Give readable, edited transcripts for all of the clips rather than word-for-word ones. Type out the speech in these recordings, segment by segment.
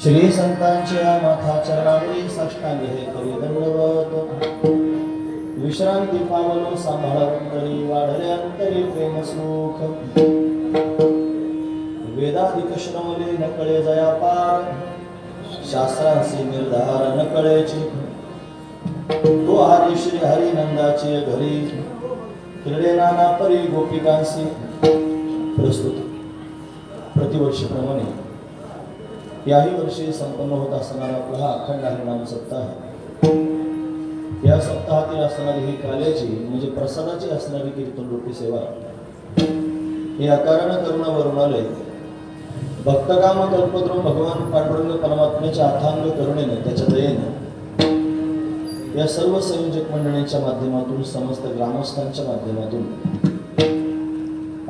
श्री संतांच्या माथा चरणावरी साष्टांग हे करी दंडवत विश्रांती पावलो सांभाळवंतरी वाढले अंतरी प्रेम सुख वेदाधिक श्रमले न कळे जया पार शास्त्रांशी निर्धार न कळेची तो हरी श्री हरी नंदाची घरी क्रीडे नाना परी गोपिकांशी प्रस्तुत प्रतिवर्षीप्रमाणे याही वर्षी संपन्न होत असणारा आपला हा अखंड हरिनाम सप्ताह आहे। या सप्ताहातील असणारी ही काल्याची म्हणजे प्रसादाची असणारी कीर्तन रूपी सेवा हे अकारण करुणावरून आले भक्तकाम कल्पद्रुम भगवान पांडुरंग परमात्म्याच्या अथांग करुणेने त्याच्या दयेने या सर्व संयोजक मंडळींच्या माध्यमातून समस्त ग्रामस्थांच्या माध्यमातून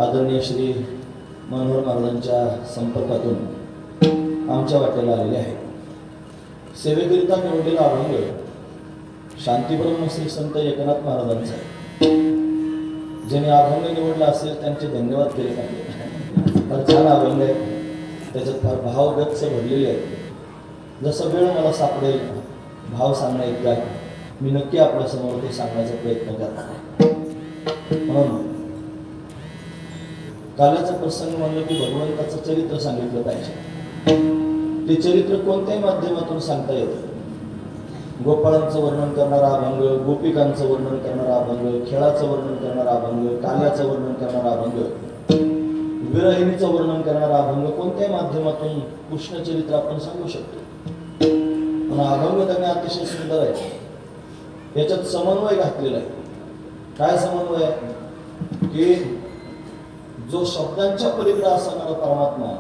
आदरणीय श्री मनोहर महाराजांच्या संपर्कातून आमच्या वाटेला आलेले आहे। सेवेकरिता निवडलेला अभंग शांतीब्रह्म श्री संत एकनाथ महाराजांचा ज्याने अभंग निवडला असेल त्यांचे धन्यवाद केले पाहिजे। फार छान अभंग आहे, त्याच्यात फार भावगच्च भरलेले आहे। जसं वेळ मला सापडेल भाव सांगण्या इतका मी नक्की आपल्या समोर ते सांगण्याचा प्रयत्न करणार आहे। म्हणून कालाचा प्रसंग म्हणलं की भगवंताचं चरित्र सांगितलं पाहिजे। ते चरित्र कोणत्याही माध्यमातून सांगता येतं। गोपाळांचं वर्णन करणारा अभंग, गोपिकांचं वर्णन करणारा अभंग, खेळाचं वर्णन करणारा अभंग, काल्याचं वर्णन करणारा अभंग, विरहिणीचं वर्णन करणारा अभंग कोणत्याही माध्यमातून कृष्ण चरित्र आपण सांगू शकतो। पण अभंग त्यांनी अतिशय सुंदर आहे, याच्यात समन्वय घातलेला आहे। काय समन्वय आहे की जो शब्दांच्या पलीकडे असणारा परमात्मा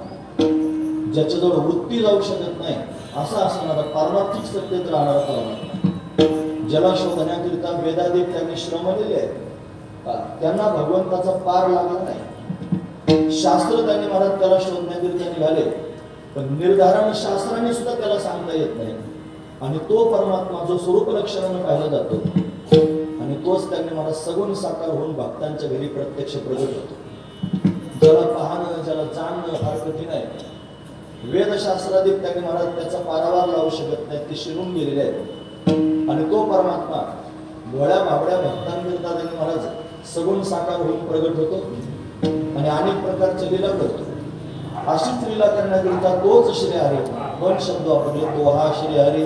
ज्याच्याजवळ वृत्ती जाऊ शकत नाही असा असणारा पारमार्थिक सत्तेत राहणारा परमात्मा ज्याला शोधण्याकरिता वेदाधिक त्यांनी श्रम दिले आहेत त्यांना भगवंताचा पार लागला नाही। शास्त्र त्यांनी महाराज त्याला शोधण्याकरिता निघाले पण निर्धारण शास्त्राने सुद्धा त्याला सांगता येत नाही आणि तो परमात्मा जो स्वरूप लक्षणाने पाहिला जातो आणि तोच त्यांनी मला सगुण साकार होऊन भक्तांच्या घरी प्रत्यक्ष प्रगट होतो। ज्याला पाहणं ज्याला जाणणं फार कठीण आहे। वेदशास्त्राधिक त्यांनी महाराज त्याचा पारावार लावू शकत नाही, ते शिरून गेलेले आहेत आणि तो परमात्मा भोळ्या भाबड्या भक्तांकरिता त्यांनी महाराज सगुण साकार होऊन प्रगट होतो आणि अनेक प्रकारच्या लीला करतो। अशीच लीला करण्याकरिता तोच श्री हरी दोन शब्द वापरले, तो हा श्री हरी,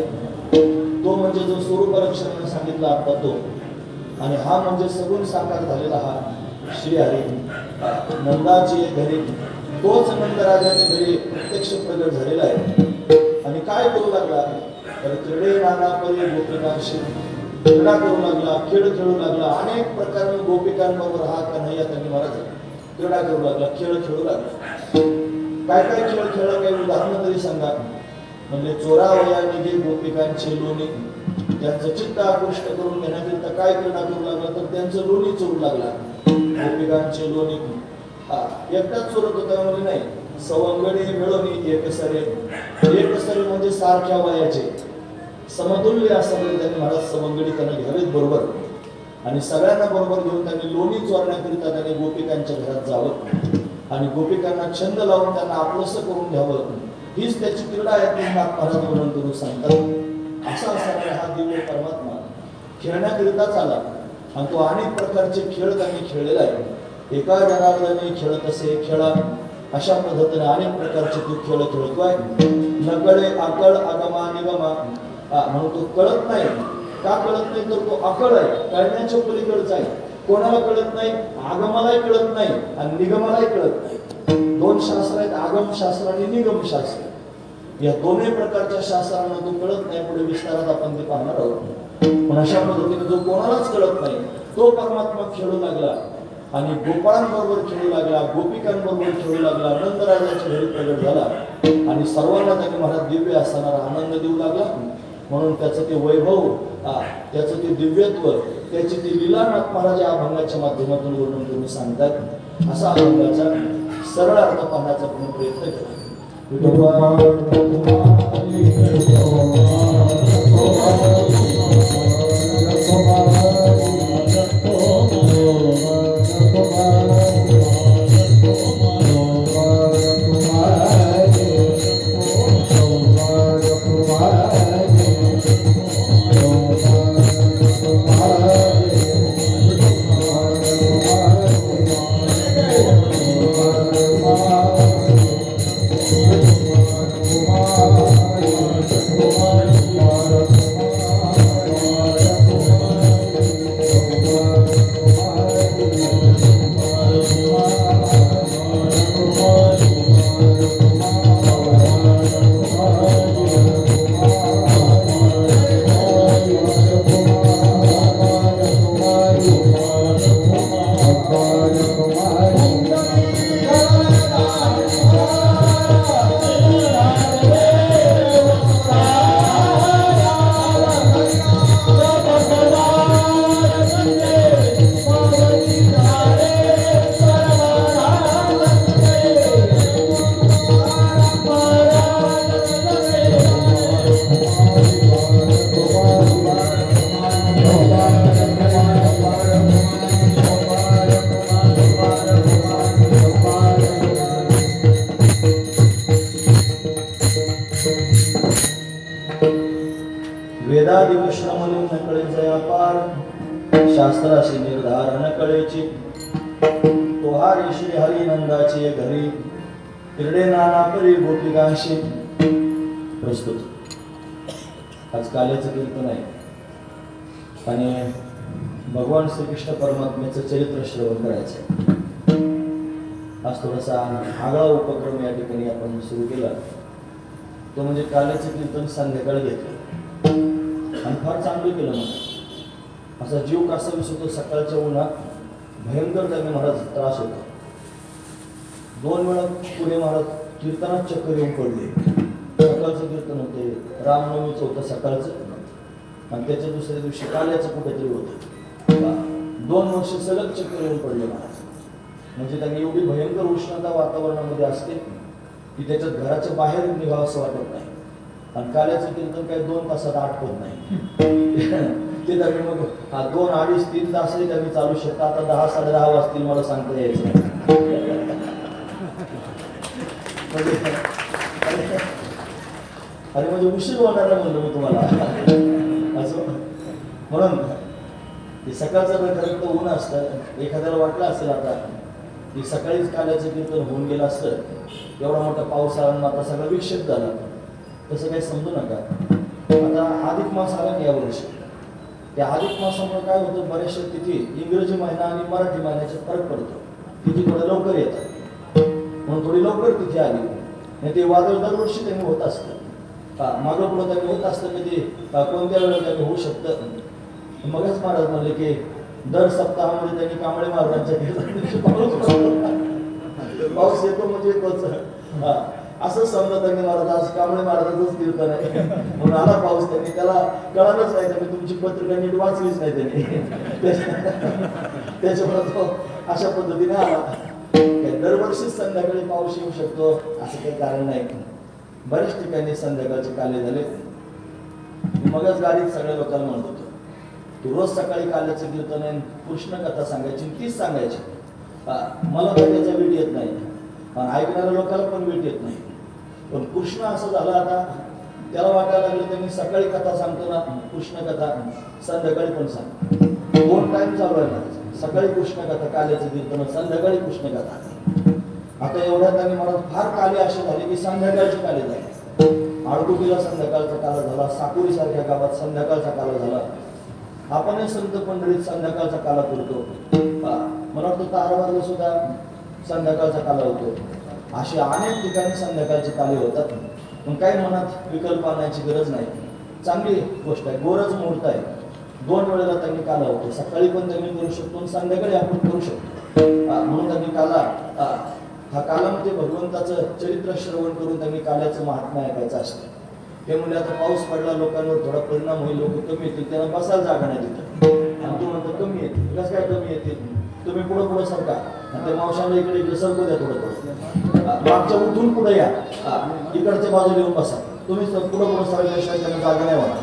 तो म्हणजे जो स्वरूप लक्षणाने सांगितला आता तो आणि हा म्हणजे सगुण साकार झालेला हा श्री हरी नंदाची घरी तोच नंदराजाच्या घरी प्रत्यक्ष प्रगट झालेला आहे। आणि काय करू लागला तर क्रीडे नाना परी गोपिकांशी क्रीडा करू लागला, खेळ खेळू लागला। अनेक प्रकारे गोपिकांबरोबर हा कन्हैया त्यांनी महाराज क्रीडा करू लागला, खेळ खेळू लागला। काय काय खेळ खेळला काही उदाहरण तरी सांगा। म्हणजे चोरावया निघे गोपिकांचे लोणी, त्यांचं चित्त आकृष्ट करून घेण्याकरिता काय क्रीडा करू लागला तर त्यांचं लोणी चोरू लागला। गोपिकांचे लोणी एकटाच चोरत होता म्हणजे नाही, सवंगडी मिळून एक सरी म्हणजे सारख्या वयाचे समतुल्य असावे त्यांनी महाराज सवंगडी त्यांना घ्यावेत बरोबर आणि सगळ्यांना बरोबर घेऊन त्यांनी लोणी चोरण्याकरिता त्यांनी गोपिकांच्या घरात जावं आणि गोपिकांना छंद लावून त्यांना आपलंसं करून घ्यावं, हीच त्याची क्रीडा आहे ती महाराज वर्णन करून सांगतात। असा असणारा हा दिव्य परमात्मा खेळण्याकरिताच आला आणि तो अनेक प्रकारचे खेळ त्यांनी खेळलेला आहे। एका जनार्दने खेळत असे खेळा अशा पद्धतीने अनेक प्रकारचे तो खेळ खेळतोय। नकळे आकळ आगमा निगमा म्हणून तो कळत नाही। का कळत नाही तर तो आकळ आहे, कळण्याच्या पलीकडचा आहे। कोणाला कळत नाही, आगमालाही कळत नाही आणि निगमालाही कळत नाही। दोन शास्त्र आहेत, आगम शास्त्र आणि निगम शास्त्र। या दोन्ही प्रकारच्या शास्त्रांना तो कळत नाही, पुढे विस्तारात आपण ते पाहणार आहोत। पण अशा पद्धतीने जो कोणालाच कळत नाही तो परमात्मा खेळू लागला आणि गोपाळांबरोबर खेळू लागला, गोपिकांबरोबर खेळू लागला, नंदराजाच्या घरी प्रगट झाला आणि सर्वांना त्यांनी महाराज दिव्य असणारा आनंद देऊ लागला। म्हणून त्याचं ते वैभव, त्याचं ते दिव्यत्व, त्याची ती लीलानाथ महाराज या अभंगाच्या माध्यमातून वर्णन करून सांगतात। असा अभंगाचा सरळ अर्थ पाहण्याचा आपण प्रयत्न केला। Oh वेदादि कृष्णमली न कळे जया पार शास्त्राशी निर्धार न कळेची तोहारी श्री हरी नंदाची घरी क्रीडे नाना परी गोपिकांशी. प्रस्तुत आज काल्याचं कीर्तन आहे आणि भगवान श्रीकृष्ण परमात्म्याचं चरित्र श्रवण करायचं. आज थोडासा आगळा उपक्रम या ठिकाणी आपण सुरू केला, तो म्हणजे काल्याचं कीर्तन संध्याकाळी घेतलं आणि फार चांगलं केलं. मग असा जीव कसा विसरतो, सकाळच्या उन्हात भयंकर त्यांनी महाराज त्रास होता. 2 वेळा पुढे महाराज कीर्तनात चक्कर येऊन पडले. सकाळचं कीर्तन होते, रामनवमीचं होतं सकाळचं आणि त्याच्या दुसऱ्या दिवशी काल्याचं कुठेतरी होतं. 2 वर्ष सलग चक्कर येऊन पडले महाराज. म्हणजे त्यांनी एवढी भयंकर उष्णता वातावरणामध्ये असते की त्याच्यात घराच्या बाहेर निघावं असं वाटत नाही. आणि काल्याचं कीर्तन काही 2 तासात आटपत नाही. ते त्यांनी मग 2, 2.5, 3 तासही त्यांनी चालू शकता. आता 10, 10:30 वाजतील मला सांगता यायचं नाही. अरे म्हणजे उशीर होणार नाही म्हणलं मी तुम्हाला असं. म्हणून सकाळचं खरं तर ऊन असतं. एखाद्याला वाटलं असेल आता की सकाळीच काल्याचं कीर्तन होऊन गेलं असतं, एवढा मोठा पाऊस आला आणि आता सगळं विक्षेप झाला, तसं काही समजू नका. आता अधिक मास आला की यावर्षी, त्या अधिक मासामुळे काय होतं, बऱ्याचशा तिथी इंग्रजी महिना आणि मराठी महिन्याचा फरक पडतो. तिथी थोडं लवकर येतात म्हणून थोडी लवकर तिथी आली. नाही ते वादळ दरवर्षी त्यांनी होत असतं, मागं पुढं त्यांनी होत असतं, कधी कोणत्या वेळेला त्यांनी होऊ शकतं. मगच महाराज म्हणले की दर सप्ताहामध्ये त्यांनी कांबळे महाराजांच्या पाऊस येतो म्हणजे येतोच असं समजा. त्यांनी महाराज आज कांबळे महाराजांचंच कीर्तन आहे म्हणून आला पाऊस. त्यांनी त्याला कळालंच नाही, त्यांनी तुमची पत्रिका नीट वाचलीच नाही त्यांनी. त्याच्यामुळे तो अशा पद्धतीने आला. दरवर्षीच संध्याकाळी पाऊस येऊ शकतो असं काही कारण नाही. बऱ्याच ठिकाणी संध्याकाळचे काले झाले. मगच गाडीत सगळ्या लोकांना म्हणत होतो की रोज सकाळी काल्याचं कीर्तन आहे, कृष्ण कथा सांगायची, तीच सांगायची. मला तर त्याचा वीट येत नाही, पण ऐकणाऱ्या लोकांना पण वीट येत नाही. पण कृष्ण असं झालं आता त्याला वाटायला लागलं त्यांनी सकाळी कथा सांगतो ना कृष्ण कथा, संध्याकाळी पण सांग. 2 टाइम चालू आहे ना, सकाळी कृष्ण कथा, काल्याचं कीर्तन, संध्याकाळी कृष्ण कथा. आता एवढ्यात आणि मला फार काले असे झाले की संध्याकाळचे काले झाले. आळकुटीला संध्याकाळचा काला झाला, साकुरी सारख्या गावात संध्याकाळचा काला झाला. आपणही संत पंढरीत संध्याकाळचा काला करतो. मला वाटतं तारवारला सुद्धा संध्याकाळचा काला होतो. असे अनेक ठिकाणी संध्याकाळचे काले होतात. पण काही मनात विकल्प आणायची गरज नाही. चांगली गोष्ट आहे, गोरज मुहूर्त आहे. 2 वेळेला त्यांनी काला होतो. सकाळी पण त्यांनी करू शकतो आणि संध्याकाळी आपण करू शकतो. म्हणून त्यांनी काला, हा कालामध्ये भगवंताचं चरित्र श्रवण करून त्यांनी काल्याचं महात्म्य ऐकायचं असतं. ते म्हणजे आता पाऊस पडला, लोकांवर थोडा परिणाम होईल, लोक कमी येतील, त्यांना बसायला जागा नाही तिथं. आणि तू म्हणतो कमी येतील, कसं काय कमी येतील, तुम्ही पुढं सरका आणि त्या मावशाला इकडे सरकू द्या थोडं. मागच्या उठून पुढे या, इकडच्या बाजूला येऊन बसा. तुम्ही पुढं सरकल्याशिवाय त्यांना जागा नाही होणार.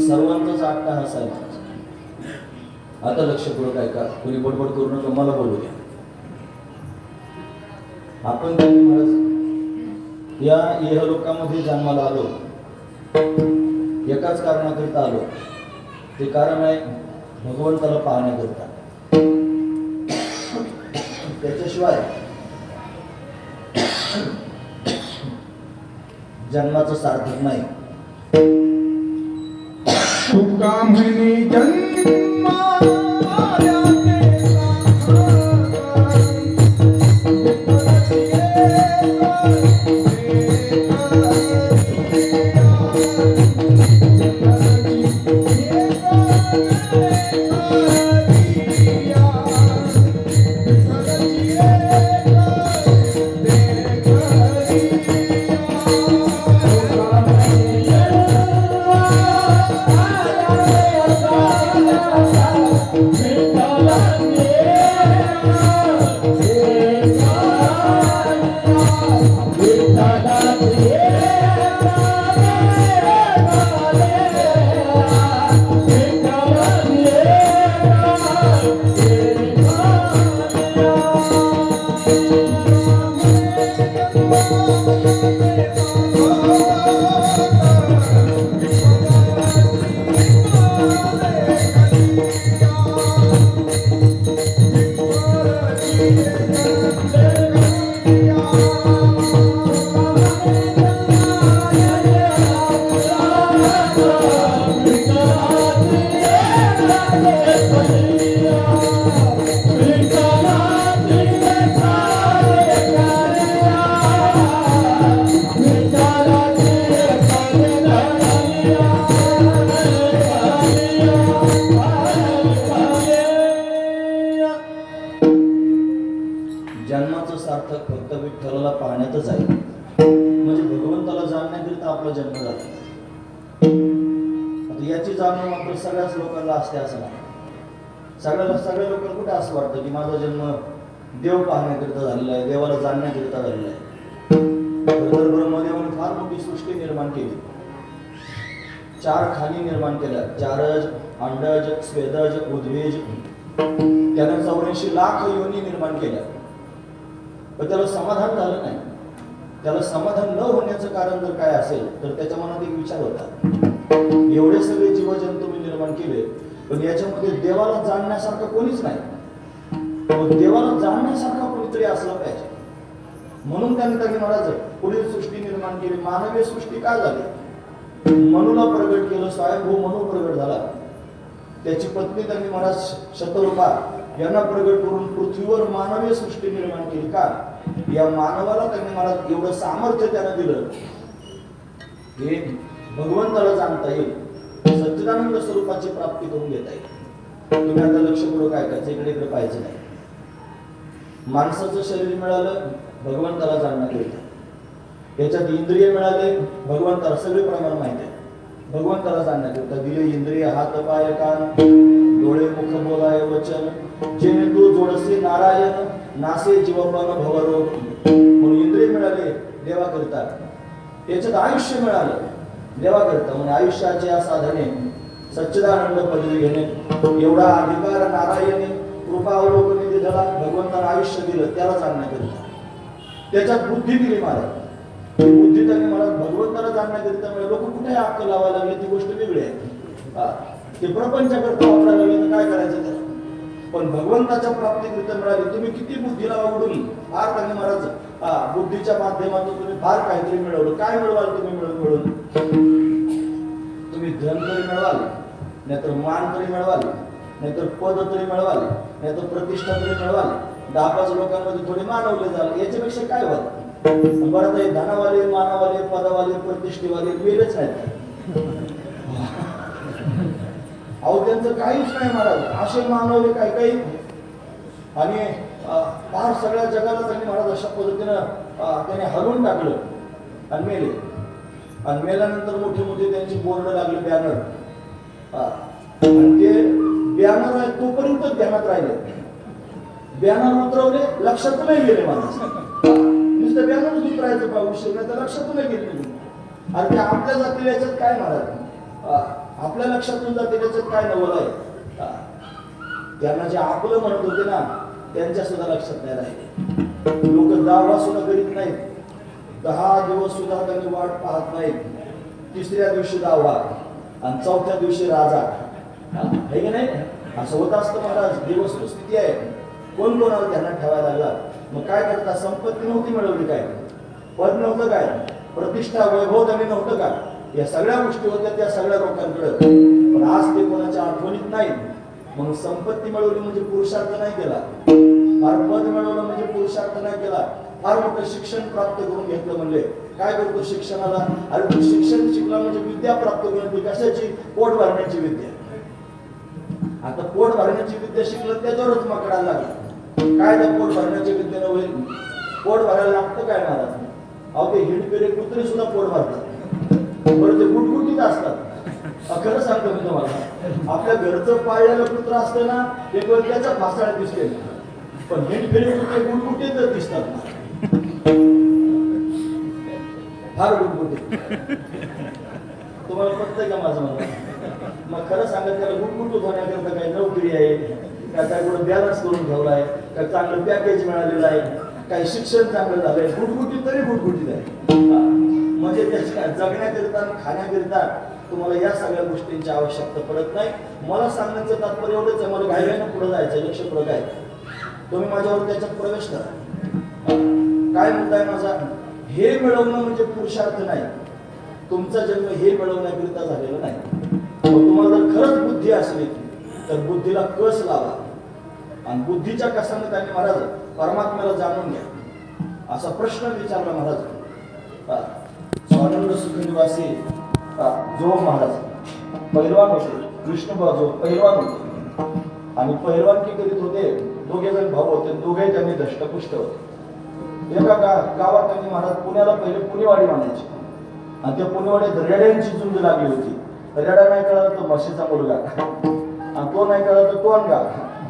सर्वांचाच अट्टहास आहे. आता लक्ष पुढं काय का कोणी बडबड करू नका, मला बोलू द्या. आपण त्यांनी महाराज या इहलोकामध्ये जन्माला आलो, एकाच कारणाकरिता आलो. ते कारण आहे भगवंताला पाहण्याकरिता. त्याच्याशिवाय जन्माचं सार्थक नाही. तुका म्हणे जन्मा जन्माचं सार्थक फक्त विठ्ठलाला पाहण्यातच आहे. म्हणजे भगवंताला जाणण्याकरिता आपला जन्म झाला. आता याची जाणीव मात्र सगळ्याच लोकांना असते असं नाही. सगळ्या लोकांना कुठे असं वाटतं की माझा जन्म देव पाहण्याकरिता झालेला आहे, देवाला जाणण्याकरिता झालेला आहे. तर ब्रह्मदेवाने फार मोठी सृष्टी निर्माण केली. 4 खाणी निर्माण केल्या. चारज, अंडज, स्वेदज, उद्वेज. त्यानं 84 लाख योनी निर्माण केल्या. पण त्याला समाधान झालं नाही. त्याला समाधान न होण्याचं कारण जर काय असेल तर त्याच्या मनात एक विचार होता, एवढे सगळे जीवजंतू मी निर्माण केले, पण याच्यामध्ये देवाला जाणण्यासारखं कोणीच नाही. देवाला जाणण्यासारखा कोणीतरी असला पाहिजे. म्हणून त्यांनी महाराज पुढील सृष्टी निर्माण केली. मानवीय सृष्टी काय झाली? मनूला प्रगट केलं. स्वयंभू मनू प्रगट झाला. त्याची पत्नी त्यांनी महाराज शतरूपा यांना प्रगट करून पृथ्वीवर मानवीय सृष्टी निर्माण केली. का? या मानवाला त्यांनी मला एवढं सामर्थ्य त्यानं दिलं हे भगवंताला जाणता येईल, सच्चिदानंद स्वरूपाची प्राप्ती करून घेता येईल. तुम्ही आता लक्ष पुढं काय करायचं, इकडे पाहायचं नाही. माणसाचं शरीर मिळालं भगवंताला जाणण्याकरिता. याच्यात इंद्रिय मिळाले भगवंताला, सगळे प्रमाण माहिती आहे. भगवंताला जाणण्याकरिता दिले इंद्रिय हात पाय कान डोळे मुख बोलाय वचन, जेणे तू जोडसे नारायण नासे जीवपन भवरोग. म्हणून इंद्रिय मिळाले देवाकरिता. याच्यात आयुष्य मिळालं देवाकरिता. म्हणून आयुष्याच्या साधने सच्चिदानंद पदवी घेणे, एवढा अधिकार नारायणे कृपावलोकने दिला. भगवंताला आयुष्य दिलं त्याला जाणण्याकरिता. त्याच्यात बुद्धी दिली महाराज. बुद्धी त्यांनी मला भगवंताला जाणण्याकरिता मिळाली. लोक कुठे अक्कल लावायला लागले ती गोष्ट वेगळी आहे. ते प्रपंचाकरता वापरायला लागले तर काय करायचं त्याला. पण भगवंताच्या प्राप्तीकरिता मिळाली. तुम्ही किती बुद्धीला आवडून फार त्यांनी महाराज बुद्धीच्या माध्यमातून तुम्ही फार काहीतरी मिळवलं. काय मिळवाल तुम्ही मिळून? तुम्ही धन तरी मिळवाल, नाहीतर मान तरी मिळवाल, नाहीतर पद तरी मिळवाल, नाहीतर प्रतिष्ठा तरी मिळवाल. 10-5 लोकांमध्ये थोडे मानवले जाल. याच्यापेक्षा काय होत? बरं ते धनावाले मानावाले पदावाले प्रतिष्ठेवाले वेळच आहेत. अहो त्यांचं काहीच नाही महाराज. असे मानवले काही आणि फार सगळ्या जगाला त्यांनी महाराज अशा पद्धतीनं त्याने हलवून टाकलं आणि मेले. आणि मेल्यानंतर मोठे मोठे त्यांची बोर्ड लागले, बॅनर. आणि ते बॅनर आहे तोपर्यंत ध्यानात राहिले. बॅनर उतरवले लक्षात नाही गेले माणूस. नुसतं बॅनरच उतरायचं उशीर नाही तर लक्षात नाही गेले. आणि ते आपल्या जातीला याच्यात काय महाराज आपल्या लक्षातून जाते त्याच्यात काय नवल आहे. हा. त्यांना जे आपलं म्हणत होते ना त्यांच्या सुद्धा लक्षात नाही राहिले. लोक दावा सुद्धा करीत नाहीत. 10 दिवस सुद्धा त्यांनी वाट पाहत नाहीत. तिसऱ्या दिवशी दावा आणि चौथ्या दिवशी राजा. आहे की नाही? असं होत असतं महाराज. दिवस स्थिती आहे. कोण कोणाला ध्यानात ठेवायला लागला. मग काय करता, संपत्ती नव्हती मिळवली काय, पद नव्हतं काय, प्रतिष्ठा वैभव त्यांनी नव्हतं का, या सगळ्या गोष्टी होत्या त्या सगळ्या लोकांकडे. पण आज ते कोणाच्या आठवणीत नाहीत. म्हणून संपत्ती मिळवली म्हणजे पुरुषार्थ नाही केला, फार पद मिळवलं म्हणजे पुरुषार्थ नाही केला, फार मोठं शिक्षण प्राप्त करून घेतलं म्हणजे काय करतो शिक्षणाला. अरे तू शिक्षण शिकला म्हणजे विद्या प्राप्त करून, कशाची, पोट भरण्याची विद्या. आता पोट भरण्याची विद्या शिकलं त्याच्यावरच मकडायला लागला. काय त्या पोट भरण्याची विद्येनं होईल. पोट भरायला लागतं काय महाराज. अहो ते हिंडपिरे कुत्रे सुद्धा पोट भरतात, बरं ते गुटगुटीत असतात. खरं सांगतो मी तुम्हाला, आपल्या घरचं पाळलेलं कुत्र असतं ना ते पण त्याच्या फासाळ्यात दिसते, पण हिंडपिरे कुत्रे गुटगुटीतच दिसतात, फार गुटगुटीत. तुम्हाला पटतंय का माझं म्हणणं. मग खरं सांगत त्याला गुटगुटूत होण्याकरता काही नोकरी आहे का, काय कुठं बॅलन्स करून ठेवला आहे का, चांगलं पॅकेज मिळालेलं आहे, काही शिक्षण चांगलं झालंय, गुटगुटीत तरी गुटगुटीत आहे. म्हणजे त्याच्या जगण्याकरिता आणि खाण्याकरिता तुम्हाला या सगळ्या गोष्टींची आवश्यकता पडत नाही. मला सांगण्याचं तात्पर्य एवढंच आहे, मला घाईघाईनं पुढे जायचं, लक्ष पुढे काय तुम्ही माझ्यावर त्याच्यात प्रवेश करा. काय मुद्दा आहे माझा, हे मिळवणं म्हणजे पुरुषार्थ नाही. तुमचा जन्म हे मिळवण्याकरिता झालेला नाही. तुम्हाला जर खरंच बुद्धी असली तर बुद्धीला कस लावा आणि बुद्धीच्या कसाने त्यांनी महाराज परमात्म्याला जाणून घ्या असा प्रश्न विचारला महाराज. स्वानंद सुखनिवासी जो महाराज पैलवान होते, विष्णुबा जो पैलवान होते आणि पैलवानकी करीत होते. दोघे जण भाऊ होते, दोघे त्यांनी धष्टपुष्ट होते. एका गावात त्यांनी महाराज पुण्याला पहिले पुणेवाडी म्हणायचे आणि त्या पुणेवाडीत रेड्यांची झुंज लागली होती. रेडा नाही कळला तर म्हशीचा मुलगा आणि तो नाही कळला तर टोनगा,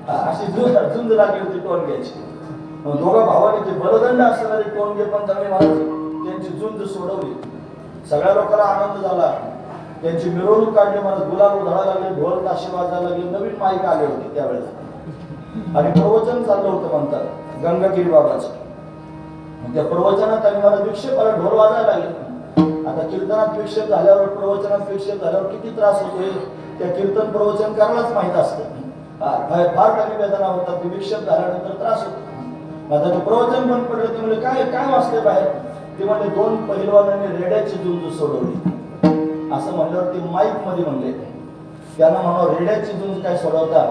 अशी झुंज लागली होती टोनग्याची. दोघा भावाने जे बलदंड असणारे टोनगे पण चांगले महाराज त्यांची झुंज सोडवली. सगळ्या लोकांना आनंद झाला. त्यांची मिरवणूक काढली महाराज, गुलाब उधळा लागले, ढोल ताशे वाजायला लागले, नवीन माईक आले होते त्यावेळेस आणि प्रवचन चाललं होतं म्हणतात गंगागिरी बाबाचं. त्या प्रवचनात आणि मला विक्षेपाला ढोल वाजायला लागले. आता कीर्तनात विक्षेप झाल्यावर, प्रवचनात विक्षेप झाल्यावर किती त्रास होतोय त्या कीर्तन प्रवचन करायलाच माहित असतं. फार काही वेदना होतात, ते विक्षेप झाल्यानंतर त्रास होतो. आता ते प्रवचन बंद पडलं. ते म्हणजे काय काय वाचते बाहेर, ते म्हणजे 2 पहिलवानांनी रेड्याची झुंज सोडवली. असं म्हणल्यावर ते माईक मध्ये म्हणले, त्यांना म्हणा रेड्याची झुंज काय सोडवता,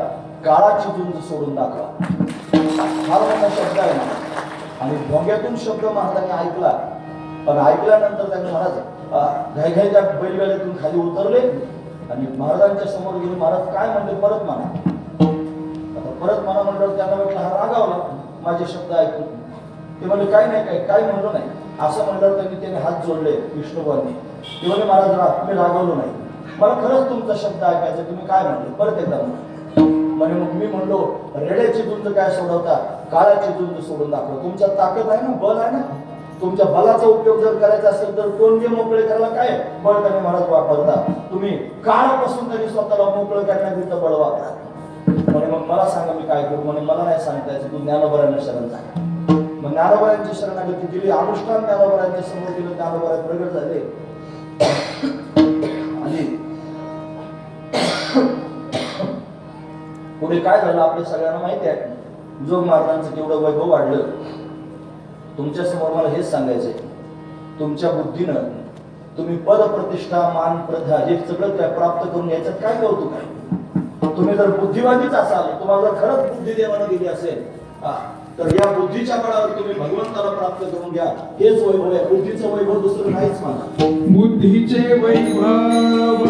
काळाची झुंज सोडून दाखवा. फार मोठा शब्द आहे ना. आणि भोंग्यातून शब्द महाराजांनी ऐकला, पण ऐकल्यानंतर त्यांनी महाराज घाईघाई त्या बैलगाडीतून खाली उतरले आणि महाराजांच्या समोर गेले. महाराज काय म्हणले, परत म्हणा. आता परत म्हणा म्हणल्यावर त्यांना म्हटलं हा रागावला माझे शब्द ऐकून. ते म्हणले काय नाही, काय म्हणलं नाही. असं म्हणल्यावर त्यांनी हात जोडले विष्णुबांनी. ते म्हणले महाराज मी रागावलो नाही, मला खरंच तुमचा शब्द ऐकायचा, तुम्ही काय म्हणले परत एकदा म्हणा. म्हणे मग मी म्हणलो रेड्याची झुंज काय सोडवता, काळाची झुंज सोडून दाखवा. तुमच्या ताकद आहे ना, बल आहे ना, तुमच्या बलाचा उपयोग जर करायचा असेल तर टोनगे मोकळे करायला काय बळ त्याने महाराज वापरता. तुम्ही काळापासून तरी स्वतःला मोकळं करण्याकरिता बळ वापरा. म्हणे मग मला सांगा मी काय करू. म्हणे मला नाही सांगता यायचं, तू ज्ञानोबरांना शरण जा. मग ज्ञानोबरांची शरणागती दिली, अनुष्ठान ज्ञानोबरांच्या समोर दिलं, ज्ञानोबरा प्रगट झाले. आणि पुढे काय झालं आपल्या सगळ्यांना माहिती आहे. जोग महाराजांचं केवढं वैभव वाढलं. तुमच्या समोर मला हेच सांगायचंय, तुमच्या बुद्धीनं तुम्ही पद प्रतिष्ठा मान प्रथा हे सगळं काय प्राप्त करून याच्यात काय कौतुक आहे. तुम्ही जर बुद्धिवादीच असाल, तुम्हाला जर खरंच बुद्धी देवानं दिली असेल तर या बुद्धीच्या बळावर तुम्ही भगवंताला प्राप्त करून घ्या. हेच वैभव आहे. बुद्धीचं वैभव दुसरं नाहीच म्हणा. बुद्धीचे वैभव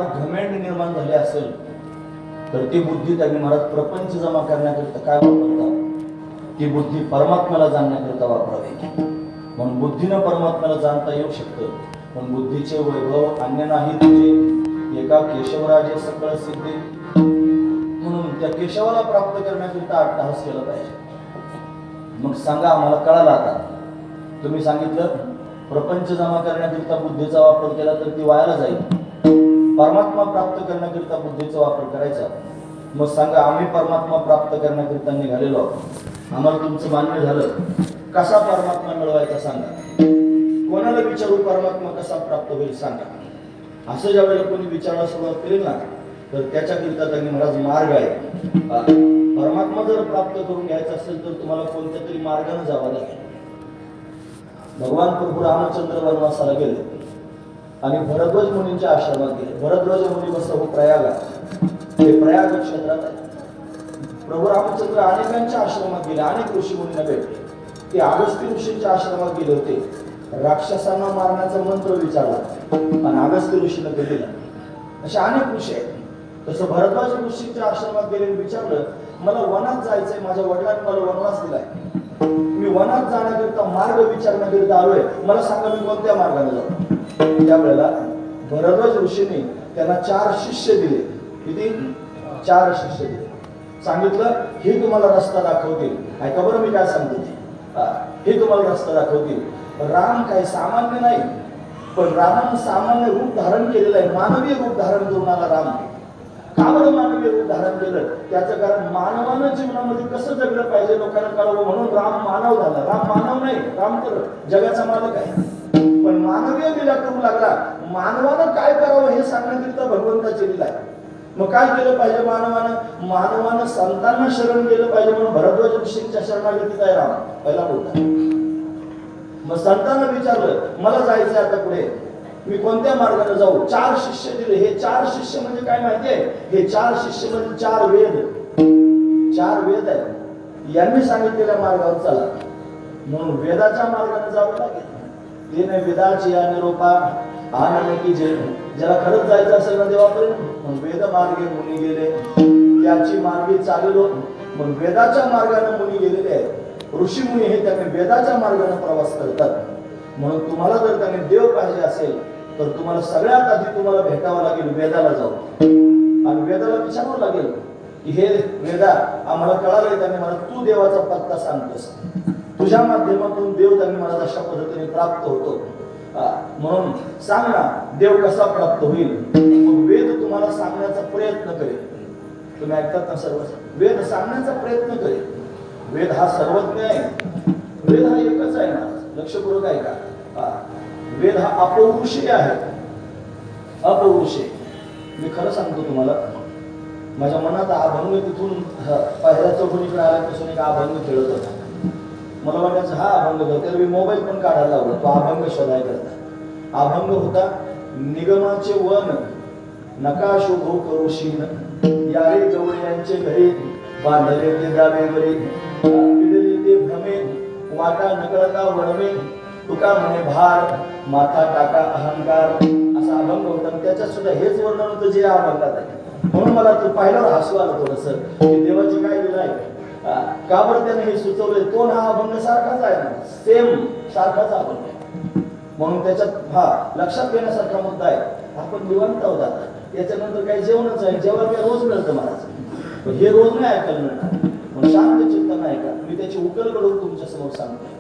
मनात घमेंड निर्माण झाले असेल तर ती बुद्धी त्यांनी महाराज प्रपंच जमा करण्याकरिता काय वापरतात, ती बुद्धी परमात्म्याला जाणण्याकरिता वापरावी. म्हणून बुद्धीनं परमात्म्याला जाणता येऊ शकतं, पण बुद्धीचे वैभव अन्य नाही तुझे, एका केशवराजे सकळ सिद्धी. म्हणून त्या केशवाला प्राप्त करण्याकरिता अट्टहास केला पाहिजे. मग सांगा, आम्हाला कळालं आता. तुम्ही सांगितलं प्रपंच जमा करण्याकरिता बुद्धीचा वापर केला तर ती वायाला जाईल, परमात्मा प्राप्त करण्याकरिता बुद्धीचा वापर करायचा. मग सांगा, आम्ही परमात्मा प्राप्त करण्याकरिता निघालेलो आहोत, आम्हाला तुमचं मान्य झालं. कसा परमात्मा मिळवायचा सांगा, कोणाला विचारू परमात्मा कसा प्राप्त होईल सांगा. असं ज्या वेळेला कोणी विचारायला सुरुवात करेल ना, तर त्याच्याकरिता त्यांनी महाराज मार्ग आहे. परमात्मा जर प्राप्त करून घ्यायचा असेल तर तुम्हाला कोणत्या तरी मार्गाने जावं लागेल. भगवान प्रभू रामचंद्र वनवासाला गेले आणि भरद्वाज मुनींच्या आश्रमात गेले. भरद्वाज मुनी बसव प्रयाग, हे प्रयाग क्षेत्रात आहे. प्रभू रामचंद्र अनेकांच्या आश्रमात गेले, अनेक ऋषी मुनींना भेटले. ते अगस्त्य ऋषींच्या आश्रमात गेले होते, राक्षसांना मारण्याचा मंत्र विचारला आणि अगस्त्य ऋषीने ते दिला. असे अनेक ऋषी आहेत. तसं भरद्वाज ऋषींच्या आश्रमात गेले, विचारलं मला वनात जायचंय, माझ्या वडिलांनी मला वनवास दिलाय, मी वनात जाण्याकरिता मार्ग विचारण्याकरिता आलोय, मला सांगा मी कोणत्या मार्गाने जाऊ. त्यावेळेला भरद्वाज ऋषींनी त्यांना 4 शिष्य दिले. किती? 4 शिष्य दिले. सांगितलं हे तुम्हाला रस्ता दाखवतील. ऐका बरं मी काय सांगतो हे तुम्हाला रस्ता दाखवतील. राम काही सामान्य नाही, पण रामानं सामान्य रूप धारण केलेलं आहे, मानवीय रूप धारण करून आला राम. का बरं मानवीय रूप धारण केलं? त्याचं कारण मानवानं जीवनामध्ये कसं जगलं पाहिजे लोकांना कळावं म्हणून राम मानव झाला. राम मानव नाही, राम तर जगाचा मालक आहे, पण मानवीय लीला करू लागला. मानवानं काय करावं हे सांगण्याकरिता भगवंताची लीला आहे. मग काय केलं पाहिजे मानवानं संतांना शरण गेलं पाहिजे, म्हणून भरद्वाज ऋषींच्या शरणागतीत आहे राम पहिला बोलता. मग संतांना विचारलं मला जायचं आता पुढे, मी कोणत्या मार्गाने जाऊ. 4 शिष्य दिले. हे 4 शिष्य म्हणजे काय माहितीये, हे 4 शिष्य म्हणजे 4 वेद. 4 वेद आहेत, यांनी सांगितलेल्या मार्गावर चला. म्हणून वेदाच्या मार्गाने जावं लागेल. तिने वेदाची या निरोपा आनंद की जे ज्याला खरंच जायचं असेल ना देवापर्यंत, वेद मार्गे मुनी गेले, त्याची मार्गे चाललो. मग वेदाच्या मार्गाने मुनी गेलेले आहेत. ऋषी मुनी हे त्यांनी वेदाच्या मार्गाने प्रवास करतात. म्हणून तुम्हाला जर त्यांनी देव पाहिजे असेल तर तुम्हाला सगळ्यात आधी तुम्हाला भेटावं लागेल वेदाला जाऊन, आणि वेदाला विचारावं लागेल की हे वेदा आम्हाला कळालंय, त्यांनी मला तू देवाचा पत्ता सांगतोस, तुझ्या माध्यमातून देव त्यांनी मला अशा पद्धतीने प्राप्त होतो, म्हणून सांग ना देव कसा प्राप्त होईल. मग वेद तुम्हाला सांगण्याचा प्रयत्न करेल. तुम्ही ऐकतात ना सर्व, वेद सांगण्याचा प्रयत्न करेल. वेद हा सर्वज्ञ आहे, वेद हा एकच आहे ना, लक्षपूर्वक ऐका. वेद हा अपौरुषेय आहे, अपौरुषेय. मी खरं सांगतो तुम्हाला, माझ्या मनात अभंग तिथून पहिल्या चौकणीकडे आल्यापासून एक अभंग खेळत होता. मला वाटायचं हा अभंग त्याला मी मोबाईल पण काढायला लावला, तो अभंग शोधाय करता. अभंग होता निगमाचे वन नका शोभो करुशीन, यारे गवळ्यांचे घरी बांधले ते दावेवरी, पिडले ते भ्रमे वाटा नकळता वळमे, तुका म्हणे भार माथा टाका अहंकार, असा अभंग होता. त्याच्यात सुद्धा हेच वर्णन होतं जे अभंगात आहे. म्हणून मला तो पाहिल्यावर हसू आलं थोडस की देवाची काय लीला आहे. का बरं त्याने हे सुचवलंय. तो हा अभंग सारखाच आहे ना, सेम सारखाच अभंग आहे. म्हणून त्याच्यात लक्षात घेण्यासारखा मुद्दा आहे. आपण निवांत आहोत आता, याच्यानंतर काही जेवणच आहे. जेवण काय रोज मिळतं महाराज, पण हे रोज नाही ऐकायला मिळणार. म्हणून शांत चिंतन ऐका, मी त्याची उकल करून तुमच्या समोर सांगतो.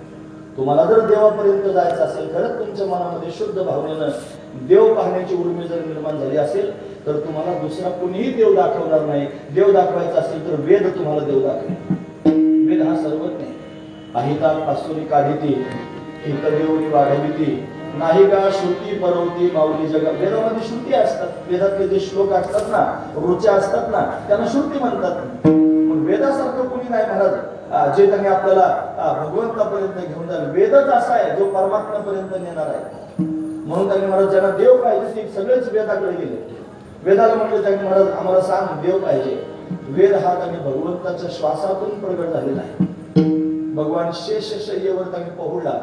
तुम्हाला जर देवापर्यंत जायचं असेल, खरंच तुमच्या मनामध्ये शुद्ध भावनेनं देव पाहण्याची उर्मी जर निर्माण झाली असेल तर तुम्हाला दुसरा कोणीही देव दाखवणार नाही. देव दाखवायचा असेल तर वेद तुम्हाला देव दाखवेल. वेद हा सर्वज्ञ. अहिता पासून काढिती हित देवनी वाढविती, नाही का श्रुती परवती माऊली जगा. वेदामध्ये श्रुती असतात, वेदातले जे श्लोक असतात ना, रुच्या असतात ना, त्यांना श्रुती म्हणतात. मग वेदासारखं कोणी नाही महाराज जे त्यांनी आपल्याला भगवंतापर्यंत घेऊन जाईल. वेदच असा आहे जो परमात्म्यापर्यंत नेणार आहे. म्हणून त्यांनी महाराज ज्यांना देव पाहिजे ते सगळेच वेदाकडे गेले. वेदाला म्हटलं त्यांनी महाराज आम्हाला सांग देव पाहिजे. वेद हा त्यांनी भगवंताच्या श्वासातून प्रगट झालेला आहे. भगवान शेष शय्येवर त्यांनी पहुडला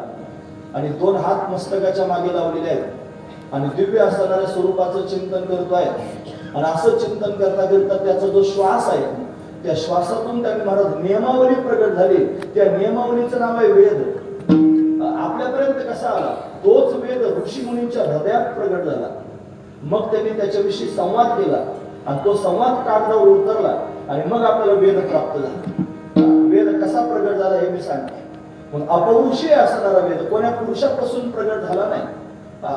आणि 2 हात मस्तकाच्या मागे लावलेले आहेत. आणि दिव्य असणाऱ्या स्वरूपाचं चिंतन करतोय. आणि असं चिंतन करता करता त्याचा जो श्वास आहे, त्या श्वासातून त्यांनी महाराज नियमावली प्रगट झाली. त्या नियमावलीचं नाव आहे वेद. आपल्यापर्यंत कसा आला? तोच वेद ऋषी मुनींच्या हृदयात प्रगट झाला. मग त्यांनी त्याच्याविषयी संवाद केला आणि तो संवाद कागदावर उतरला आणि मग आपल्याला वेद प्राप्त झाला. वेद कसा प्रगट झाला हे मी सांगते. मग अपौरुषीय असणारा वेद कोण्या पुरुषापासून प्रगट झाला नाही.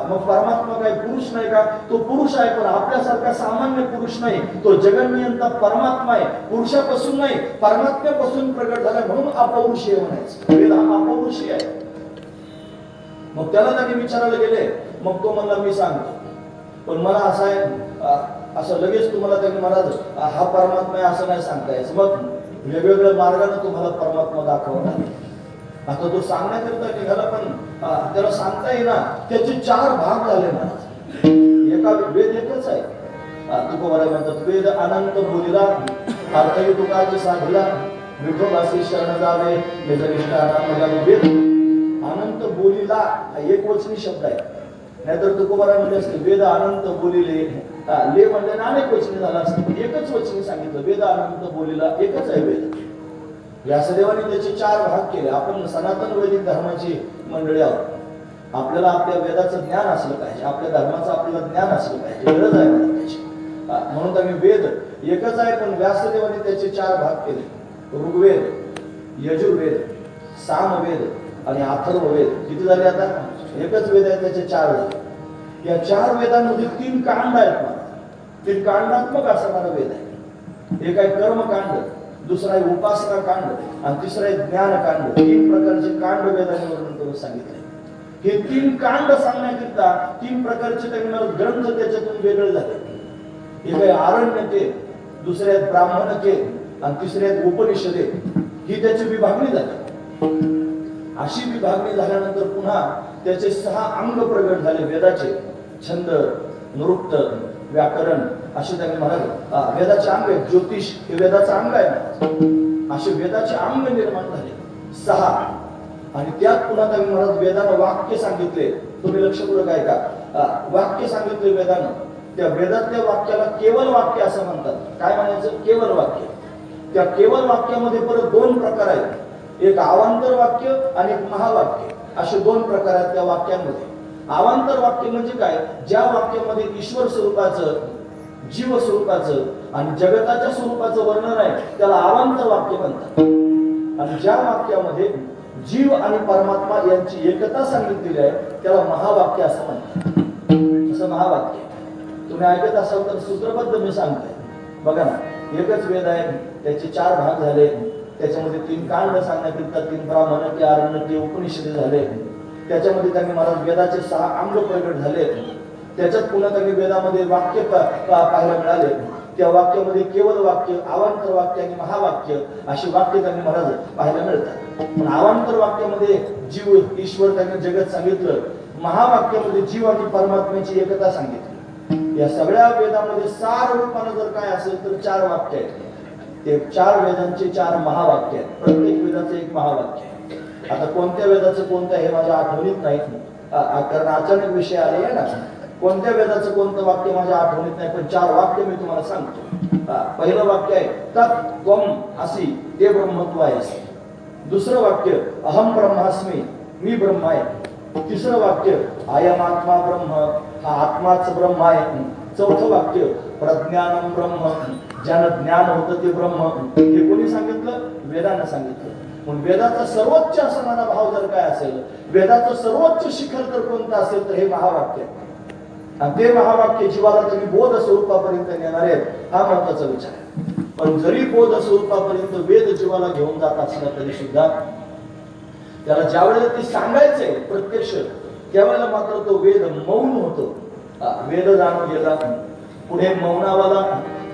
मग परमात्मा काय पुरुष नाही का? तो पुरुष आहे, पण आपल्यासारखा सामान्य पुरुष नाही. तो जगन्नियंता परमात्मा आहे. पुरुषापासून नाही, परमात्म्यापासून प्रगट झाला म्हणून अपौरुषीय म्हणायचं. वेद हा अपौरुषीय आहे. मग त्याला त्यांनी विचारायला गेले. मग तो म्हणला मी सांगतो, पण मला असं आहे, असं लगेच तुम्हाला त्यांनी महाराज हा परमात्मा आहे असं नाही सांगता यायचं. मग वेगवेगळ्या मार्गाने तुम्हाला परमात्मा दाखवणार. आता तो सांगण्याकरता निघाला, पण त्याला सांगता येईना. त्याचे 4 भाग झाले महाराज. एका वेद एकच आहे. तुकोबाराय म्हणतात वेद अनंत बोलिला, अर्थही तुकाची साधिला, विठोबासी शरण जावे निजनिष्ठाना. वेद अनंत बोलिला हा एक वचनी शब्द आहे. नाहीतर तुकोबाराय म्हणजे असते वेद अनंत बोलिले, ले म्हणजे अनेक वचनी झाला असते, पण एकच वचनी सांगितलं. वेद अनंत बोलिला एकच आहे वेद. व्यासदेवाने त्याचे 4 भाग केले. आपण सनातन वैदिक धर्माची मंडळी आहोत. आपल्याला आपल्या वेदाचं ज्ञान असलं पाहिजे, आपल्या धर्माचं आपल्याला ज्ञान असलं पाहिजे, गरज आहे मला त्याची. म्हणून त्यांनी वेद एकच आहे, पण व्यासदेवाने त्याचे 4 भाग केले. ऋग्वेद, यजुर्वेद, सामवेद आणि अथर्ववेद. किती झाले आता? एकच वेद आहे, त्याचे 4 झाले. या 4 वेदांमध्ये 3 कांड आहेत. 3 कांडात्मक असणारा वेद आहे. एक आहे कर्मकांड, दुसरा आहे उपासना कांड आणि तिसरा आहे ज्ञानकांड. 3 प्रकारचे कांड वेदाने वर्णन करून सांगितले. हे 3 कांड सांगण्याकरिता 3 प्रकारचे त्यांनी ग्रंथ त्याच्यातून वेगळे झाले. एक आहे आरण्यके, दुसरे आहेत ब्राह्मणके आणि तिसरे आहेत उपनिषदे. ही त्याची विभागणी झाली. अशी विभागणी झाल्यानंतर पुन्हा त्याचे 6 अंग प्रगट झाले वेदाचे. छंद, नृत्य, व्याकरण असे त्यांनी म्हणाले. वेदाचे अंग आहे. ज्योतिष हे वेदाचं अंग आहे. असे वेदाचे अंग निर्माण झाले 6. आणि त्यात पुन्हा त्यांनी महाराज वेदानं वाक्य सांगितले. तुम्ही लक्षपूर्वक ऐका. वाक्य सांगितले वेदानं. त्या वेदातल्या वाक्याला केवल वाक्य असं म्हणतात. काय म्हणायचं? केवल वाक्य. त्या केवल वाक्यामध्ये परत 2 प्रकार आहेत. एक अवांतर वाक्य आणि एक महावाक्य. असे 2 प्रकार आहेत त्या वाक्यांमध्ये. अवांतर वाक्य म्हणजे काय? ज्या वाक्यामध्ये ईश्वर स्वरूपाचं, जीव स्वरूपाचं आणि जगताच्या स्वरूपाचं वर्णन आहे त्याला अवांतर वाक्य म्हणतात. आणि ज्या वाक्यामध्ये जीव आणि परमात्मा यांची एकता सांगितलेली आहे त्याला महावाक्य असं म्हणतात. असं महावाक्य तुम्ही ऐकत असाल तर सूत्रबद्ध मी सांगतोय. बघा ना, एकच वेद आहे, त्याचे 4 भाग झाले. त्याच्यामध्ये 3 कांड सांगण्याकरिता 3 ब्राह्मणके, आरण्यके, उपनिषदे झाले. त्याच्यामध्ये त्यांनी महाराज वेदाचे 6 अंग प्रगट झाले. त्याच्यात पुन्हा त्यांनी वेदामध्ये वाक्य पाहायला मिळाले. त्या वाक्यामध्ये केवळ वाक्य, अवांतर वाक्य आणि महावाक्य अशी वाक्य त्यांनी महाराज पाहायला मिळतात. पण अवांतर वाक्यामध्ये जीव, ईश्वर त्यांनी जगत सांगितलं. महावाक्यामध्ये जीव आणि परमात्म्याची एकता सांगितली. या सगळ्या वेदामध्ये सार रूपानं जर काय असेल तर 4 वाक्य आहेत. ते 4 वेदांचे 4 महावाक्य आहेत. प्रत्येक वेदाचं एक महावाक्य आहे. आता कोणत्या वेदाचं कोणतं हे माझ्या आठवणीत नाही, कारण अचानक विषय आले ना. कोणत्या वेदाचं कोणतं वाक्य माझ्या आठवणीत नाही, पण 4 वाक्य मी तुम्हाला सांगतो. पहिलं वाक्य आहे तत् त्वम असि, ते ब्रह्मत्व आहे. दुसरं वाक्य अहम ब्रह्मास्मी, मी ब्रह्म आहे. तिसरं वाक्य अयम आत्मा ब्रह्म, हा आत्माच ब्रह्म आहे. चौथं वाक्य प्रज्ञानम ब्रह्म, ज्यानं ज्ञान होतं ते ब्रह्म. हे कोणी सांगितलं? वेदानं सांगितलं. म्हणून वेदाचा सर्वोच्च असणारा भाव जर काय असेल, वेदाचं सर्वोच्च शिखर जर कोणतं असेल तर हे महावाक्य. आणि ते महावाक्य जीवाला तुम्ही बोध स्वरूपापर्यंत नेणार आहेत, हा महत्वाचा विचार आहे. पण जरी बोध स्वरूपापर्यंत वेद जीवाला घेऊन जात असला तरी सुद्धा त्याला ज्या वेळेला ते सांगायचंय प्रत्यक्ष, त्यावेळेला मात्र तो वेद मौन होतो. वेद जाणून गेला, पुढे मौनावाला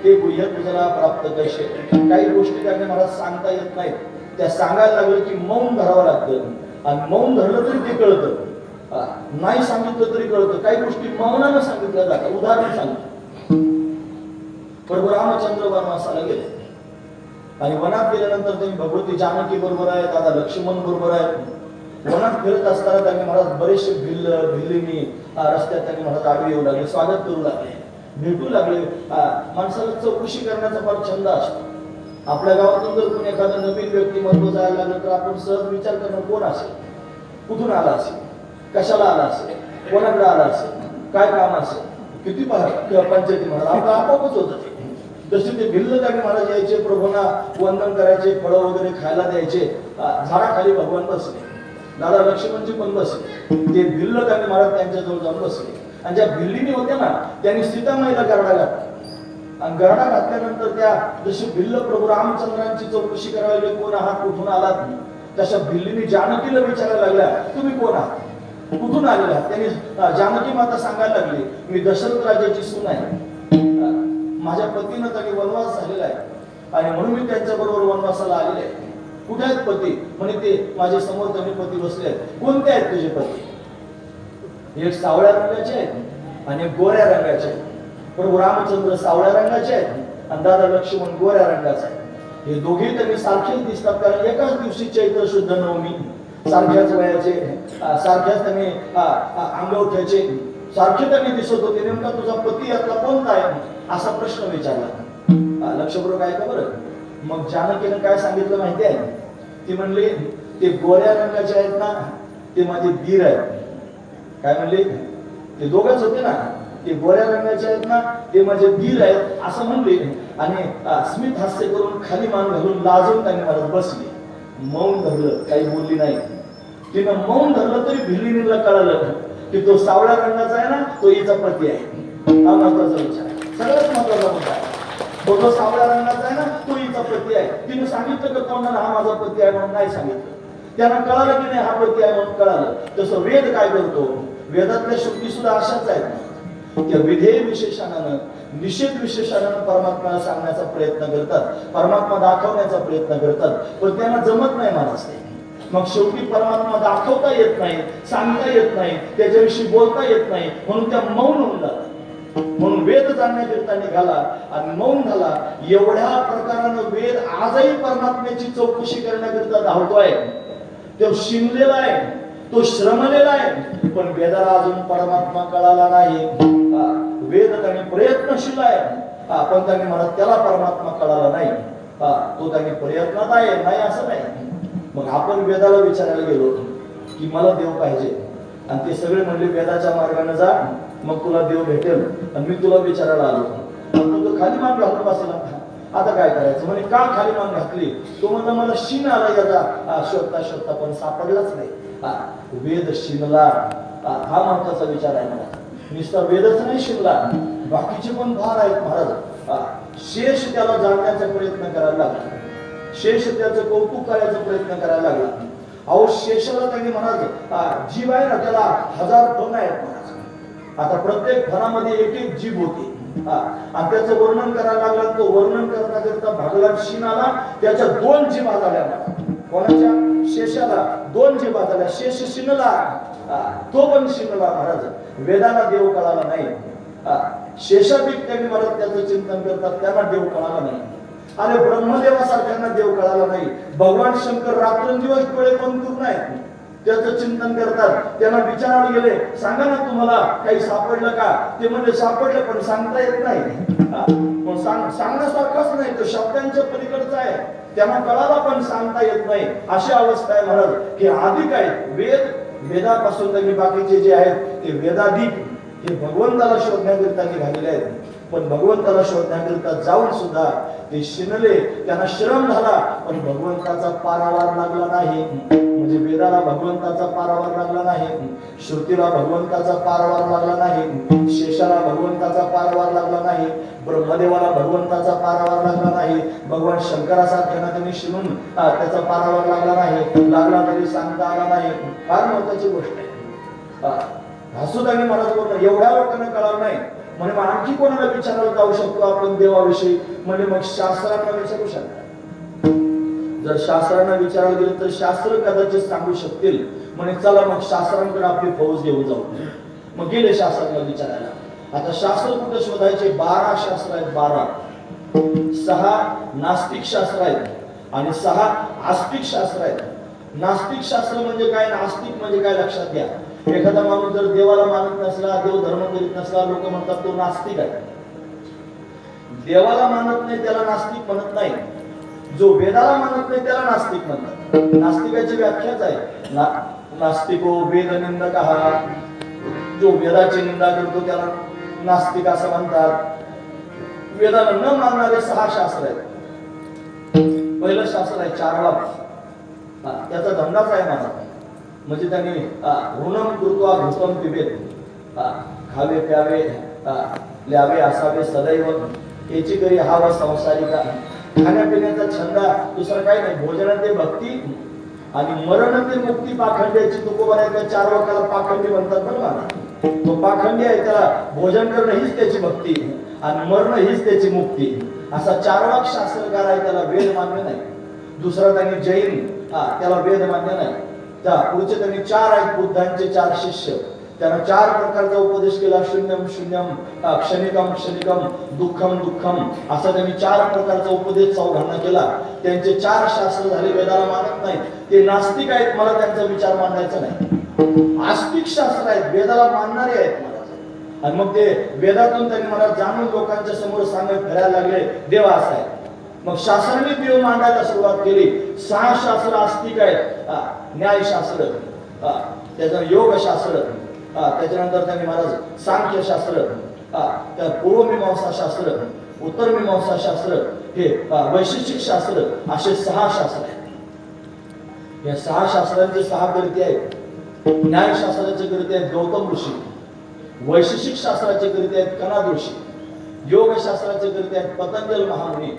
ते गुह्य तुझला प्राप्त कसे. काही गोष्टी त्यांनी मला सांगता येत नाहीत, त्या सांगायला लागलं की मौन धरावं लागतं. आणि मौन धरलं तरी ते कळतं, नाही सांगितलं तरी कळतं. काही गोष्टी मौनानं सांगितल्या जातात. उदाहरण सांगतो. प्रभू रामचंद्र वनवासाला गेले आणि वनात गेल्यानंतर त्यांनी भगवती जानकी बरोबर आहे, दादा लक्ष्मण बरोबर आहे. वनात फिरत असताना त्यांनी महाराज बरेचसे भिल्लींनी रस्त्यात त्यांनी महाराज आडवी येऊ लागले, स्वागत करू लागले, भेटू लागले. माणसाला चौकशी करण्याचा फार छंद असतो. आपल्या गावातून जर कोणी एखादं नवीन व्यक्तिमत्व जायला लागलं तर आपण सहज विचार करणं, कोण असेल, कुठून आला असेल, कशाला आला असेल, कोणाकडे आला असेल, काय काम असेल, किती पंचायती महाराज आपलं आपोआपच होतं ते. तसे ते भिल्ल त्यांनी महाराज यायचे, प्रभूंना वंदन करायचे, फळं वगैरे खायला द्यायचे. झाडाखाली भगवान बसले, दादा लक्ष्मणजी पण बसले. ते भिल्ल त्यांनी महाराज त्यांच्याजवळ जाऊन बसले आणि ज्या भिल्लीनी होत्या ना त्यांनी सीतामाईला गरडा घातला आणि गरडा घातल्यानंतर त्या जशी भिल्ल प्रभू रामचंद्रांची चौकशी करायला लागले, कोण आहात, कुठून आलात, तशा भिल्लीने जानकीला विचारायला लागल्या, तुम्ही कोण आहात, कुठून आलेला. त्यांनी जानकी माता सांगायला लागली, मी दशरथ राजाची सून आहे, माझ्या पतीनं त्यांनी वनवास झालेला आहे आणि म्हणून मी त्यांच्या बरोबर वनवासाला आलेले आहे. कुठे आहेत पती, म्हणे ते माझे समोर त्यांनी पती बसले आहेत. कोणते आहेत तुझे पती, एक सावळ्या रंगाचे आहेत आणि एक गोऱ्या रंगाचे आहेत. प्रभू रामचंद्र सावळ्या रंगाचे आहेत आणि दादा लक्ष्मण गोऱ्या रंगाचे आहेत. हे दोघे त्यांनी सारखेच दिसतात, कारण एकाच दिवशी चैत्र शुद्ध नवमी, सारख्याच वयाचे, सारख्याच त्यांनी अंगवठ्याचे, सारखे त्यांनी दिसत होते. नेमका तुझा पती यातला कोणता आहे असा प्रश्न विचारला. लक्षपूर्वक आहे का बरं. मग जानकीनं काय सांगितलं माहिती आहे, ती म्हणली ते गोऱ्या रंगाचे आहेत ना ते माझे दीर आहेत. काय म्हणले, ते दोघच होते ना, ते गोऱ्या रंगाचे आहेत ना ते माझे दीर आहेत असं म्हणले आणि स्मित हास्य करून खाली मान घालून लाजून त्यांनी मला बसली, मौन धरलं, काही बोलली नाही. तिनं मौन धरलं तरी भिल्लीनीला कळालं की तो सावळ्या रंगाचा आहे ना तो हिचा पती आहे. हा महत्वाचा विचार आहे, सगळ्यात महत्वाचा मुद्दा आहे. तो सावळ्या रंगाचा आहे ना तो हिचा पती आहे. तिने सांगितलं का कोणाला हा माझा पती आहे म्हणून, नाही सांगितलं. त्यांना कळालं की नाही हा पती आहे म्हणून कळालं. तसं वेद काय करतो, वेदातल्या श्रुती सुद्धा अशाच आहेत. त्या विधेय विशेषणानं निषेध विशेषणानं परमात्म्याला सांगण्याचा प्रयत्न करतात, परमात्मा दाखवण्याचा प्रयत्न करतात, पण त्यांना जमत नाही महाराज. मग शेवटी परमात्मा दाखवता येत नाही, सांगता येत नाही, त्याच्याविषयी बोलता येत नाही, म्हणून त्या मौन होऊन जातात. म्हणून वेद जाणण्याकरिता निघाला आणि मौन झाला. एवढ्या प्रकारानं वेद आजही परमात्म्याची चौकशी करण्याकरिता धावतोय. तो शिनलेला आहे, तो श्रमलेला आहे, पण वेदाला अजून परमात्मा कळाला नाही. वेद त्यांनी प्रयत्नशील आहे, पण त्यांनी म्हणत त्याला परमात्मा कळाला नाही. तो त्यांनी प्रयत्नात आहे, नाही असं नाही. मग आपण वेदाला विचारायला गेलो की मला देव पाहिजे आणि ते सगळे म्हणले वेदाच्या मार्गाने जा मग तुला देव भेटेल, आणि मी तुला विचारायला आलो तू तर खाली मान घालून बसला. आता काय करायचं म्हणे, का खाली मान घातली. तो म्हणला मला शिन आला याचा शोधता शोधता पण सापडलाच नाही. वेद शिनला, हा महत्वाचा विचार आहे मला. नुसता वेदच नाही शिनला, बाकीचे पण फार आहेत महाराज. शेष त्याला जाणण्याचा प्रयत्न करायला लागला, शेष त्याचं कौतुक करायचा प्रयत्न करायला लागला. अहो शेषाला त्यांनी महाराज जीव आहे ना त्याला 1000 फण आहेत महाराज. आता प्रत्येक फणामध्ये एक एक जीभ होती आणि त्याचं वर्णन करायला लागला. तो वर्णन करण्याकरिता भगवान शिनाला त्याच्या 2 जीभा झाल्या. कोणाच्या, शेषाला 2 जीभा झाल्या. शेष शिनला, तो पण शिनला महाराज. वेदाला देव कळाला नाही. शेषापीठ त्यांनी महाराज त्याचं चिंतन करतात, त्यांना देव कळाला नाही. अरे ब्रह्मदेवासारख्यांना देव कळाला नाही. भगवान शंकर रात्रंदिवस डोळे बंद करून आहेत त्याचं चिंतन करतात. त्यांना विचारायला गेले, सांगा ना तुम्हाला काही सापडलं का. ते म्हणजे सापडलं पण सांगता येत नाही. सांगण्यासारखंच नाही, तो शब्दांच्या पलीकडचा आहे, त्यांना कळाला पण सांगता येत नाही. अशी अवस्था आहे महाराज की अधिक आहे वेद. वेदापासून त्यांनी बाकीचे जे आहेत ते वेदाधिक हे भगवंताला शोधण्याकरिता निघालेले आहेत. पण भगवंताला शोधण्याकरिता जाऊन सुद्धा ते शिनले, त्यांना श्रम झाला पण भगवंताचा पारावार लागला नाही. म्हणजे वेदाला भगवंताचा पारावार लागला नाही, श्रुतीला भगवंताचा पारावार लागला नाही, शेषाला भगवंताचा पारावार लागला नाही, ब्रह्मदेवाला भगवंताचा पारावार लागला नाही, भगवान शंकरासारख्यांना त्यांनी शिनून त्याचा पारावार लागला नाही. लागला तरी सांगता आला नाही. फार महत्वाची गोष्ट आहे. हसुदानी महाराज एवढ्या लोकांना कळालं नाही. म्हणजे मग आणखी कोणाला विचारायला जाऊ शकतो आपण देवाविषयी. म्हणजे मग शास्त्रांना विचारू शकता. जर शास्त्रांना विचारायला गेलं तर शास्त्र कदाचित सांगू शकतील. म्हणजे चला मग शास्त्रांकडे आपली फौज घेऊन जाऊ. मग गेले शास्त्रांना विचारायला. आता शास्त्र कुठे शोधायचे, 12 शास्त्र आहेत. 12, 6 नास्तिक शास्त्र आहेत आणि 6 आस्तिक शास्त्र आहेत. नास्तिक शास्त्र म्हणजे काय, नास्तिक म्हणजे काय लक्षात घ्या. एखादा माणूस जर देवाला मानत नसला, देव धर्म करीत नसला, लोक म्हणतात तो नास्तिक आहे. देवाला मानत नाही त्याला नास्तिक म्हणत नाही, जो वेदाला मानत नाही त्याला नास्तिक म्हणतात. नास्तिकाची व्याख्याच आहे नास्तिको वेद निंदकः, जो वेदाची निंदा करतो त्याला नास्तिक असं म्हणतात. वेदाला न मानणारे 6 शास्त्र आहेत. पहिलं शास्त्र आहे चारवाक, त्याचा धंदाच आहे माझा, म्हणजे त्यांनी ऋणम कृत्वा घृतम पिबेत, खावे प्यावे ल्यावे असावे सदैव, याची करी हावा संसारिका. खाण्यापिण्याचा छंद, दुसरा काही नाही. भोजन ते भक्ती आणि मरण ते मुक्ती पाखंड्याची. तुकोबर आहे त्या 4 वाक्याला पाखंडी म्हणतात बरं मला. तो पाखंडी आहे, त्याला भोजन करणं हीच त्याची भक्ती आणि मरण हीच त्याची मुक्ती. असा 4 वाक शास्त्रकार आहे, त्याला वेद मान्य नाही. दुसरा त्यांनी जैन, त्याला वेद मान्य नाही. त्या पुढचे त्यांनी 4 आहेत बुद्धांचे 4 शिष्य, त्यांना 4 प्रकारचा उपदेश केला. शून्यम शून्यम, क्षणिकम क्षणिकम, दुःखम दुःखम, असा त्यांनी 4 प्रकारचा उपदेश चौघांना केला. त्यांचे 4 शास्त्र झाले. वेदाला मानत नाही, ते नास्तिक आहेत. मला त्यांचा विचार मांडायचा नाही. आस्तिक शास्त्र आहेत, वेदाला मानणारे आहेत मला. आणि मग ते वेदातून त्यांनी मला जाणून लोकांच्या समोर सांगत फिरायला लागले देव असा आहे. मग शास्त्राने देव मांडायला सुरुवात केली. 6 शास्त्र आस्तिक आहेत. न्यायशास्त्र, त्याचं योगशास्त्र, त्याच्यानंतर त्यांनी महाराज सांख्यशास्त्र, त्या पूर्वमीमांसा शास्त्र, उत्तरमीमांसा शास्त्र, हे वैशेषिक शास्त्र, असे 6 शास्त्र आहेत. या 6 शास्त्रांचे 6 कर्ते आहेत. न्यायशास्त्राचे कर्ते आहेत गौतम ऋषी, वैशेषिक शास्त्राचे कर्ते आहेत कनाद ऋषी, योगशास्त्राचे कर्ते आहेत पतंजल महामुनी,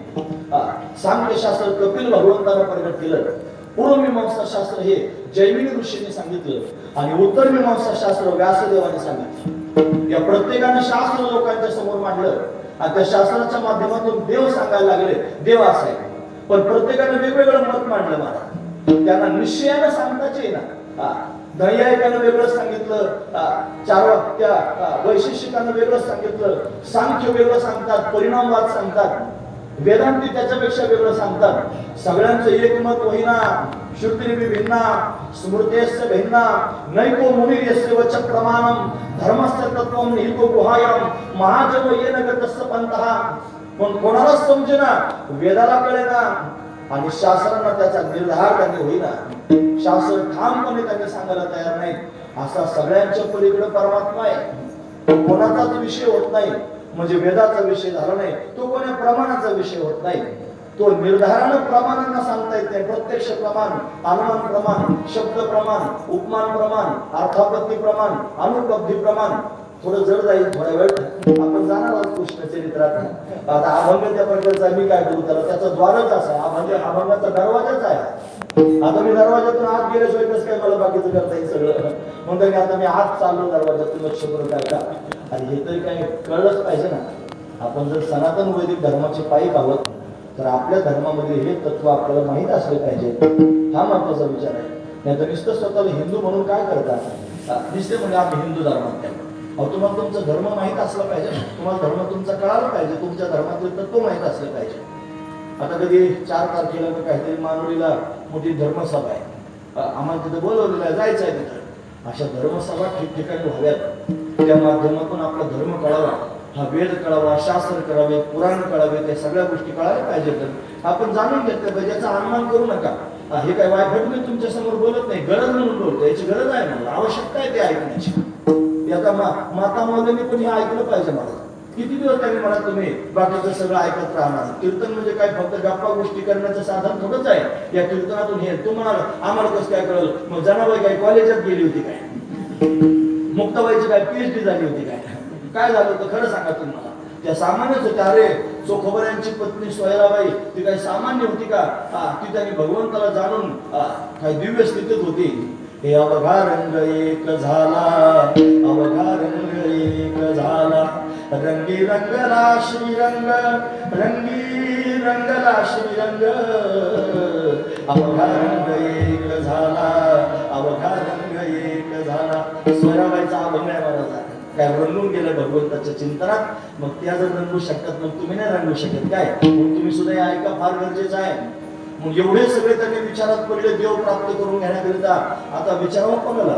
सांख्यशास्त्र कपिल भगवंतानं प्रगट केलं, पूर्वमीमांसा शास्त्र हे जैमिनी ऋषींनी सांगितलं आणि उत्तरमीमांसा शास्त्र व्यासदेवाने सांगितलं. या प्रत्येकाने शास्त्र लोकांच्या समोर मांडलं आणि त्या शास्त्राच्या माध्यमातून देव सांगायला लागले देव असा आहे. पण प्रत्येकाने वेगवेगळं मत मांडलं महाराज. त्यांना निश्चयानं सांगताच येईना. नैयायिकानं वेगळं सांगितलं, चारवाक्या वैशेषिकानं वेगळं सांगितलं, सांख्य वेगळं सांगतात, परिणामवाद सांगतात, वेदांती त्याच्यापेक्षा वेगळं सांगतात. सगळ्यांचं एकमत होईना. श्रुतिरिवी भिन्ना स्मृतेस्य भिन्ना नैको मुनिर्यस्य वच प्रमाणम धर्मस्य तत्वम निहितो गुहायाम महाजन येन गतस्य पंतः. पण कोणालाच समजेना, वेदाला कळेना आणि शास्त्रांना त्याचा निर्धार त्यांनी होईना. शास्त्र ठामपणे त्यांनी सांगायला तयार नाहीत. असा सगळ्यांच्या पलीकडे परमात्मा आहे. कोणाचाच विषय होत नाही, म्हणजे वेदाचा विषय झाला नाही, तो कोणा प्रमाणाचा विषय होत नाही. तो निर्धारानं प्रमाणांना सांगता येत नाही. प्रत्यक्ष प्रमाण, अनुमान प्रमाण, शब्द प्रमाण, उपमान प्रमाण, अर्थापत्ती प्रमाण, अनुपब्धी प्रमाण. थोडं जड जाईल, थोडा वेळ आपण जाणार आहोत कृष्ण चरित्रात. आता अभंग त्या प्रकारचा मी काय करू, त्याचा द्वारच असा आहे. अभंगाचा दरवाजाच आहे. आता मी दरवाजातून आत गेल्याशिवाय कसं काय मला बाकीचं करता येईल सगळं. म्हणतो आता मी आत चाललो दरवाजातून, लक्ष करून काय का. आणि हे तरी काय कळलंच पाहिजे ना. आपण जर सनातन वैदिक धर्माचे पाईक आहोत तर आपल्या धर्मामध्ये हे तत्व आपल्याला माहीत असले पाहिजे. हा महत्वाचा विचार आहे. नाही तर नुसतं स्वतःला हिंदू म्हणून काय करतात, नुसते म्हणजे आम्ही हिंदू धर्मात. अहो तुम्हाला तुमचा धर्म माहीत असला पाहिजे. तुम्हाला धर्म तुमचा कळाला पाहिजे. तुमच्या धर्मातील तत्व माहीत असले पाहिजे. आता कधी 4 तारखेला काहीतरी मानवलीला मोठी धर्मसभा आहे, आम्हाला तिथं बोलवलेलं आहे, जायचं आहे तिथं. अशा धर्मसभा ठिकठिकाणी व्हाव्यात. त्या माध्यमातून आपला धर्म कळावा, हा वेद कळावा, शास्त्र कळावे, पुराण कळावे, त्या सगळ्या गोष्टी कळायला पाहिजेत. आपण जाणून घेतलं पाहिजे. याचा अनुमान करू नका. हे काय वायफट मी तुमच्या समोर बोलत नाही, गरज म्हणून बोलतो. याची गरज आहे मला, आवश्यकता आहे ते ऐकण्याची. याचा माता मौलींनी पण हे ऐकलं पाहिजे. मला किती दिवस त्यांनी मला तुम्ही बाकीचं सगळं ऐकत राहणार. कीर्तन म्हणजे काय फक्त गप्पा गोष्टी करण्याचं साधन थोडंच आहे. या कीर्तनातून हे तुम्हाला आम्हाला कसं काय कळलं. मग जनाबाई काय कॉलेजात गेली होती काय, मुक्ताबाईची काय PhD झाली होती काय झालं होतं खरं सांगा तुम्हाला. त्या सामान्यच होत्या. अरे चोखोबऱ्यांची पत्नी सोयराबाई ती काही सामान्य होती का. ती त्यांनी भगवंताला जाणून काही दिव्य स्थितीत होती. हे अवघा रंग एक झाला, अवघा रंग एक झाला, रंगी रंगला श्रीरंग, रंगी रंगला श्रीरंग, अवघा रंग एक झाला, अवघा रंग एक झाला. सोयराबाईचा अभंग आहे महाराज. काय रंगून गेलं भगवंताच्या चिंतनात. मग त्या जर रंगू शकतात मग तुम्ही नाही रंगू शकत काय. मग तुम्ही सुद्धा हे ऐका, फार गरजेचं आहे. मग एवढे सगळे त्यांनी विचारात पडले देव प्राप्त करून घेण्याकरिता. आता विचारावं कोणाला?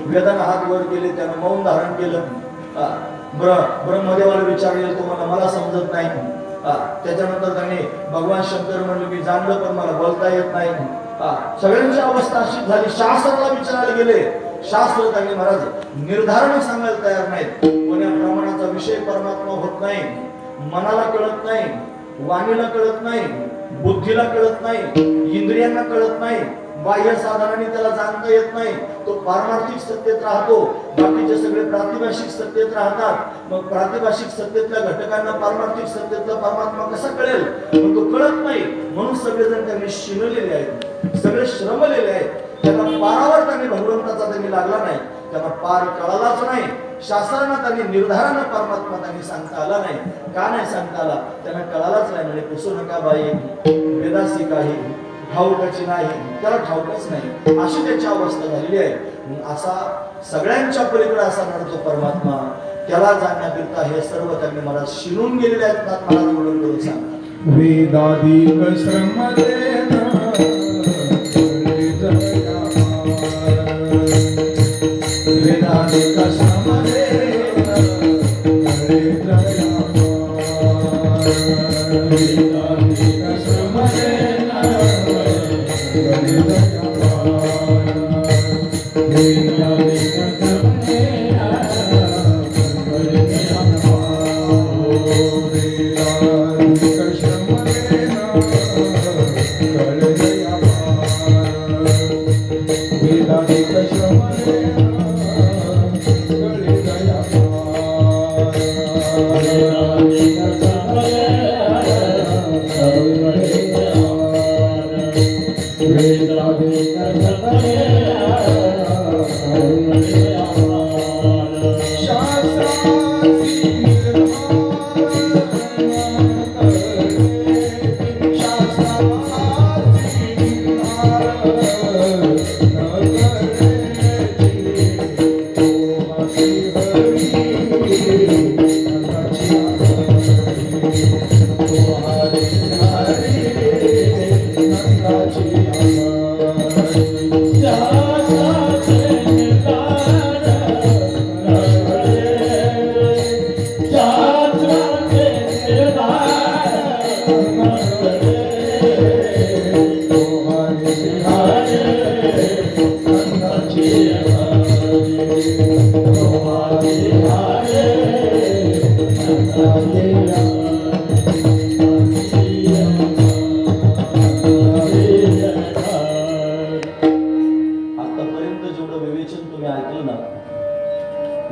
वेदानं हात वर केले, त्यानं मौन धारण केलं. ब्रह्मदेवाला विचारले, तुम्हाला मला समजत नाही. त्याच्यानंतर त्यांनी भगवान शंकर म्हणले, मी जाणलं पण मला बोलता येत नाही. सगळ्यांची अवस्था अशी झाली. शास्त्राला विचारायला गेले, शास्त्र त्यांनी महाराज निर्धारण सांगायला तयार नाहीत. कोण्या प्रमाणाचा विषय परमात्मा होत नाही, मनाला कळत नाही, वाणीला कळत नाही, बुद्धीला कळत नाही, इंद्रियांना कळत नाही, बाह्य साधनाने त्याला जाणता येत नाही. तो पारमार्थिक सत्तेत राहतो, बाकीचे सगळे प्रातिभाषिक सत्तेत राहतात. मग प्रातिभाषिक सत्तेतल्या घटकांना पारमार्थिक सत्तेतला परमात्मा कसा कळेल? मग तो कळत नाही. म्हणून सगळेजण त्यांनी शिनलेले आहेत, सगळे श्रमलेले आहेत. त्यांना पारावर त्यांनी भगवंताचा त्यांनी लागला नाही, त्यांना पार कळालाच नाही. शास्त्रांना त्यांनी निर्धारानं परमात्मा त्यांनी सांगता आला नाही. का नाही सांगता आला? त्यांना कळालाच नाही. म्हणजे पुसू नका बाई, वेदासी काही ठाऊकाची नाही, त्याला ठाऊकच नाही, अशी त्याची अवस्था झालेली आहे. असा सगळ्यांच्या पलीकडे असा नडतो परमात्मा. त्याला जाणण्याकरिता हे सर्व त्यांनी मला शिरून गेलेले आहेत. मला म्हणून करून सांगा, वेदाधिक श्रमदेन वेदाधिक श्रमदेन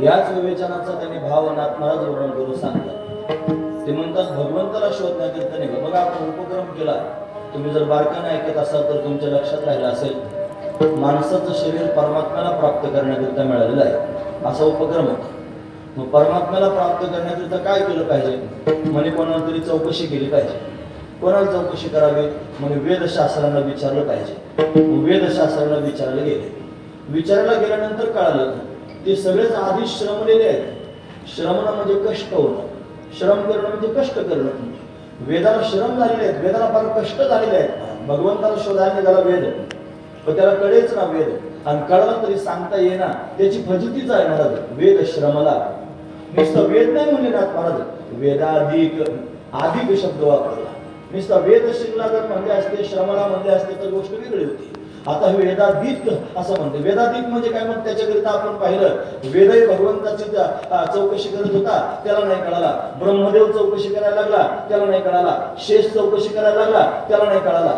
याच विवेचनाचा त्यांनी भाव अनाथ महाराज वर्णन करून सांगतात. ते म्हणतात भगवंताला शोधण्याकरिता नाही. बघा आपण उपक्रम केला, तुम्ही जर बारकाने ऐकत असाल तर तुमच्या लक्षात राहिलं असेल, माणसाचं शरीर परमात्म्याला प्राप्त करण्याकरिता मिळालेलं आहे, असा उपक्रम होता. मग परमात्म्याला प्राप्त करण्याकरिता काय केलं पाहिजे? म्हणे कोणाला तरी चौकशी केली पाहिजे. कोणाला चौकशी करावी? म्हणे वेदशास्त्रांना विचारलं पाहिजे. वेदशास्त्रांना विचारायला गेले. विचारायला गेल्यानंतर कळालं ते सगळेच आधी श्रमलेले आहेत. श्रमणं म्हणजे कष्ट होणं, श्रम करणं म्हणजे कष्ट करणं. वेदाला श्रम झालेले आहेत, वेदाला फार कष्ट झालेले आहेत. भगवंताला शोधायला निघाला वेद, पण त्याला कळेच ना वेद, आणि कळला तरी सांगता येईना. त्याची फजितीच आहे महाराज. वेद श्रमला नुसतं वेद नाही म्हणले ना महाराज, वेदाधिक अधिक शब्द वापरला. नुसतं वेद शिकला जर म्हणले असते, श्रमला म्हणले असते तर गोष्ट वेगळी होती. आता वेदाधिक असं म्हणते. वेदाधिक म्हणजे काय? मग त्याच्याकरिता आपण पाहिलं, वेदही भगवंताची चौकशी करत होता, त्याला नाही कळाला. ब्रह्मदेव चौकशी करायला लागला, त्याला नाही कळाला. शेष चौकशी करायला लागला, त्याला नाही कळाला.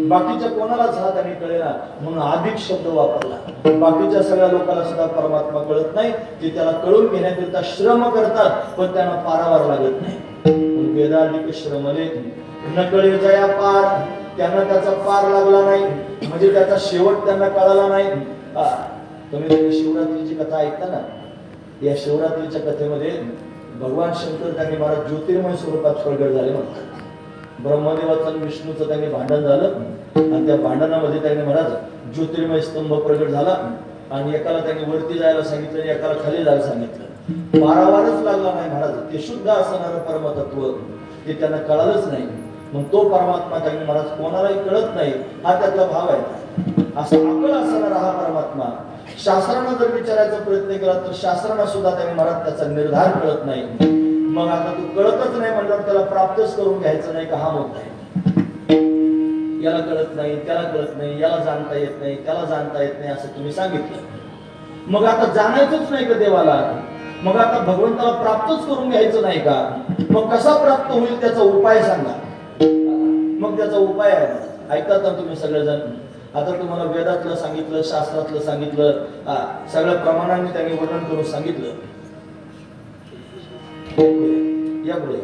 बाकीच्या कोणालाच हा त्याने कळेना, म्हणून अधिक शब्द वापरला. बाकीच्या सगळ्या लोकांना सुद्धा परमात्मा कळत नाही. ते त्याला कळून घेण्याकरिता श्रम करतात, पण त्यांना पारावार लागत नाही. वेदाधिक श्रमले न कळे जया पार, त्यांना त्याचा पार लागला नाही, म्हणजे त्याचा शेवट त्यांना कळाला नाही. तुम्ही शिवरात्रीची कथा ऐकता ना, या शिवरात्रीच्या कथेमध्ये भगवान शंकर त्यांनी महाराज ज्योतिर्मय स्वरूपात प्रगट झाले म्हणतात. ब्रह्मदेवाचं आणि विष्णूचं त्यांनी भांडण झालं, आणि त्या भांडणामध्ये त्यांनी महाराज ज्योतिर्मय स्तंभ प्रगट झाला, आणि एकाला त्यांनी वरती जायला सांगितलं आणि एकाला खाली जायला सांगितलं. पारावारच लागला नाही महाराज. ते शुद्ध असणारं परमतत्व ते त्यांना कळालंच नाही. मग तो परमात्मा त्यांनी महाराज कोणालाही कळत नाही, हा त्यातला भाव आहे. असा अकळ असणारा हा परमात्मा शास्त्रांना जर विचारायचा प्रयत्न केला तर शास्त्रांना सुद्धा त्यांनी महाराज त्याचा निर्धार कळत नाही. मग आता तू कळतच नाही म्हणल्यावर त्याला प्राप्तच करून घ्यायचं नाही का, हा मुद्दा आहे. याला कळत नाही, त्याला कळत नाही, याला जाणता येत नाही, त्याला जाणता येत नाही असं तुम्ही सांगितलं. मग आता जाणायचंच नाही का देवाला, मग आता भगवंताला प्राप्तच करून घ्यायचं नाही का, मग कसा प्राप्त होईल त्याचा उपाय सांगा. मग त्याचा उपाय आहे, ऐकतात ना तुम्ही सगळेजण. आता तुम्हाला वेदातलं सांगितलं, शास्त्रातलं सांगितलं, सगळ्या प्रमाणांनी त्यांनी वर्णन करून सांगितलं. या पुढे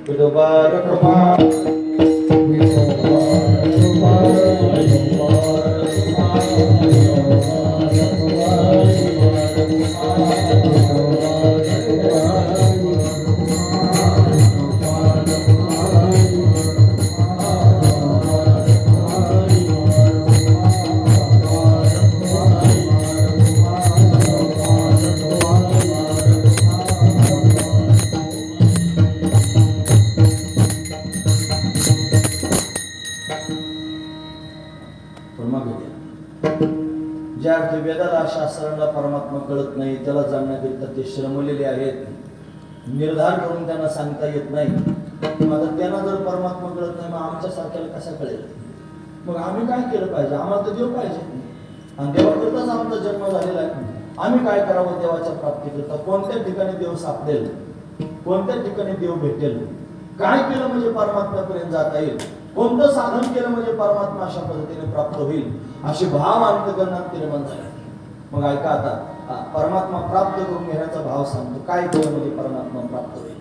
विठोबा ज्या अर्थी वेदाला शास्त्रांना परमात्मा कळत नाही, त्याला जाणण्याकरिता ते श्रमलेले आहेत, निर्धार करून त्यांना सांगता येत नाही. आता त्यांना जर परमात्मा कळत नाही, मग आमच्या सारख्याला कसा कळेल? मग आम्ही काय केलं पाहिजे? आम्हाला तर देव पाहिजे आणि देवाकरताच आमचा जन्म झालेला आहे. आम्ही काय करावं देवाच्या प्राप्तीकरता? कोणत्या ठिकाणी देव सापडेल, कोणत्या ठिकाणी देव भेटेल, काय केलं म्हणजे परमात्म्यापर्यंत जाता येईल, कोणतं साधन केलं म्हणजे परमात्मा अशा पद्धतीने प्राप्त होईल, असे भाव अंतकरणात निर्माण झाले. मग ऐका आता, परमात्मा प्राप्त करून घेण्याचा भाव सांगतो. काय केलं म्हणजे परमात्मा प्राप्त होईल?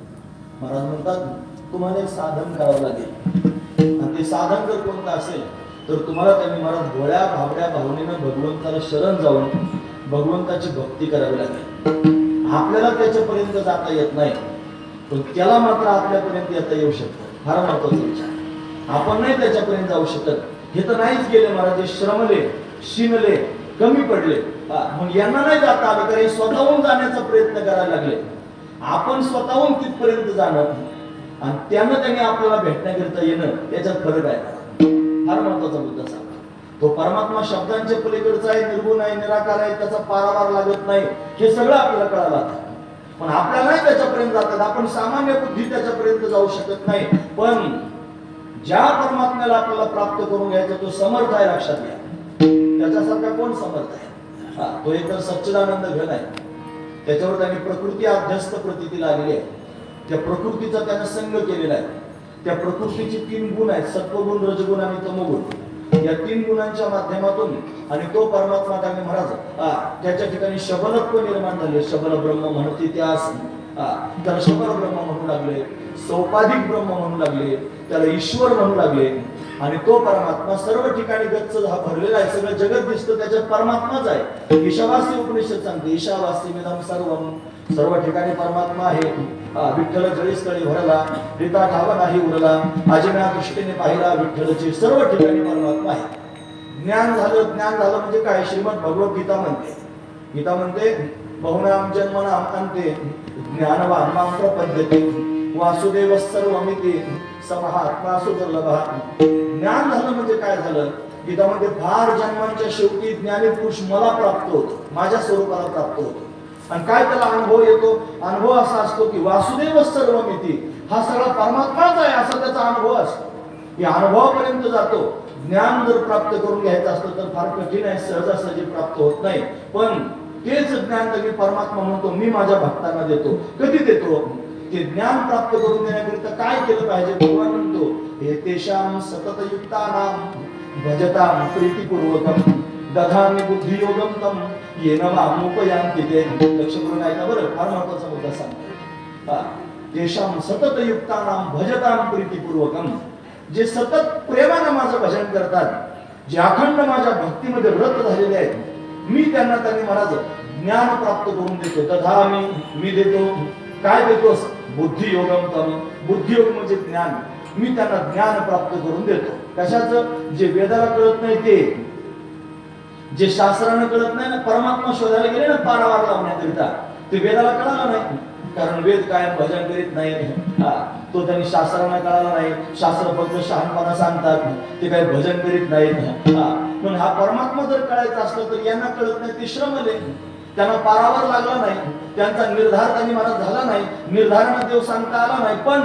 महाराज म्हणतात तुम्हाला एक साधन करावं लागेल, आणि ते साधन जर कोणतं असेल तर तुम्हाला त्यांनी महाराज भोळ्या भाबड्या भावनेनं भगवंताला शरण जाऊन भगवंताची भक्ती करावी लागेल. आपल्याला त्याच्यापर्यंत जाता येत नाही, पण त्याला मात्र आपल्यापर्यंत येता येऊ शकतं. फार महत्वाचा विचार. आपण नाही त्याच्यापर्यंत जाऊ शकत. हे तर नाहीच गेले महाराज, श्रमले, शिनले, कमी पडले. मग यांना नाही जाता आलं तर हे स्वतःहून जाण्याचा प्रयत्न करायला लागले. आपण स्वतःहून तिथपर्यंत जाणं आणि त्यांनी आपल्याला भेटण्याकरिता येणं, त्याच्यात फरक आहे. फार महत्वाचा मुद्दा सांगा. तो परमात्मा शब्दांच्या पलीकडचा आहे, निर्गुण आहे, निराकार आहे, त्याचा पारावार लागत नाही, हे सगळं आपल्याला कळालं आहे. पण आपल्याला नाही त्याच्यापर्यंत जातात. आपण सामान्य बुद्धी त्याच्यापर्यंत जाऊ शकत नाही. पण ज्या परमात्म्याला आपल्याला प्राप्त करून घ्यायचा तो समर्थ आहे, लक्षात घ्या. त्याच्यासारखा कोण समर्थ आहे? तो एकदम सच्चिदानंद घन आहे. त्याच्यावर त्यांनी प्रकृती अध्यस्त प्रतीला आलेली आहे. त्या प्रकृतीचा त्याने संग केलेला आहे. त्या प्रकृतीचे 3 गुण आहेत, सत्वगुण, रजगुण आणि तमोगुण. या 3 गुणांच्या माध्यमातून आणि तो परमात्मा त्यांनी महाराज त्याच्या ठिकाणी शबलत्व निर्माण झाले. शबल ब्रह्म म्हणते त्यास, त्याला शबल ब्रह्म म्हणू लागले, सौपाधिक ब्रह्म म्हणू लागले, त्याला ईश्वर म्हणू लागले. आणि तो परमात्मा सर्व ठिकाणी गच्च भरलेला आहे. सगळं जगत दिसतं त्याच्यात परमात्माच आहे. ईशावासी उपनिषद सांगते, ईशावासी मिदं सर्वम, सर्व ठिकाणी परमात्मा आहे. विठ्ठल जळीस्थळी भरला, रीता ठावा नाही उरला, अजम्या दृष्टीने पाहिला विठ्ठलची, सर्व ठिकाणी परमात्मा आहे. ज्ञान झालं, ज्ञान झालं म्हणजे काय? श्रीमद भगवद्गीता म्हणते, गीता म्हणते बहुनाम जन्मनाम अंते ज्ञानवान मां प्रपद्यते वासुदेव सर्वमिति समहात्मासु दुर्लभः. ज्ञान झालं म्हणजे काय झालं? गीतामध्ये फार जन्मांच्या शेवटी ज्ञानी पुरुष मला प्राप्त होतो, माझ्या स्वरूपाला प्राप्त होतो. आणि काय त्याला अनुभव येतो? अनुभव असा असतो की वासुदेव सर्वमिति, हा सगळा परमात्माच आहे असा त्याचा अनुभव असतो. या अनुभवापर्यंत जातो. ज्ञान जर प्राप्त करून घ्यायचं असतं तर फार कठीण आहे, सहजासहजी प्राप्त होत नाही. पण तेच ज्ञान तरी परमात्मा म्हणतो मी माझ्या भक्तांना देतो. कधी देतो? ते ज्ञान प्राप्त करून देण्याकरिता काय केलं पाहिजे? भगवान म्हणतो हे तेषां सततयुक्तानां भजतां प्रीतिपूर्वकं दधामि बुद्धियोगं तं येन मामुपयान्ति ते. लक्ष करून ऐका बरं, फार महत्वाचा मुद्दा सांगतो. तेषां सततयुक्तानां भजतां प्रीतिपूर्वकं, जे सतत प्रेमानं माझं भजन करतात, जे अखंड माझ्या भक्तीमध्ये रत झालेले आहेत, मी त्यांना महाराज ज्ञान प्राप्त करून देतो. दधामि, मी देतो. काय देतोस? बुद्धियोगम तम, बुद्धियोग म्हणजे ज्ञान. मी त्यांना ज्ञान प्राप्त करून देतो. कशाचं? जे वेदाला कळत नाही ते, जे शास्त्रानं कळत नाही ना, परमात्मा शोधायला गेले ना पारावार लावण्याकरिता, ते वेदाला कळालं नाही. कारण वेद कायम भजन करीत नाही, तो त्यांनी शास्त्रांना कळाला नाही. शास्त्र फक्त शहाणपणा सांगतात, ते काही भजन करीत नाहीत. पण हा परमात्मा जर कळायचा असलं तर यांना कळत नाही. ते श्रमले, त्यांना पारावर लागला नाही, त्यांचा निर्धार त्यांनी मनात झाला नाही, निर्धारानं देव सांगता आला नाही. पण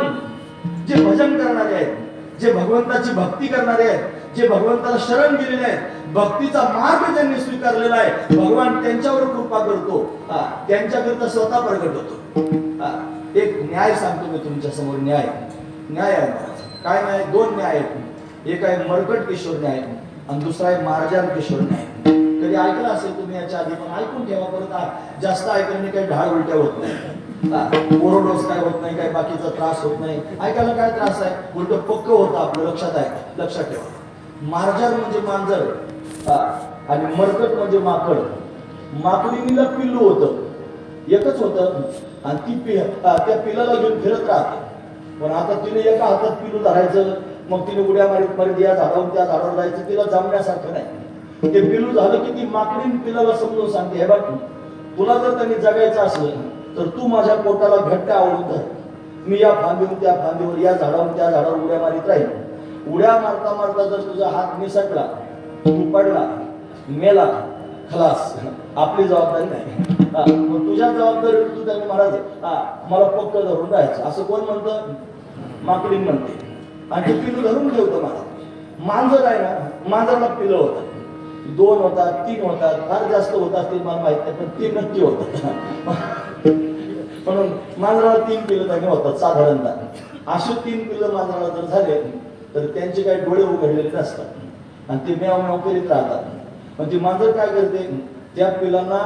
जे भजन करणारे आहेत, जे भगवंताची भक्ती करणारे आहेत, जे भगवंताला शरण गेलेले आहेत, भक्तीचा मार्ग ज्यांनी स्वीकारलेला आहे, भगवान त्यांच्यावर कृपा करतो, त्यांच्याकरिता स्वतः प्रगट होतो. एक न्याय सांगतो मी तुमच्या समोर. न्याय आहे महाराज. काय न्याय? दोन न्याय आहेत. एक आहे मरकट किशोर न्याय आणि दुसरा आहे मार्जान किशोर न्याय. कधी ऐकलं असेल तुम्ही याच्या आधी, पण ऐकून ठेवा. परत जास्त ऐकल्याने काही ढाळ उलट्या होत नाही, ओरडोस काय होत नाही, काही बाकीचा त्रास होत नाही. ऐकायला काय त्रास आहे? उलट पक्क होतं आपलं. लक्षात आहे, लक्षात ठेवा. मार्जान म्हणजे मांजर आणि मरकट म्हणजे माकड. माकडीला पिल्लू होतं, एकच होतं, आणि त्या पिल्लाला घेऊन फिरत राहते. पण आता तिने एका हातात पिल्लू धरायचं, मग तिने उड्या मारीत मारीत या झाडावर त्या झाडावर जायचं. तिला जमण्यासारखं नाही. ते पिल्लू झालं की ती माकडीन पिल्लाला समजून सांगते, हे बघ, तुला जर त्यांनी जगायचं असलं तर तू माझ्या पोटाला घट्ट आवडून धर. मी या फांदीवर त्या फांदीवर, या झाडावर त्या झाडावर उड्या मारीत राहील. उड्या मारता मारता जर तुझा हात निसटला, तू पडला, मेला, खलास, आपली जबाबदारी नाही. मग तुझ्या जबाबदारीवर तू त्यांनी महाराज मला पक्क धरून राहायचं, असं कोण म्हणतं? माकडीन म्हणते. आणि ते पिल्लू धरून ठेवतं मला. मांजर आहे ना, मांजराला पिल्लं होतात, 2 होतात, 3 होतात, फार जास्त होतात ते मला माहित नाही, पण 3 नक्की होतात. म्हणून मांजराला 3 पिल्लं त्यांनी होतात साधारणतः. असे 3 पिल्लं मांजराला जर झाले तर त्यांचे काही डोळे उघडलेले नसतात आणि ते म्याव म्याव करीत राहतात. पण ती मांजर काय करते? त्या पिलांना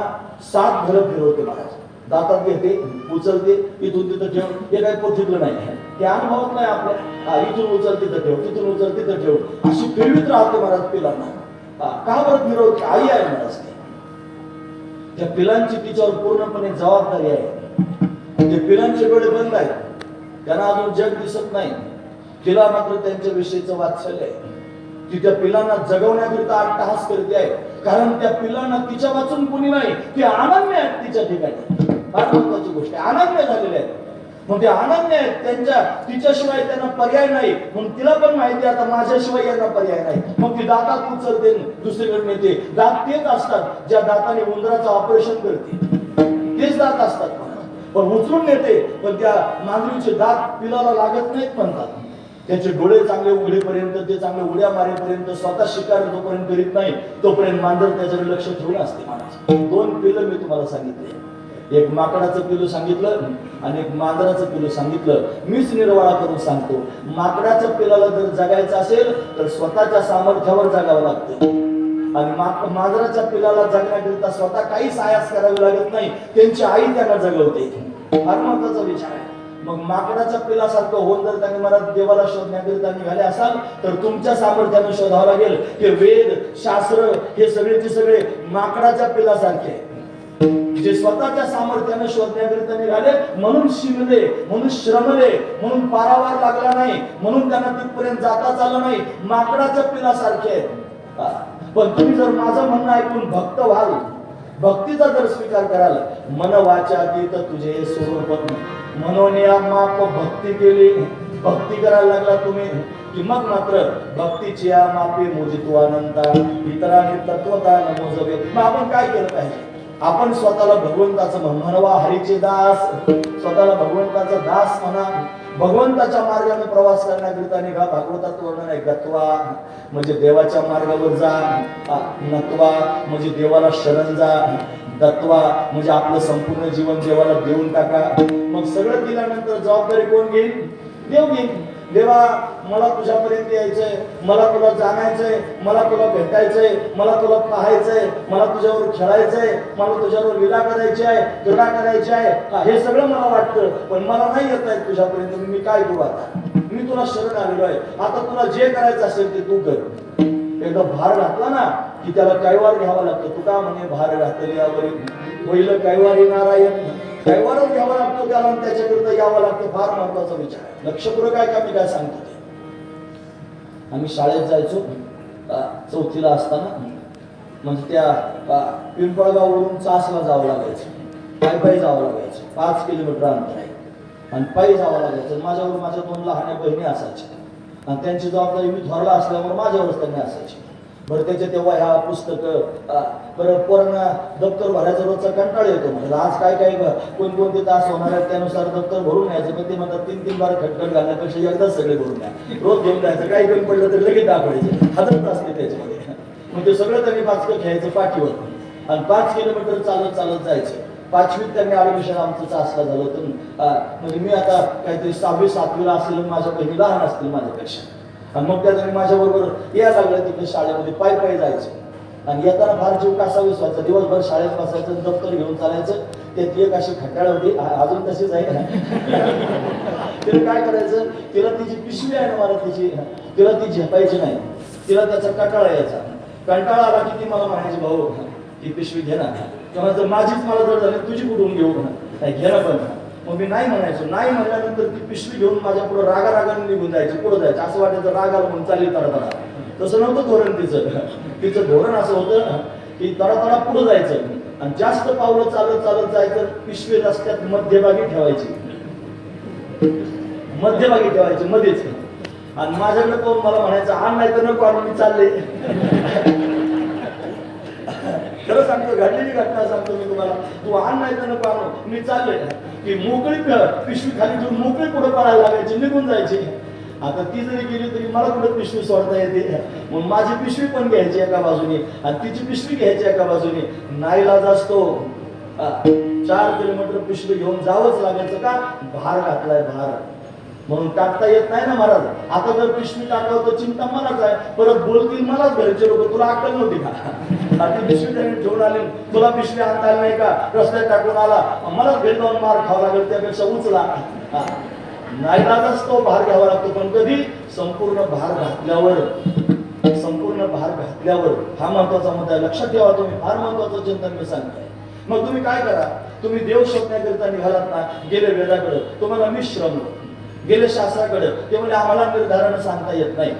7 घरं फिरवते महाराज. दातात घेते, उचलते, इथून तिथं ठेव. हे काही पोथितलं नाही, ते अनुभवत नाही आपल्या. इथून उचल तिथं ठेव, तिथून उचल तिथं ठेव, अशी फिरवीत राहते महाराज पिलांना. का बरं फिरवते? आई आहे महाराज. त्या पिलांची तिच्यावर पूर्णपणे जबाबदारी आहे. ते पिलांचे डोळे बंद आहेत, त्यांना अजून जग दिसत नाही. तिला मात्र त्यांच्या विषयीचं वात्सल्य आहे. ती त्या पिलांना जगवण्याकरिता अट्टहास करते आहे, कारण त्या पिलांना तिच्या वाचून कुणी नाही. ते अनन्य आहेत तिच्या ठिकाणी. फार महत्वाची गोष्ट आहे, अनन्य झालेले आहेत. मग ते अनन्य आहेत, तिच्याशिवाय त्यांना पर्याय नाही. म्हणून तिला पण माहिती आता माझ्याशिवाय यांना पर्याय नाही. मग ती दातात उचलते, दुसरीकडे नेते. दात तेच असतात ज्या दाताने उंदराचं ऑपरेशन करते, तेच दात असतात. पण उचलून नेते, पण त्या मांजरीचे दात पिलाला लागत नाहीत म्हणतात. त्याचे डोळे चांगले उघडेपर्यंत, ते चांगले उड्या मारेपर्यंत, स्वतः शिकार जोपर्यंत करीत नाही तोपर्यंत मांजर त्याच्याकडे लक्ष ठेवून असते महाराज. 2 पिल्लं मी तुम्हाला सांगितले, एक माकडाचं पिल्लू सांगितलं आणि एक मांजराचं पिल्लू सांगितलं. मीच निर्वाळा करून सांगतो, माकडाच्या पिल्लाला जर जगायचं असेल तर स्वतःच्या सामर्थ्यावर जगावं लागतं आणि मांजराच्या पिल्लाला जगण्याकरिता स्वतः काहीच आयास करावी लागत नाही. त्यांची आई त्यांना जगवते. फार महत्वाचा विचार आहे. मग माकडाच्या पिलासारखं होऊन जर त्यांनी मला देवाला शोधण्याकरिता निघाले असाल तर तुमच्या सामर्थ्याने शोधावं लागेल. हे वेद शास्त्र हे सगळेचे सगळे माकडाच्या पिलासारखे, जे स्वतःच्या सामर्थ्याने शोधण्याकरिता निघाले, म्हणून शिकले, म्हणून श्रमले, म्हणून पारावार लागला नाही, म्हणून त्यांना तिथपर्यंत जाताच आलं नाही. माकडाच्या पिलासारखे आहेत. पण तुम्ही जर माझं म्हणणं ऐकून भक्त व्हाल, भक्तीचा जर स्वीकार कराल, मन वाचा तीत तुझे स्वरूप, मनोनिया माप भक्ती केली, भक्ती करायला लागला तुम्ही की मग मात्र भक्तीची या मापे मोजितो अनंता, इतरांनी तत्वता नमोजवे. मग आपण काय केलं पाहिजे? आपण स्वतःला भगवंताचं म्हणवा, हरीचे दास, स्वतःला भगवंताचा दास म्हणा. भगवंताच्या मार्गाने प्रवास करण्याकरिता निघा. भागवतात वर्णन आहे, गत्वा म्हणजे देवाच्या मार्गावर जा, नत्वा म्हणजे देवाला शरण जा, दत्वा म्हणजे आपलं संपूर्ण जीवन देवाला देऊन टाका. मग सगळं दिल्यानंतर जबाबदारी कोण घेईल? देव घेईल. देवा, मला तुझ्यापर्यंत यायचंय, मला तुला जाणायचंय, मला तुला भेटायचंय, मला तुला पाहायचंय, मला तुझ्यावर खेळायचंय, मला तुझ्यावर लीला करायची आहे, क्रीडा करायची आहे, हे सगळं मला वाटतं. पण मला नाही येत आहे तुझ्यापर्यंत. मी काय करू आता? मी तुला शरण आलेलो आहे. आता तुला जे करायचं असेल ते तू कर. एकदा भार घातला ना की त्याला कैवार घ्यावा लागतो. तू का म्हणे भार घातले यावर होईल कैवारी नारायण. कैवारच घ्यावा लागतो त्याला, त्याच्याकरिता यावं लागतं. फार महत्वाचा विचार आहे. लक्षपूर्वक काय का मी काय सांगतो ते. आम्ही शाळेत जायचो 4थीला असताना, म्हणजे त्या पिंपळगाववरून चासला जावं लागायचं, पायी जावं लागायचं. 5 किलोमीटर अंतर आहे. आणि पायी जावं लागायचं. माझ्यावर माझ्या 2 लहान बहिणी असायच्या आणि त्यांची जबाबदारी मी थोरला असल्यामुळे माझ्यावरच त्यांनी असायची. बरं त्याच्या तेव्हा ह्या पुस्तकं बरं पोरांना दप्तर भरायचा रोजचा कंटाळा येतो. म्हणजे आज काय काय कोणकोणते तास होणार आहेत त्यानुसार दप्तर भरून न्यायचं. पण ते म्हणतात 3-3 बार खटखट घालण्यापेक्षा एकदाच सगळे भरून द्या. रोज घेऊन जायचं, काही कमी पडलं तर लगेच दाखवायचे. 1000 तास ते त्याच्यामध्ये. मग ते सगळं त्यांनी बाचकं घ्यायचं पाठीवर आणि 5 किलोमीटर चालत चालत जायचं. 5वीत त्यांनी ॲडमिशन आमचं चासला झालं होतं. म्हणजे मी आता काहीतरी 6वी-7वीला असेल, माझ्या बहिणी लहान असतील माझ्यापेक्षा. आणि मग त्या त्यांनी माझ्याबरोबर यायला लागलं तिकडे शाळेमध्ये पायी जायचं. आणि येताना फार जीव कासावीस व्हायचा. दिवसभर शाळेत बसायचं, दप्तर घेऊन चालायचं. त्यात एक अशी खट्याळ होती, अजून तशीच आहे ना. तिला काय करायचं, तिला तिची पिशवी आहे ना मला तिला ती झेपायची नाही. तिला त्याचा कंटाळा यायचा. कंटाळा आला की ती मला म्हणायची, भाऊ ती पिशवी घे ना. तेव्हा जर माझीच मला जर झाली तुझी कुठून घेऊ ना, घे ना. पण मग मी नाही म्हणायचो. नाही म्हणल्यानंतर ती पिशवी घेऊन माझ्या पुढे रागाने निघून जायची. पुढे जायचं, असं वाटायचं राग आला म्हणून चालली तडतडा. तसं नव्हतं धोरण तिचं धोरण असं होतं की तडतडा पुढे जायचं आणि जास्त पावलं चालत चालत जायचं. पिशवी रस्त्यात मध्यभागी ठेवायची मध्येच. आणि माझ्याकडे पाहून मला म्हणायचं, आण नाही तर नको आणून, मी चालले. खरं सांगतो, घडलेली घटना सांगतो मी तुम्हाला. तू आण नाही तर नको आणू, मी चालले. की मोकळी पिशवी खाली घेऊन मोकळी पुढे पडायला लागायची, निघून जायची. आता ती जरी गेली तरी मला कुठे पिशवी सोडता येते. मग माझी पिशवी पण घ्यायची एका बाजूने आणि तिची पिशवी घ्यायची एका बाजूने. नाईलाज असतो. 4 किलोमीटर पिशवी घेऊन जावंच लागायचं. का? भार घातलाय, भार. म्हणून टाकता येत नाही ना महाराज. आता जर पिशवी टाकावं तर चिंता मलाच आहे. परत बोलतील मलाच घरचे लोक, तुला अक्कल नव्हती का? ती पिशवी त्यांनी ठेवून आली, तुला पिशवी आणता आली नाही का? रस्त्यात टाकून आला, मलाच घरी जाऊन मार खावा लागेल, त्यापेक्षा उचला. नाईलाजच तो भार घ्यावा लागतो. पण कधी? संपूर्ण भार घातल्यावर. हा महत्वाचा मुद्दा आहे. लक्षात ठेवा तुम्ही, फार महत्वाचं चिंतन मी सांगताय. मग तुम्ही काय करा, तुम्ही देव शोधण्याकरिता निघालात ना, गेले वेदाकडे, तुम्हाला मिश्रम गेले शास्त्राकडे. ते म्हणजे आम्हाला निर्धारण सांगता येत नाही.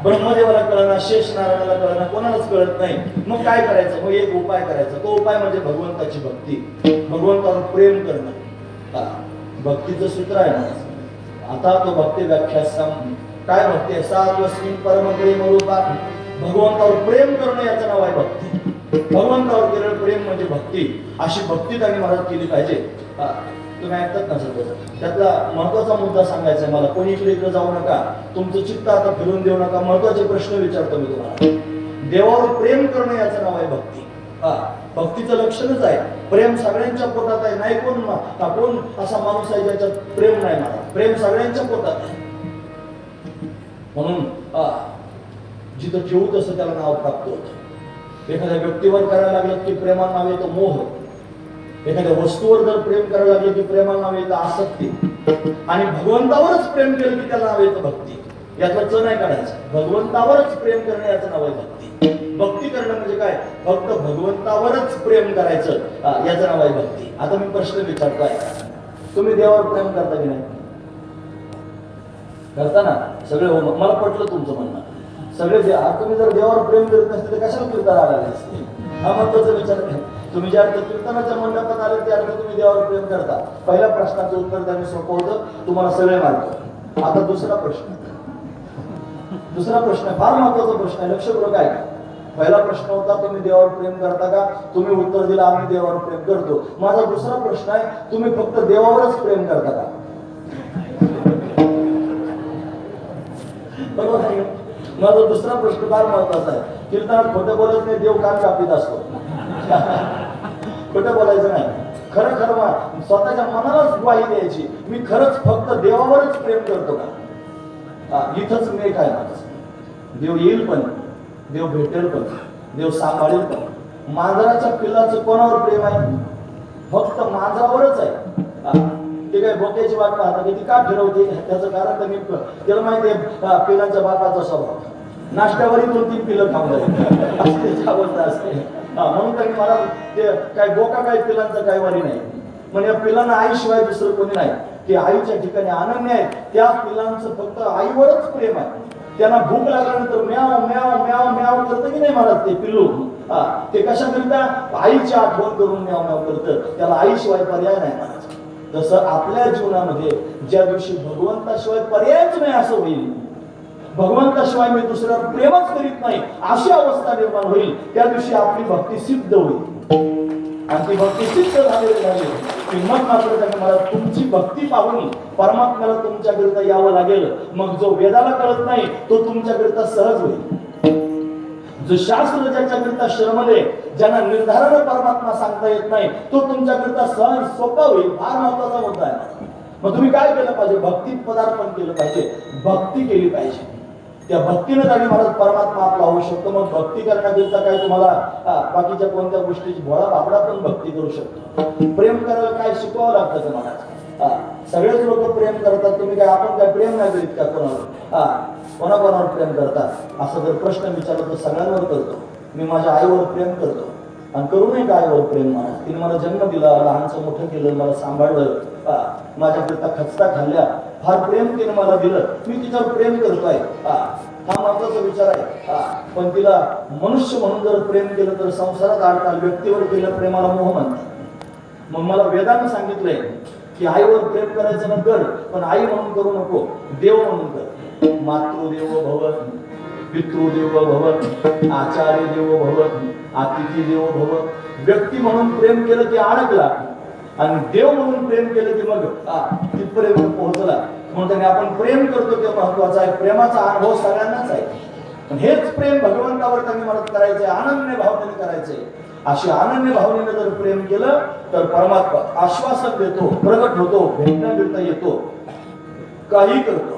ब्रह्मदेवाला कळना, शेष नारायणाला कळना, कोणालाच कळत नाही. मग काय करायचं? मग एक उपाय करायचा. तो उपाय म्हणजे भगवंताची भक्ती, भगवंतावर प्रेम करणं. भक्तीचं सूत्र आहे ना. आता तो भक्ती व्याख्या काय भक्ती आहे? सात्वस्मिन परम प्रेम रूपा. भगवंतावर प्रेम करणं याचं नाव आहे भक्ती. भगवंतावर केलेलं प्रेम म्हणजे भक्ती. अशी भक्ती त्यांनी महाराज केली पाहिजे. तुम्ही ऐकतात ना सगळं. त्यातला महत्वाचा मुद्दा सांगायचा आहे मला. कोणी इकडे जाऊ नका, तुमचं चित्त आता फिरून देऊ नका. महत्वाचे प्रश्न विचारतो मी तुम्हाला. देवावर प्रेम करणं याचं नाव आहे भक्ती. भक्तीचं लक्षणच आहे प्रेम. सगळ्यांच्या पोटात आहे. नाही कोण असा माणूस आहे ज्याच्यात प्रेम नाही. मला प्रेम सगळ्यांच्या पोटात आहे. म्हणून जिथं ठेवू तसं त्याला नाव प्राप्त होतं. एखाद्या व्यक्तीवर करायला लागलं की प्रेमाला नाव येतं मोह. एखाद्या वस्तूवर जर प्रेम करायला लागले की प्रेमाला नाव येतं आसक्ती. आणि भगवंतावरच प्रेम केलं की त्याला नाव येतं भक्ती. यातलं च नाही काढायचं. भगवंतावरच प्रेम करणं याचं नाव आहे भक्ती. भक्ती करणं म्हणजे काय? फक्त भगवंतावरच प्रेम करायचं, याचं नाव आहे भक्ती. आता मी प्रश्न विचारतोय, तुम्ही देवावर प्रेम करता की नाही? करता ना सगळे? हो. मला पटलं तुमचं म्हणणं. सगळे तुम्ही जर देवावर प्रेम करत नसते तर कशाला कीर्तन आलेले असते? हा महत्वाचा विचार आहे. तुम्ही ज्या अर्थ कीर्तनाच्या मंडपात आले त्या अर्थ तुम्ही देवावर प्रेम करता. पहिल्या प्रश्नाचं उत्तर त्यांनी सोपं होतं, तुम्हाला सगळे मार्क. आता दुसरा प्रश्न फार महत्वाचा प्रश्न आहे. लक्ष करू. काय? पहिला प्रश्न होता तुम्ही देवावर प्रेम करता का? तुम्ही उत्तर दिलं आम्ही देवावर प्रेम करतो. माझा दुसरा प्रश्न आहे, तुम्ही फक्त देवावरच प्रेम करता का? बरोबर आहे. माझा दुसरा प्रश्न फार महत्वाचा आहे. कीर्तनात खोटं बोलत नाही, देव कान कापीत असतो. खोटं बोलायचं नाही. खरं स्वतःच्या मनालाच ग्वाही द्यायची, मी खरंच फक्त देवावरच प्रेम करतो का? इथंच मेघ आहे माझं. देव येईल पण, देव भेटेल पण, देव सांभाळेल पण. मांजराच्या पिल्लाचं कोणावर प्रेम आहे? फक्त मांजरावरच आहे. ते काय बोक्याची वाट पाहता की ती का फिरवते? त्याचं कारण त्यांनी त्याला माहिती आहे पिलांच्या बापाचा स्वभाव. नाश्त्यावरही 2-3 पिलं खाऊन जाईल अशी त्याची अवस्था असते. म्हणून त्यांनी मला ते काय बोका काय पिलांचं काय वारी नाही. म्हणजे पिलांना आईशिवाय दुसरं कोणी नाही. ते आईच्या ठिकाणी अनन्य आहे. त्या पिलांचं फक्त आईवरच प्रेम आहे. त्यांना भूक लागल्यानंतर म्याव म्याव म्याव म्याव करतं की नाही महाराज ते पिल्लू? ते कशाकरिता? आईची आठवण करून म्याव म्याव करतं. त्याला आईशिवाय पर्याय नाही महाराज. तसं आपल्या जीवनामध्ये ज्या दिवशी भगवंताशिवाय पर्यायच नाही असं होईल, भगवंताशिवाय मी दुसऱ्यावर प्रेमच करीत नाही अशी अवस्था निर्माण होईल, त्या दिवशी आपली भक्ती सिद्ध होईल. आणि ती भक्ती सिद्ध झालेली झाली की मग मात्र त्याने मला तुमची भक्ती पाहून परमात्म्याला तुमच्याकरिता यावं लागेल. मग जो वेदाला कळत नाही तो तुमच्याकरिता सहज होईल. जो शास्त्र ज्याच्याकरिता श्रमणे, ज्यांना निर्धारण परमात्मा सांगता येत नाही, तो तुमच्याकरिता सहज सोपा होईल. फार महत्वाचा मुद्दा आहे. मग तुम्ही काय केलं पाहिजे? भक्तीत पदार्पण केलं पाहिजे, भक्ती केली पाहिजे. त्या भक्तीनं जागी महाराज परमात्मा आपला होऊ शकतो. मग भक्ती करण्याकरिता काय तुम्हाला बाकीच्या कोणत्या गोष्टीची भोळा बापडा पण भक्ती करू शकतो. प्रेम करायला काय शिकवावं लागतं का महाराज? सगळेच लोक प्रेम करतात, तुम्ही काय आपण काय प्रेम नाही करीत का कोणावर? कोणाकोणावर प्रेम करतात असं जर प्रश्न विचारला तर सगळ्यांवर करतो. मी माझ्या आईवर प्रेम करतो आणि करू नये का आईवर प्रेम? महाराज तिने मला जन्म दिला, लहानचं मोठं केलं, मला सांभाळलं, माझ्याकरिता खचता खाल्ल्या, फार प्रेम तिने मला दिलं, मी तिच्यावर प्रेम करतोय. हा महत्वाचा विचार आहे. पण तिला मनुष्य म्हणून जर प्रेम केलं तर संसारात अडकाल. व्यक्तीवर केलं प्रेमाला मोह म्हणतात. मग मला वेदानं सांगितलंय की आईवर प्रेम करायचं ना कर, पण आई म्हणून करू नको, देव म्हणून कर. मातृदेवो भव, पितृदेवो भव, आचार्य देवो भव, अतिथी देवो भव. व्यक्ती म्हणून प्रेम केलं की अडकला आणि देव म्हणून प्रेम केलं की मग तिथपर्यंत पोहोचला. म्हणून त्याने आपण प्रेम करतो ते महत्वाचं आहे. प्रेमाचा अनुभव सगळ्यांनाच आहे, पण हेच प्रेम भगवंतावर त्यांनी मदत करायचंय, अनन्य भावनेने करायचंय. अशी अनन्य भावनेने जर प्रेम केलं तर परमात्मा आश्वासन देतो, प्रगट होतो, भेटण्याकरिता येतो, काही करतो.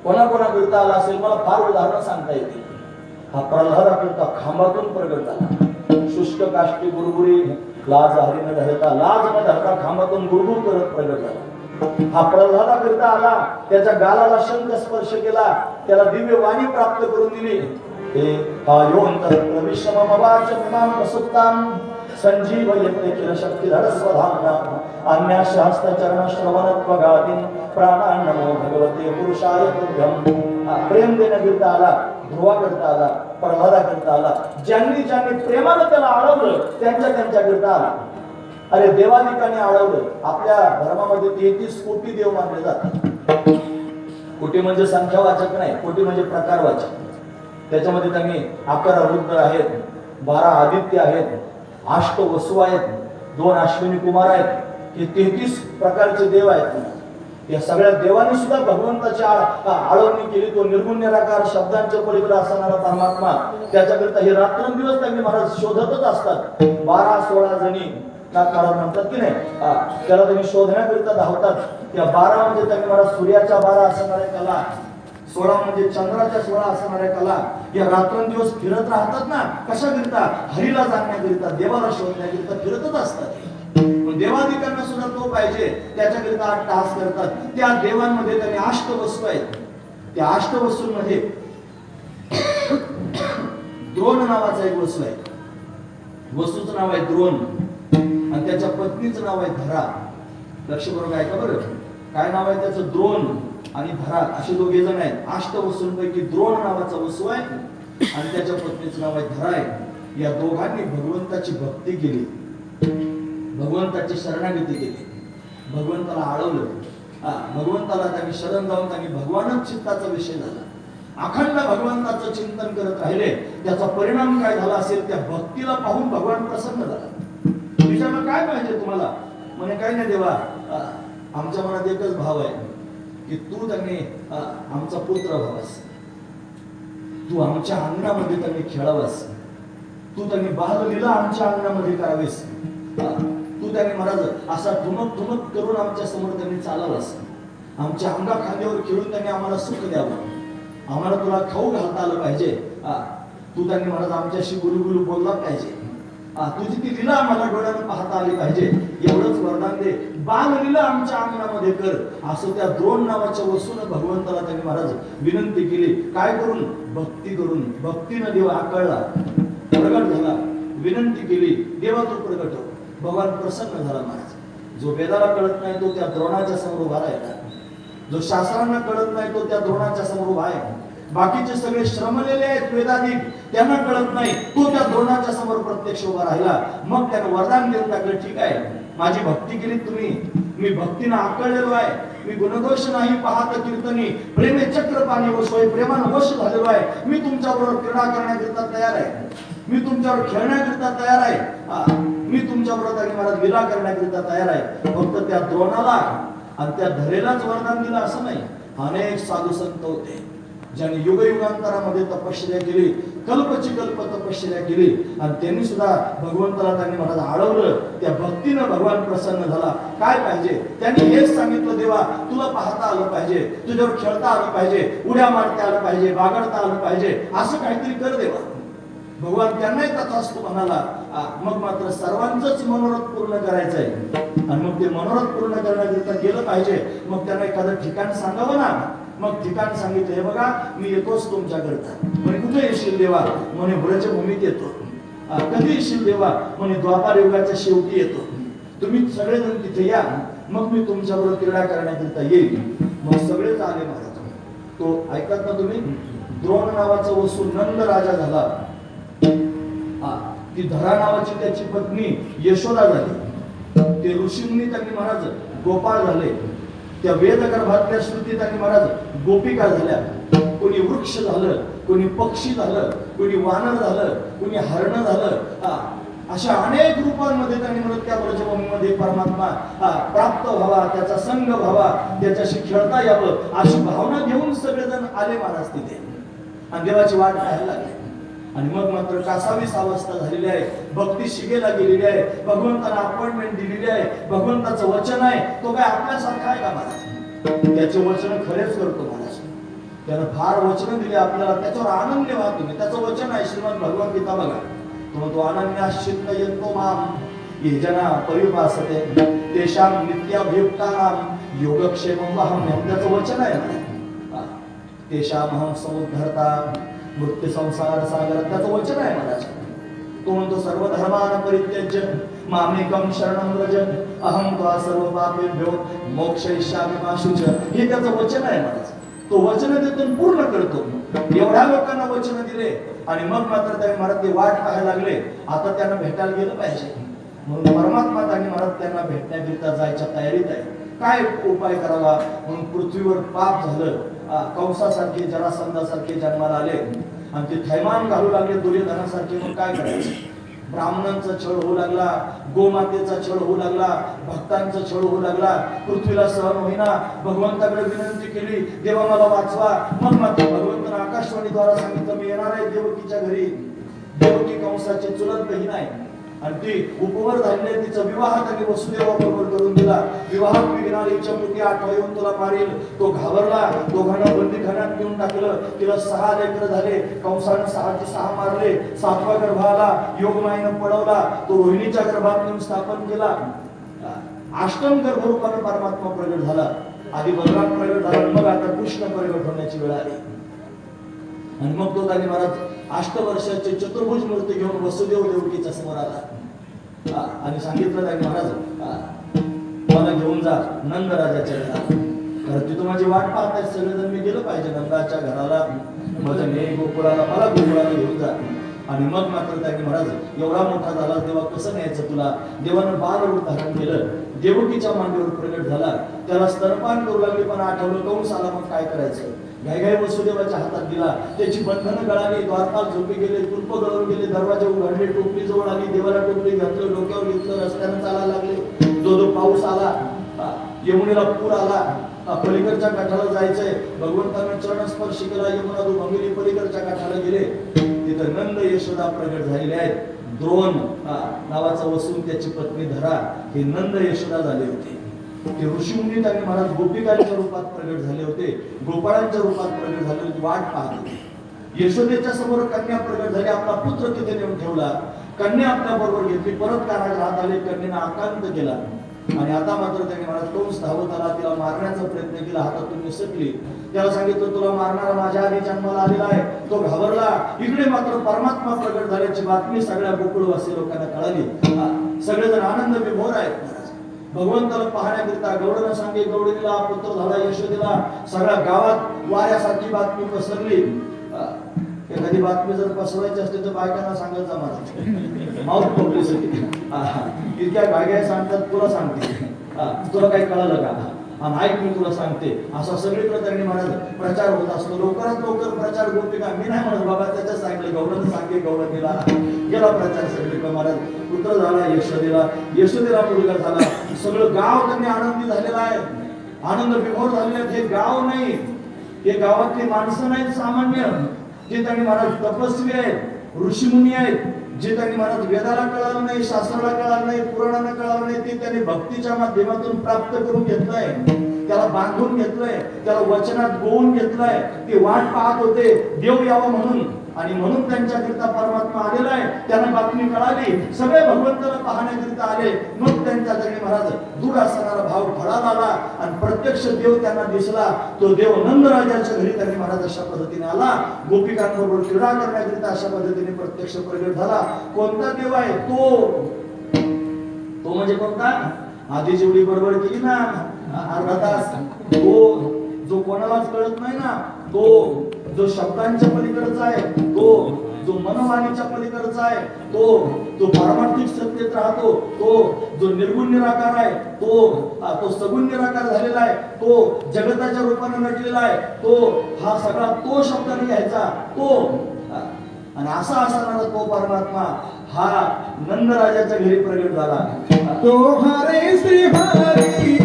कोणाकोणाकरिता आला असेल मला फार उदाहरणं सांगता येतील. हा प्रल्हादाकरिता खांबातून प्रगट झाला. शुष्क काष्टी गुरगुरी लाज हरी न धरता, लाज न धरता खांबातून गुरगुर करत प्रगट झाला. हा प्रल्हादाकरिता आला, त्याच्या गालाला शंख स्पर्श केला, त्याला दिव्य वाणी प्राप्त करून दिली. हे योऽन्तरत्र विश्वमवाच मिमां प्रसुप्तां संजीव यत्ने किल शक्तिधर स्वधाम्ना अन्यास्य हस्तचरण श्रवणत्वगादीन् प्राणान् नमो भगवते पुरुषाय तुभ्यम्. प्रेम देण्याकरिता आला, ध्रुवा करता आला, प्रल्हादा करता आला. ज्यांनी ज्यांनी प्रेमानं त्याला अडवलं त्यांच्याकरिता आला. अरे देवादिकांनी अडवलं. आपल्या धर्मामध्ये 33 कोटी देव मानले जातात. कोटी म्हणजे संख्यावाचक नाही, कोटी म्हणजे प्रकारवाचक. त्याच्यामध्ये त्यांनी 11 रुद्र आहेत, 12 आदित्य आहेत, 8 वसु आहेत, 2 अश्विनी कुमार आहेत. हे 33 प्रकारचे देव आहेत. या सगळ्या देवांनी सुद्धा भगवंताची आळवणी केली. तो निर्गुण निराकार शब्दांच्या पलीकडे असणारा परमात्मा, त्याच्याकरिता हे रात्रंदिवस त्यांनी महाराज शोधतच असतात. 12-16 जणी महाराज म्हणतात की नाही, त्याला त्यांनी शोधण्याकरिता धावतात. त्या 12 म्हणजे त्यांनी महाराज सूर्याच्या 12 असणाऱ्या कला, 16 म्हणजे चंद्राच्या 16 असणाऱ्या कला. या रात्रंदिवस फिरत राहतात ना. कशाकरिता? हरीला जाणण्याकरिता, देवाला शोधण्याकरिता फिरतच असतात. देवादिकांना सुद्धा तो पाहिजे, त्याच्याकरिता 8 तास करतात. त्या देवांमध्ये त्यांनी 8 वस्तू आहेत. त्या 8 वस्तूंमध्ये द्रोण नावाचा एक वस्तू आहे. वस्तूचं नाव आहे द्रोण आणि त्याच्या पत्नीचं नाव आहे धरा. लक्ष बरोबर आहे का? बरं, काय नाव आहे त्याचं? द्रोण आणि धरा असे दोघे जण आहेत. 8 वस्तूंपैकी द्रोण नावाचा वस्तू आहे आणि त्याच्या पत्नीचं नाव आहे धरा आहे. या दोघांनी भगवंताची भक्ती केली, भगवंताची शरणागती केली, भगवंताला अडवलं. भगवंताला त्यांनी शरण जाऊन त्यांनी भगवानच चित्ताचा विषय झाला. अखंड भगवंताचं चिंतन करत राहिले. त्याचा परिणाम काय झाला असेल? त्या भक्तीला पाहून भगवान प्रसन्न झाला. विचारलं काय पाहिजे तुम्हाला? म्हणे काही नाही देवा, आमच्या मनात एकच भाव आहे की तू त्यांनी आमचा पुत्र व्हावास, तू आमच्या अंगणामध्ये त्यांनी खेळावास, तू त्यांनी बाललीला आमच्या अंगणामध्ये करावीस, तू त्यांनी महाराज असा ठुमक ठुमक करून आमच्या समोर त्यांनी चालावास, आमच्या अंगा खांद्यावर खेळून त्यांनी आम्हाला सुख द्यावं, आम्हाला तुला खाऊ घालता आलं पाहिजे, तू त्यांनी महाराज आमच्याशी गुलगुलू बोलला पाहिजे, तुझी ती लीला आम्हाला डोळ्यानं पाहता आली पाहिजे, एवढंच वरदान दे, बाल लीला आमच्या अंगणामध्ये कर. असं त्या द्रोण नावाच्या वस्तून भगवंताला त्यांनी महाराज विनंती केली. काय करून? भक्ती करून. भक्तीनं देव आकळला, प्रगट झाला, विनंती केली, देवा तू प्रगट हो. भगवान प्रसन्न झाला महाराज. जो वेदाला कळत नाही तो त्या द्रोणाच्या समोर उभा राहिला, जो शास्त्रांना कळत नाही तो त्या द्रोणाच्या समोर उभा आहे. बाकीचे सगळे श्रमलेले आहेत वेदाधिक, त्यांना कळत नाही. तो त्या द्रोणाच्या समोर प्रत्यक्ष उभा राहिला. मग त्यानं वरदान देऊन टाकलं, ठीक आहे, माझी भक्ती केली तुम्ही, मी भक्तीनं आकळलेलो आहे, मी गुणदोष नाही पाहत कीर्तनी, प्रेमे चक्र पाणी वसोय, प्रेमानं वश झालेलो आहे, मी तुमच्याबरोबर क्रीडा करण्याकरिता तयार आहे, मी तुमच्यावर खेळण्याकरिता तयार आहे, मी तुमच्याबरोबर त्यांनी महाराज लीला करण्याकरिता तयार आहे. फक्त त्या द्रोणाला आणि त्या धरेलाच वरदान दिलं असं नाही. अनेक साधू संत होते ज्यांनी युगयुगांतरामध्ये तपश्चर्या केली, कल्पची कल्प तपश्चर्या केली, आणि त्यांनी सुद्धा भगवंताला त्यांनी महाराज आळवलं. त्या भक्तीनं भगवान प्रसन्न झाला. काय पाहिजे? त्यांनी हेच सांगितलं, देवा तुला पाहता आलं पाहिजे, तुझ्यावर खेळता आलं पाहिजे, उड्या मारता आलं पाहिजे, बागडता आलं पाहिजे, असं काहीतरी कर देवा. भगवान त्यांनाही तथास्तु म्हणाला. मग मात्र सर्वांचंच मनोरथ पूर्ण करायचं आहे, आणि मग ते मनोरथ पूर्ण करण्याकरिता गेलं पाहिजे. मग त्यांना एखादं ठिकाण सांगावं ना. मग ठिकाण सांगितलं, हे बघा मी येतोच तुमच्याकरता. म्हणे कुठे येशील देवा? म्हणे ब्रजभूमीत येतो. कधी येशील देवा? म्हणे द्वापार युगाच्या शेवटी येतो, तुम्ही सगळेजण तिथे या, मग मी तुमच्याबरोबर क्रीडा करण्याकरिता येईल. मग सगळेच आले महाराज. तो ऐकत ना तुम्ही, द्रोण नावाचा वसू नंद राजा झाला. ती धरा नावाची त्याची पत्नी यशोदा झाली. ते ऋषीमुनी त्यांनी महाराज गोपाळ झाले. त्या वेद गर्भातल्या श्रुती त्यांनी महाराज गोपिका झाल्या. कोणी वृक्ष झालं, कोणी पक्षी झालं, कोणी वानर झालं, कोणी हरण झालं. अशा अनेक रूपांमध्ये त्यांनी म्हणत त्या ब्रजभूमीमध्ये परमात्मा प्राप्त व्हावा, त्याचा संग व्हावा, त्याच्याशी खेळता यावं, अशी भावना घेऊन सगळेजण आले महाराज तिथे, आणि देवाची वाट पाहायला लागली. आणि मग मात्र 20वी अवस्था झालेली आहे, भक्ती शिगेला गेलेली आहे, भगवंताला अपॉइंटमेंट दिलेली आहे, भगवंताचं वचन आहे. तो काय आपल्यासारखा आहे का महाराज? त्याचे वचन खरेच करतो महाराज. त्यानं फार वचन दिले आपल्याला, त्याच्यावर आनंद व्हा तुम्ही. त्याचं वचन आहे श्रीमद भगवद्गीता बघा. तो अनन्याश्चित्त यंतो माम ये जना परिपासते तेषां नित्याभियुक्तानां योगक्षेमं वहाम्यहं. त्याचं वचन आहे ना, तेषामहं समुद्धरता मृत्यू संसार सागर. त्याचं वचन आहे महाराज. तो म्हणतो सर्व धर्मान परित्यज्य मामेकं शरणं व्रज अहं त्वा सर्व पापेभ्यो मोक्षयिष्यामि मा शुच. हे त्याचं वचन आहे महाराज. तो वचन देतो पूर्ण करतो. एवढ्या लोकांना वचन दिले, आणि मग मात्र त्यांनी महाराज ते वाट पाहायला लागले. आता त्यांना भेटायला गेलं पाहिजे, म्हणून परमात्मा त्यांनी महाराज त्यांना भेटण्याकरिता जायच्या तयारीत आहे. काय उपाय करावा? म्हणून पृथ्वीवर पाप झालं, कंसासारखे जरासंधासारखे जन्माला आले, आणि ते थैमान घालू लागले दुर्योधनासारखे. मग काय करायचं? ब्राह्मणांचा छळ होऊ लागला, गोमातेचा छळ होऊ लागला, भक्तांचा छळ होऊ लागला. पृथ्वीला सहन होईना, भगवंताकडे विनंती केली, देवा मला वाचवा. मग मात्र भगवंताने आकाशवाणीद्वारा सांगितलं, मी येणार आहे देवकीच्या घरी. देवकी कंसाची चुलत बहीण आहे, आणि ती उपवर झालेली, तिचा विवाह त्यांनी वसुदेवाबरोबर करून दिला. विवाहात विघ्नालीच्या मुठी आठवा येऊन तुला मारील. तो घाबरला, दोघांना बंदीखान्यात घेऊन टाकलं. तिला 6 लेकरं झाले. कंसाने 6 मारले. 7वा गर्भ आला, योगमायेनं पळवला. तो रोहिणीच्या गर्भात नेऊन स्थापन केला. अष्टम गर्भरूपाने परमात्मा प्रगट झाला. आधी बलराम प्रगट झाला, मग आता कृष्ण प्रगट होण्याची वेळ आली. आणि मग तो त्यांनी महाराज 8 वर्षाचे चतुर्भुज मूर्ती घेऊन वसुदेव देवकीच्या समोर आला, आणि सांगितलं त्यांनी महाराज मला घेऊन जा नंद राजाच्या घराला, कारण तिथं माझी वाट पाहताय सगळेजण. मी गेलं पाहिजे नंदाच्या घराला, माझ्या ने गोकुळाला, मला गोकुळाला घेऊन जा. आणि मग मात्र त्यांनी महाराज एवढा मोठा झाला तेव्हा कसं न्यायचं तुला? देवानं बाल रूप धारण केलं, देवकीच्या मांडीवर प्रगट झाला. त्याला स्तनपान करू लागले, पण आठवलं कंस आला. मग काय करायचं? घाई वसुदेवाच्या हातात दिला. त्याची बंधनं गळाली, द्वारपाल झोपी गेले, कुलप गळून गेले, दरवाजे उघडले, टोपली जवळ आली, देवाला टोपली घातलं, डोक्यावर घेतलं, रस्त्यानं चालायला लागले. जो पाऊस आला, यमुनेला पूर आला, पलीकडच्या काठाला जायचंय, भगवंताने चरण स्पर्श केला, यमुना दुभंगिनी पलीकडच्या काठाला गेले. तिथं नंद यशोदा प्रगट झालेले आहेत. द्रोण नावाचा वसून त्याची पत्नी धरा हे नंद यशोदा झाले होते. ते ऋषीमुनी त्यांनी महाराज गोपिकांच्या रूपात प्रगट झाले होते, गोपाळांच्या रूपात प्रगट झाले होते, वाट पाहत होते. यशोदेच्या समोर कन्या प्रगट झाली, आपला पुत्र तिथे नेऊन ठेवला, कन्या आपल्या बरोबर घेतली, परत कारागृहात आले, कन्येने आकांत केला. आणि आता मात्र त्यांनी महाराज कंस धावत आला, तिला मारण्याचा प्रयत्न केला, हातातून निसटली. त्याला सांगितलं तुला मारणारा माझ्या आधी जन्माला आलेला आहे. तो घाबरला. इकडे मात्र परमात्मा प्रगट झाल्याची बातमी सगळ्या गोकुळवासी लोकांना कळाली. सगळेजण आनंद विभोर आहेत महाराज. भगवंताला पाहण्याकरिता गौडनं सांगे गौडीला पुत्र झाला यशोदेला. सगळ्या गावात वाऱ्यासारखी बातमी पसरली. एखादी बातमी जर पसरवायची असते तर बायकांना सांगत जा मला, माउथ पब्लिसिटी. इतक्या गायगाय सांगतात, तुला सांगते, तुला काही कळालं का, आणि ऐक मी तुला सांगते, असा सगळीकडे त्यांनी महाराज प्रचार होत असतो. लवकरात लवकर प्रचार गोपिका, मी नाही म्हणत बाबा, त्याच्याच सांगितलं गौडनं सांगे गौडन गेला प्रचार सगळीकडे. महाराज पुत्र झाला यशोदेला, यशोदेला मुलगा झाला. सगळं गाव त्यांनी आनंदी झालेला आहे, आनंद विभोर झालेले आहेत. हे गाव नाही, हे गावातली माणसं नाहीत सामान्य, जे त्यांनी महाराज तपस्वी आहेत, ऋषीमुनी आहेत, जे त्यांनी महाराज वेदाला कळालं नाही, शास्त्राला कळालं नाही, पुराणाला कळालं नाही, ते त्यांनी भक्तीच्या माध्यमातून प्राप्त करून घेतलंय, त्याला बांधून घेतलंय, त्याला वचनात गोवून घेतलंय. ते वाट पाहत होते देव यावा म्हणून, आणि म्हणून त्यांच्याकरिता परमात्मा आलेला आहे. त्यांना बातमी कळाली, सगळे भगवंताला पाहण्याकरिता आले. मग त्यांच्या त्यांनी महाराज दूर असणारा भाव फळाला आला आणि प्रत्यक्ष देव त्यांना दिसला. तो देव नंदराजाच्या घरी त्यांनी महाराज अशा पद्धतीने आला, गोपिकांबरोबर क्रीडा करण्याकरिता अशा पद्धतीने प्रत्यक्ष प्रगट झाला. कोणता देव आहे तो म्हणजे कोणता? आधी जेवढी बडबड केली ना अर्धा तास, तो जो कोणालाच कळत नाही ना, तो जो शब्दांच्या पलीकडचा आहे, तो जो मनोवाणीच्या पलीकडचा आहे, तो पारमार्थिक सत्तेत राहतो, तो जो निर्गुण निराकार आहे, तो सगुण निराकार झालेला आहे, तो जगताच्या रूपाने नटलेला आहे, हा सगळा तो शब्दाने घ्यायचा, आणि असा असणारा तो परमात्मा हा नंदराजाच्या घरी प्रगट झाला. तो हरे श्री हरी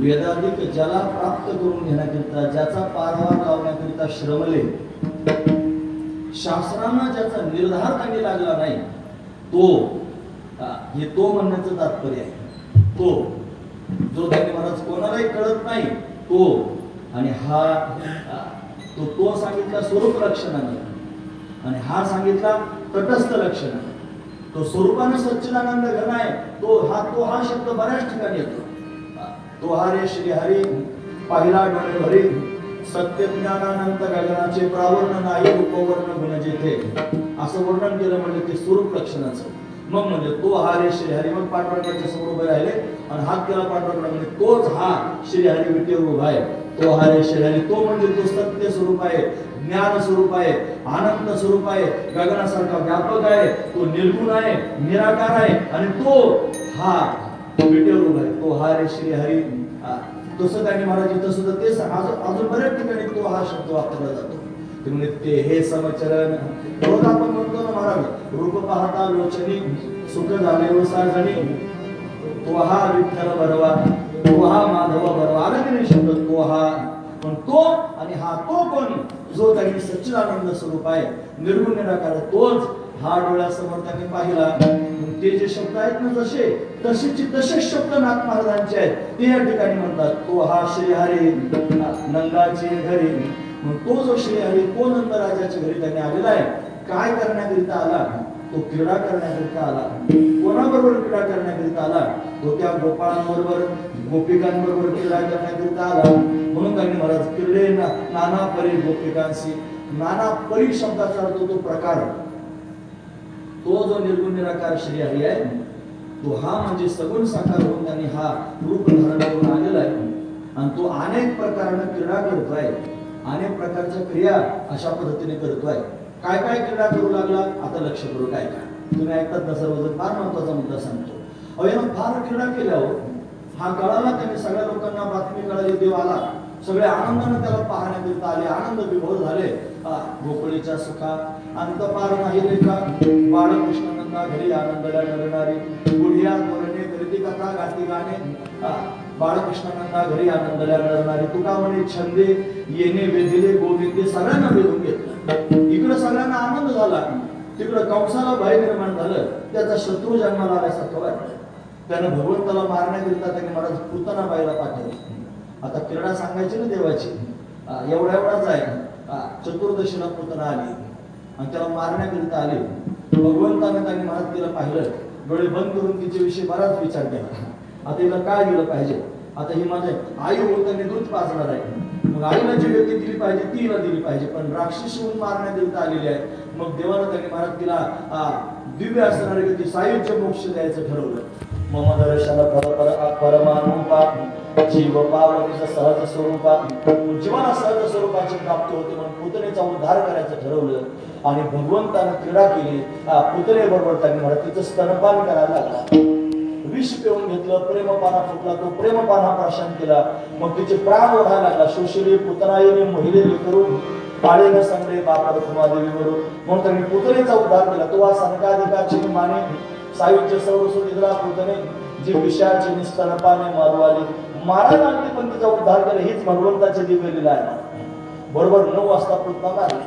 वेदाधिक ज्याला प्राप्त करून घेण्याकरिता, ज्याचा पारवार लावण्याकरिता श्रमले, शास्त्रांना ज्याचा निर्धार त्यांनी लागला नाही, हे तो म्हणण्याचं तात्पर्य आहे. तो जो त्यांनी महाराज कोणालाही कळत नाही तो, आणि तो सांगितला स्वरूप लक्षणाने, आणि हा सांगितला तटस्थ लक्षणाने. तो स्वरूपाने सच्चिदानंद घन आहे, तो हा शब्द बऱ्याच ठिकाणी येतो. तो हरे श्री हरी पाहिला डोळे भरी, सत्य ज्ञानानंत गगनाचे प्रावर्ण नाही उपवर्ण गुण जेथे, असं वर्णन केलं म्हणजे ते स्वरूप लक्षणाचं. मग म्हणजे तो हरे श्री हरी, मग पांडुरंगाच्या समोर उभे राहिले आणि हात केला पांडुरंगाला, म्हणजे तोच हा श्री हरी विटेवर उभा आहे. तो हरे श्री हरी, तो म्हणजे तो सत्य स्वरूप आहे, ज्ञान स्वरूप आहे, आनंद स्वरूप आहे, गगनासारखा व्यापक आहे, तो निर्गुण आहे, निराकार आहे, आणि तो हा विटेवर उभा आहे. तो हरे श्री हरी. तसं त्यांनी महाराज इथं सुद्धा ते अजून बऱ्याच ठिकाणी तो हा शब्द वापरला जातो. ते म्हणजे ते हे समचरण, रोज आपण म्हणतो ना महाराज, रूप पाहता लोचनी सुख झाले व साजणी, तो हा विठ्ठल बरवा, तो हा माधव बरवा, आला की नाही शब्द तो हा. पण तो आणि हा तो कोण, जो त्यांनी सच्चिदानंद स्वरूप आहे, निर्गुण निराकार, तोच हा डोळ्यासमोर त्यांनी पाहिला. ते जे शब्द आहेत ना जसे तसेचे तसेच शब्द नाथ महाराजांचे आहेत. ते या ठिकाणी म्हणतात तो हा श्रीहरी नंदाचे घरी. मग तो जो श्रीहरी तो नंदराजाच्या घरी त्यांनी आलेला आहे. काय करण्याकरिता आला? तो क्रीडा करण्याकरिता आला. कोणाबरोबर क्रीडा करण्याकरिता आला? तो त्या गोपाळांबरोबर गोपिकांबरोबर क्रीडा करण्याकरिता आला. म्हणून त्यांनी महाराज क्रीडे नाना परी गोपिकांशी. नाना परी शब्दाचा अर्थ तो प्रकार. तो जो निर्गुण निराकार श्रीहरी आहे तो हा म्हणजे सगुण साकार होऊन त्यांनी हा रूप धारण करून आलेला आहे. आणि तो अनेक प्रकाराने क्रीडा करतोय. अनेक प्रकारच्या क्रिया अशा पद्धतीने करतोय. काय काय क्रीडा करू लागला? आता लक्ष करू. काय काय तुम्ही ऐकतात ना सर्वजण. फार महत्वाचा मुद्दा सांगतो. अहो यानं फार क्रीडा केल्यावर हा कळाला. त्यांनी सगळ्या लोकांना बातमी कळाली. देव आला. सगळे आनंदाने त्याला पाहण्याकरिता आले. आनंद विभोर झाले. गोकुळीच्या सुखा अंत पार नाही लेखा. बाळकृष्णानंदा घरी आनंदल्या नरणारी. बुढिया बोलणे करीती कथा गाती गाणे. बाळकृष्णानंदा घरी आनंदल्या नरणारी. तुका म्हणे छंदे येणे वेधिले गोविंदे. सगळ्यांना वेधून घेतलं. इकडे सगळ्यांना आनंद झाला. तिकडे कंसाला भय निर्माण झालं. त्याचा शत्रू जन्माला आल्यासारखं वाटलं. त्यानं भगवंताला मारण्याकरिता त्यांनी महाराज पुतना बाईला पाठवली. आता क्रीडा सांगायची ना देवाची. एवढाच आहे. चतुर्दशीला पुतना आली आणि त्याला मारण्याकरिता आली. भगवंताने त्यांनी महाराज तिला पाहिलं. डोळे बंद करून तिच्याविषयी बराच विचार केला. आता हिला काय दिलं पाहिजे? आता ही माझे आई होऊन त्यांनी दूध पाजणार आहे. मग आईला जी व्यक्ती दिली पाहिजे ती हिला दिली पाहिजे. पण राक्षस होऊन मारण्याकरिता आलेली आहे. मग देवानं त्यांनी महाराज तिला दिव्य असणारी व्यक्ती सायुज्य मोक्ष द्यायचं ठरवलं. मम दर्शन परमानुपा जीव पावनीचं सहज स्वरूपा. जीवाला सहज स्वरूपाची प्राप्ती होते म्हणून पुतणेचा उद्धार करायचं ठरवलं. आणि भगवंतानं क्रीडा केली. पुतणेबरोबर त्यांनी महाराज तिचं स्तनपान करायला लागला. विष पिऊन घेतलं. प्रेमपाना फुटला. तो प्रेमपाना प्राशन केला. मग तिचे प्राण ओढायला लागला. शोषिले पुतनाईने मोहिलेले करून पाळीने संगडे बापर कुमादेवी वरून. म्हणून त्यांनी पुतणेचा उद्धार केला. तो सनकाधिकाची माने सायुज्य सौरसुदिला पुतणे जे विषयाचे निस्तनपाने मारू आले. मारायला लागले पण तिचा उद्धार केला. हीच भगवंताची दिव्य लीला आहे. बरोबर 9 वाजता पुतना मारले.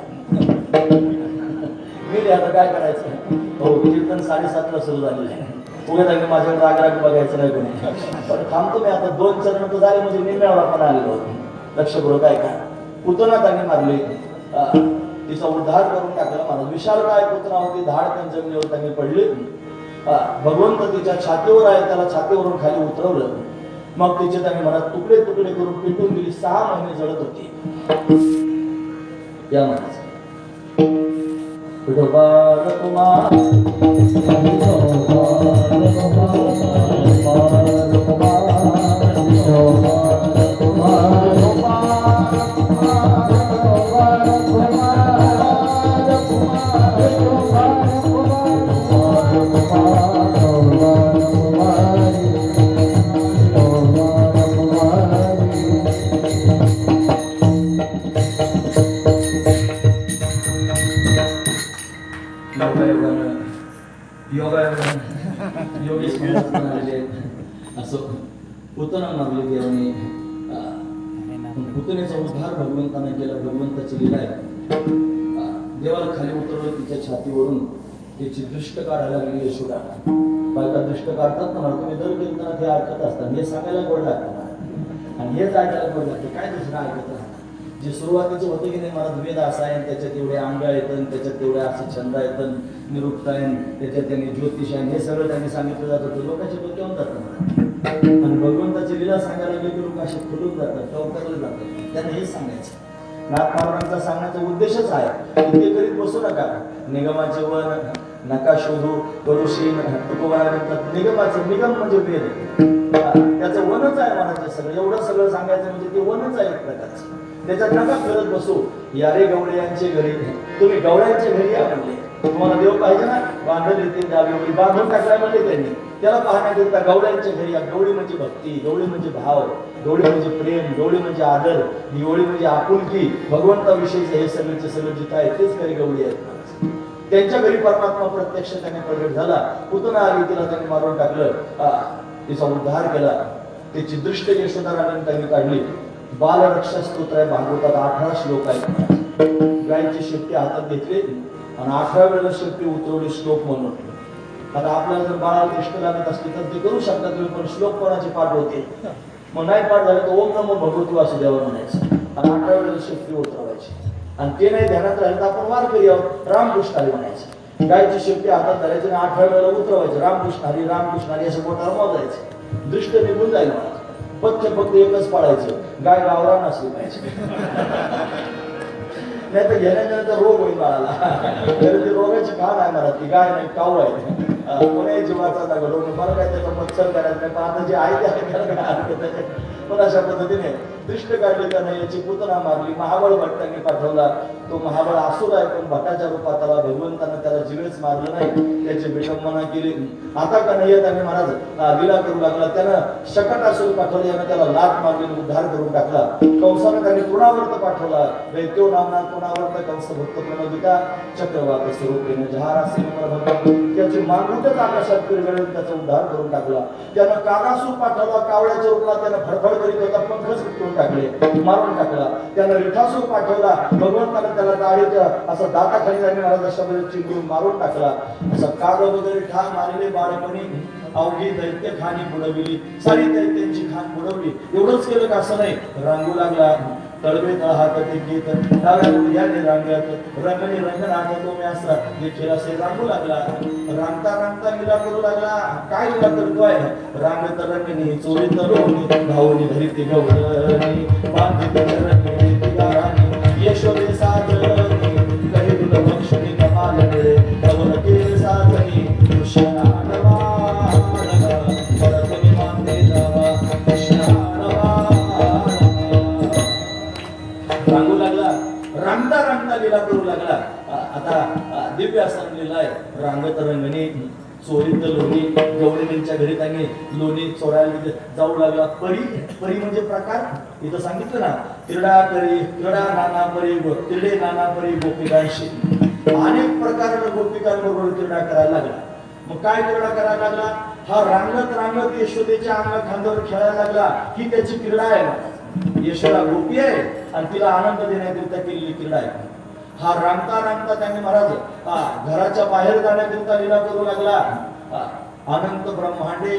मी आता काय करायचं? हो कीर्तन 7:30ला सुरू झालेलं आहे. उद्या त्यांनी माझ्याकडे राग बघायचं नाही कोणी. पण थांबतो मी आता. 2 चरण तर झाले म्हणजे निम्म्यावर आपण आलेलो होतो. लक्ष करू. काय काय पुतना त्यांनी मारले. तिचा उद्धार करून टाकला. महाराज विशाल काय पुतना होती. धाड जमिनीवर त्यांनी पडली. भगवंत तिच्या छातीवर आहे. त्याला छातीवरून खाली उतरवलं. मग तिचे त्यांनी महाराज तुकडे तुकडे करून पिटून दिली. 6 महिने जळत होती. या महाराज विठोबा कुमार योगेश असं पुतना मारले देवाने. पुतनेचा उद्धार भगवंताने केला. भगवंताची लीला आहे. देवाला खाली उतरवलं तिच्या छातीवरून. त्याची दृष्ट काढायला लागली यशोदा. बायका दृष्ट काढतात ना. तुम्ही दर कीर्तनात हे ऐकत असतात. हे सांगायला गोड लागतं आणि हेच ऐकायला गोड लागतं. काय दुसरं ऐकत राहतात. जे सुरुवातीचं होतं की नाही महाराज वेद असा आहे. त्याच्यात एवढे अंग आहेत. त्याच्यात तेवढे असे छंद आहेत. निरुक्त आहे. त्याच्यात त्यांनी ज्योतिष आहे. हे सगळं त्यांनी सांगितलं जात होतं. लोकांच्या डोक्यावर जातात. आणि भगवंताची लीला सांगायला गेले की लोक असे खुलून जातात. टवकारले जातात. त्यांना हेच सांगायचं. नाथ महाराजांचा सांगण्याचा उद्देशच आहे की ते करीत बसू नका. निगमाचे वन नका शोधू करुशीन तुकोबारांतात. निगमाचं निगम म्हणजे वेद. त्याचं वनच आहे महाराज. सगळं एवढं सगळं सांगायचं म्हणजे ते वनच आहे एक प्रकारचं. त्याच्यात नका करत बसू. यारे गवळ्यांचे घरी. तुम्ही गवळ्यांच्या घरी या म्हणले. तुम्हाला देव पाहिजे ना. बांधल येते जावेवरी बांधून टाकलाय म्हणले त्यांनी. त्याला पाहण्याकरिता गवळ्यांच्या घरी या. गवळी म्हणजे भक्ती. गवळी म्हणजे भाव. गवळी म्हणजे प्रेम. गवळी म्हणजे आदर. गवळी म्हणजे आपुलकी. भगवंताविषयीचे हे सगळेचे सगळं जिथं आहे तेच खरी गवळी आहेत. त्यांच्या घरी परमात्मा प्रत्यक्ष त्याने प्रगट झाला. पुतना आली. तिला त्यांनी मारून टाकलं. तिचा उद्धार केला. त्याची दृष्ट यशोधराने त्यांनी काढली. बालरक्षा स्तोत्र आहे भागवतात. 18 श्लोक आहेत. गायची शेपटी हातात घेतली. आणि 18 वेळेला शेपटी उतरवली श्लोक म्हणून. आता आपल्याला जर बाळाला कृष्ण लागत असते तर ते करू शकतात तुम्ही, पण श्लोक कोणाचे पाठ होते? मग नाही पाठ झाले तर ओम नमो भगवती वासुदेवावर म्हणायचं आणि 18 वेळेला शेपटी उतरवायची. आणि ते नाही ध्यानात राहिलं तर आपण वारकरी आहोत, रामकृष्ण हरी म्हणायचं. गायची शेपटी हातात धरायची आणि 18 वेळेला उतरवायचं, रामकृष्ण हरी असं मोठा मोजायचं. दृष्ट निघून जाईल मला. फक्त एकच पाळायचं, गाय गावरान असली पाहिजे. नाही तर घेण्यानंतर रोग होईल बाळाला. तर ती रोगाची खाण आहे मला, ती गाय नाही काऊ आहे. कोणाही जीवाचा जागा रोग मला काय त्याचा मत्सर करायचं नाही, पण आता जे आहे ते पण अशा पद्धतीने दृष्ट काढले त्यानं, याची पुतना मारली. महाबळ भट्टांनी पाठवला. तो महाबळ असुर आहे, पण भटाच्या रूपात आला. भगवंतानं त्याला जीवेच मारलं नाही, त्याची विडंबना केली. आता कन्हैया त्यांनी महाराज लीला करू लागला. त्यानं शकटासुर पाठवले, यानं त्याला लाथ मारली, उद्धार करून टाकला. कंसानं त्यांनी तृणावर्त पाठवला. दैत्यो नामना तृणावर्त कंस भक्त प्रणोदिता चक्रवात स्वरूपेण जहारासी भगवान, त्याची मांगूटच आकाशात फिरवून त्याचा उद्धार करून टाकला. त्यानं कागासूर पाठवला. कावळ्याच्या रूपात त्यानं फडफड करीत होता, पंखच विटून टाकले, मारून टाकला. त्यानं रिठासूर पाठवला. भगवंतानं त्याला दाढीच्या असं दाताखाली जाणे महाराज शब्द चिंबून मारून टाकला. असं काग वगैरे ठाण मारले बाळपणी, अवघी दैत्य खाणी बुडविली, सारी दैत्यांची खाण बुडवली. एवढंच केलं का असं नाही, रांगू लागला. तळवे तळहात ते गीत डाव्या गुडघ्याने रांगत रंगणी रंगनाथ तो मी असा देखील असे रांगू लागला. रांगता रांगता लीला करू लागला. काय लीला करतोय? रांगत रंगणी चोरीत लोणी भाऊनी धरीती गवळणी बांधित रंगणी गाराणी यशोदे साजणी कही तुला भक्षणी कमाल मिळे कवल केले साजणी कृष्णा रांगता रांगता लीला करू लागला. आता दिव्य असं लिहिलं आहे, रांगत रंगणी चोरीत लोणी गवळणींच्या घरी त्यांनी लोणी चोरायला जाऊ लागला. परी म्हणजे प्रकार इथं सांगितलं ना, क्रीडा नाना परी क्रीडे नाना परी गोपिकांशी, अनेक प्रकारानं गोपिकांबरोबर क्रीडा करायला लागला. मग काय क्रीडा करायला लागला? हा रांगत रांगत यशोदेच्या अंगा खांद्यावर खेळायला लागला. ही त्याची क्रीडा आहे. यशोदा गोपी आहे आणि तिला आनंद देण्याकरिता केलेली क्रीडा आहे. हा रांगता रांगता त्यांनी महाराज घराच्या बाहेर जाण्याकरिता लीला करू लागला. अनंत ब्रह्मांडे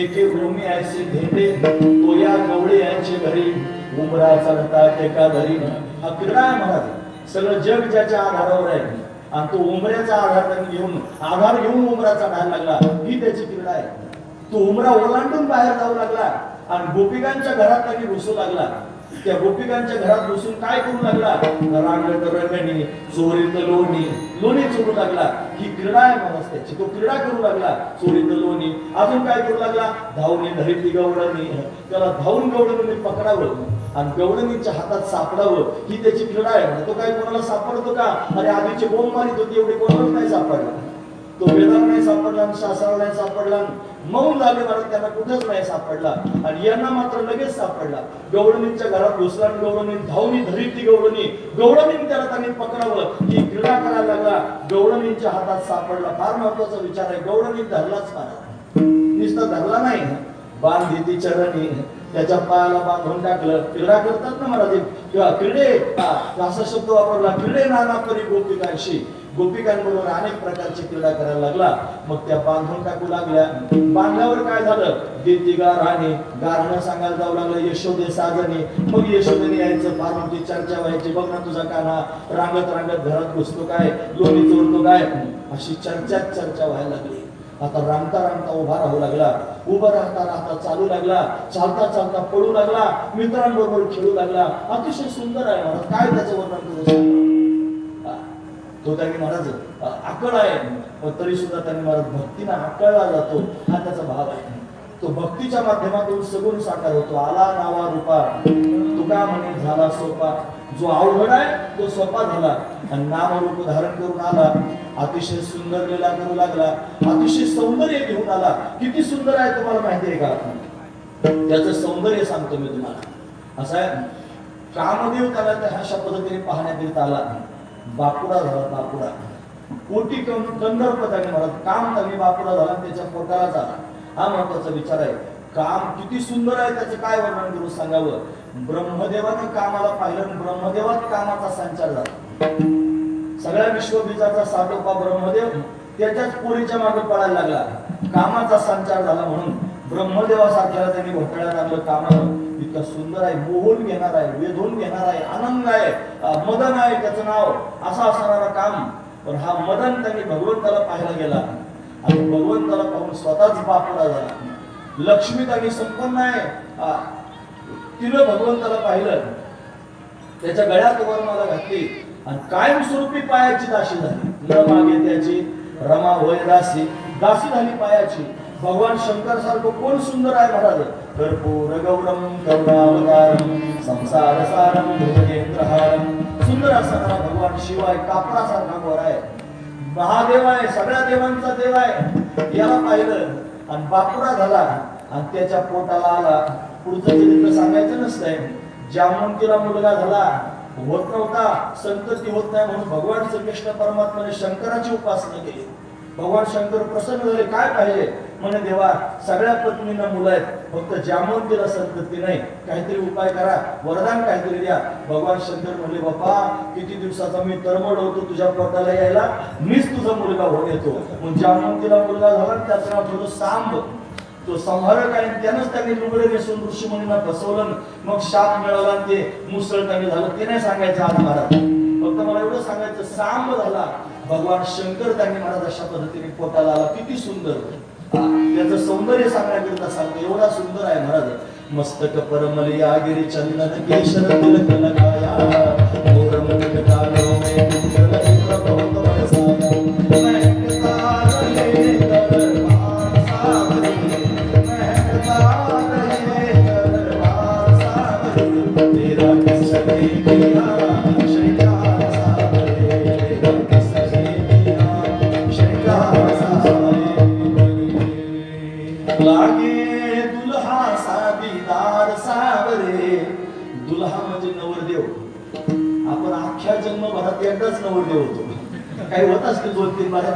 एके भूमी ऐसे धेंडे तो या गवळे यांचे घरी उमरा चढता एका घरी. हा क्रीडा आहे महाराज. सगळं जग ज्याच्या आधारावर आहे आणि तो उमऱ्याचा आधार त्यांनी आधार घेऊन उमरा चढायला लागला. ही त्याची क्रीडा आहे. तो उमरा ओलांडून बाहेर जाऊ लागला आणि गोपिकांच्या घरात त्यांनी घुसू लागला. त्या गोपिकांच्या घरात घुसून काय करू लागला? रांगत रंगणी चोरीत लोणी चोरू लागला. ही क्रीडा आहे महाराज त्याची. तो क्रीडा करू लागला. चोरीत लोणी. अजून काय करू लागला? धावणी धरीती गवळणी, त्याला धावून गवळणीने पकडावं आणि गवळणीच्या हातात सापडावं. ही त्याची क्रीडा आहे. तो काय कोणाला सापडतो का? अरे आधीचे बोंब मारित होती, एवढे कोणालाच नाही सापडला. तो वेदाला नाही सापडला, शास्त्राला नाही सापडला, मौन झाले मला त्यांना कुठेच नाही सापडला. आणि यांना मात्र लगेच सापडला. गवळणींच्या घरात घुसला आणि गवळणी धावणी धरीती गवळणी त्याला त्यांनी पकडावं. ही क्रीडा करायला लागला. गवळणींच्या हातात सापडला. फार महत्वाचा विचार आहे. गवळणी धरलाच का? नुसता धरला नाही, बांधिती चरणी त्याच्या पायाला बांधून टाकलं. क्रीडा करतात ना महाराज किंवा क्रीडे असा शब्द वापरला. क्रीडे नाना परी गोपिकांशी, गोपिकांबरोबर अनेक प्रकारची क्रीडा करायला लागला. मग त्या बांधून टाकू लागल्या. बांधल्यावर काय झालं? देती गाराणी गारणं सांगायला जाऊ लागलं. यशोदे साजणी. मग यशोदेने यायचं, फार मोठी चर्चा व्हायची. बघ ना तुझा काना रांगत रांगत घरात घुसतो काय, लोणी चोरतो काय, अशी चर्चा व्हायला लागली. आता रांगता रांगता उभा राहू लागला. उभं राहता राहता चालू लागला. चालता चालता पळू लागला. मित्रांबरोबर खेळू लागला. अतिशय सुंदर आहे महाराज. काय त्याचं वर्णन करू? तो त्यांनी महाराज आकळ आहे, पण तरी सुद्धा त्यांनी महाराज भक्तीने आकळला जातो. हा त्याचा भाव आहे. तो भक्तीच्या माध्यमातून सगुण साकार होतो. आला नावा रूपा तुका म्हणे झाला सोपा. जो अवघड आहे तो सोपा झाला आणि नाम रूप धारण करून आला. अतिशय सुंदर लीला करू लागला. अतिशय सौंदर्य घेऊन आला. किती सुंदर आहे तुम्हाला माहिती आहे का? त्याचं सौंदर्य सांगतो मी तुम्हाला. असं आहे, कामदेव त्याला अशा पद्धतीने पाहण्याकरिता आला. बापुडा झाला. बापुडा पोटी कंदर्प त्याने महाराज काम त्यांनी बापुडा झाला. त्याच्या पोटाला झाला. हा महत्वाचा विचार आहे. काम किती सुंदर आहे त्याचं काय वर्णन करू सांगावं? ब्रह्मदेवानं कामाला पाहिलं. ब्रह्मदेवात कामाचा संचार झाला. सगळ्या विश्वबीजाचा सातोपा ब्रह्मदेव त्याच्याच पोरीच्या मागे पळायला लागला. कामाचा संचार झाला म्हणून ब्रह्मदेवासारख्याला त्यांनी घोटाळ्यात आणलं. कामानं इतका सुंदर आहे, मोहून घेणार आहे, वेधून घेणार आहे, आनंद आहे, मदन आहे त्याचं नाव, असं असणारा काम. पण हा मदन त्यांनी भगवंताला पाहायला गेला आणि भगवंताला पाहून स्वतःच बापुडा झाला. लक्ष्मी त्यांनी संपन्न आहे, तिनं भगवंताला पाहिलं, त्याच्या गळ्यात वरमाला घातली आणि कायमस्वरूपी पायाची दासी झाली. न मागे त्याची रमा होय दासी, दासी झाली पायाची. भगवान शंकर सारखं कोण सुंदर आहे महाराज. कर्पूर गौरम करुणावतारम संसार सारम भुजगेंद्रहारम. सुंदर असणारा भगवान शिव आहे, कापरासारखा गोर आहे, महादेव आहे, सगळ्या देवांचा देव आहे. याला पाहिलं आणि बापुरा झाला आणि त्याच्या पोटाला आला. पुढचं चरित्र सांगायचं नसतंय. जामवंतीला मुलगा झाला, होत नव्हता, संतती होत नाही म्हणून भगवान श्रीकृष्ण परमात्माने शंकराची उपासना केली. भगवान शंकर प्रसन्न झाले. काय पाहिजे म्हणे, देवा सगळ्या पत्नींना मुलं आहेत, फक्त जामवंतीला संतती नाही, काहीतरी उपाय करा, वरदान काहीतरी द्या. भगवान शंकर म्हणले, बाप्पा किती दिवसाचा मी तरमड होतो तुझ्या पोटाला यायला, मीच तुझा मुलगा होऊन येतो. मग जामवंतीला मुलगा झाला, त्याचं नाव ठेवलं सांब. तो संहारक आहे, त्यानंच त्यांनी लुगडे नेसून ऋषीमुनींना फसवलं. मग शाप मिळाला आणि ते मुसळतानी झालं. ते नाही सांगायचं आज महाराज, फक्त मला एवढं सांगायचं, सांब झाला भगवान शंकर. त्यांनी महाराज अशा पद्धतीने पोटाला आला. किती सुंदर, त्याचं सौंदर्य सांगण्याकरिता सांगतो, एवढा सुंदर आहे महाराज. मस्तक परमली आगिरी चंदन केशर तिलक लगाया, मोर मुकुट कानों में कुंडल चित्र बहुत बरसाया. महकता रहे दरबार सावरी, महकता रहे दरबार सावरी, तेरा किस्सा किया शृंगार सावरे, तेरा किस्सा किया शृंगार सावरे. लागे दुल्हा साबीदार सावरे. दुल्हा म्हणजे नवरदेव. आपण अख्ख्या जन्मभरात एकदाच नवरदेव होतो. काही होत असतील 2-3 बारा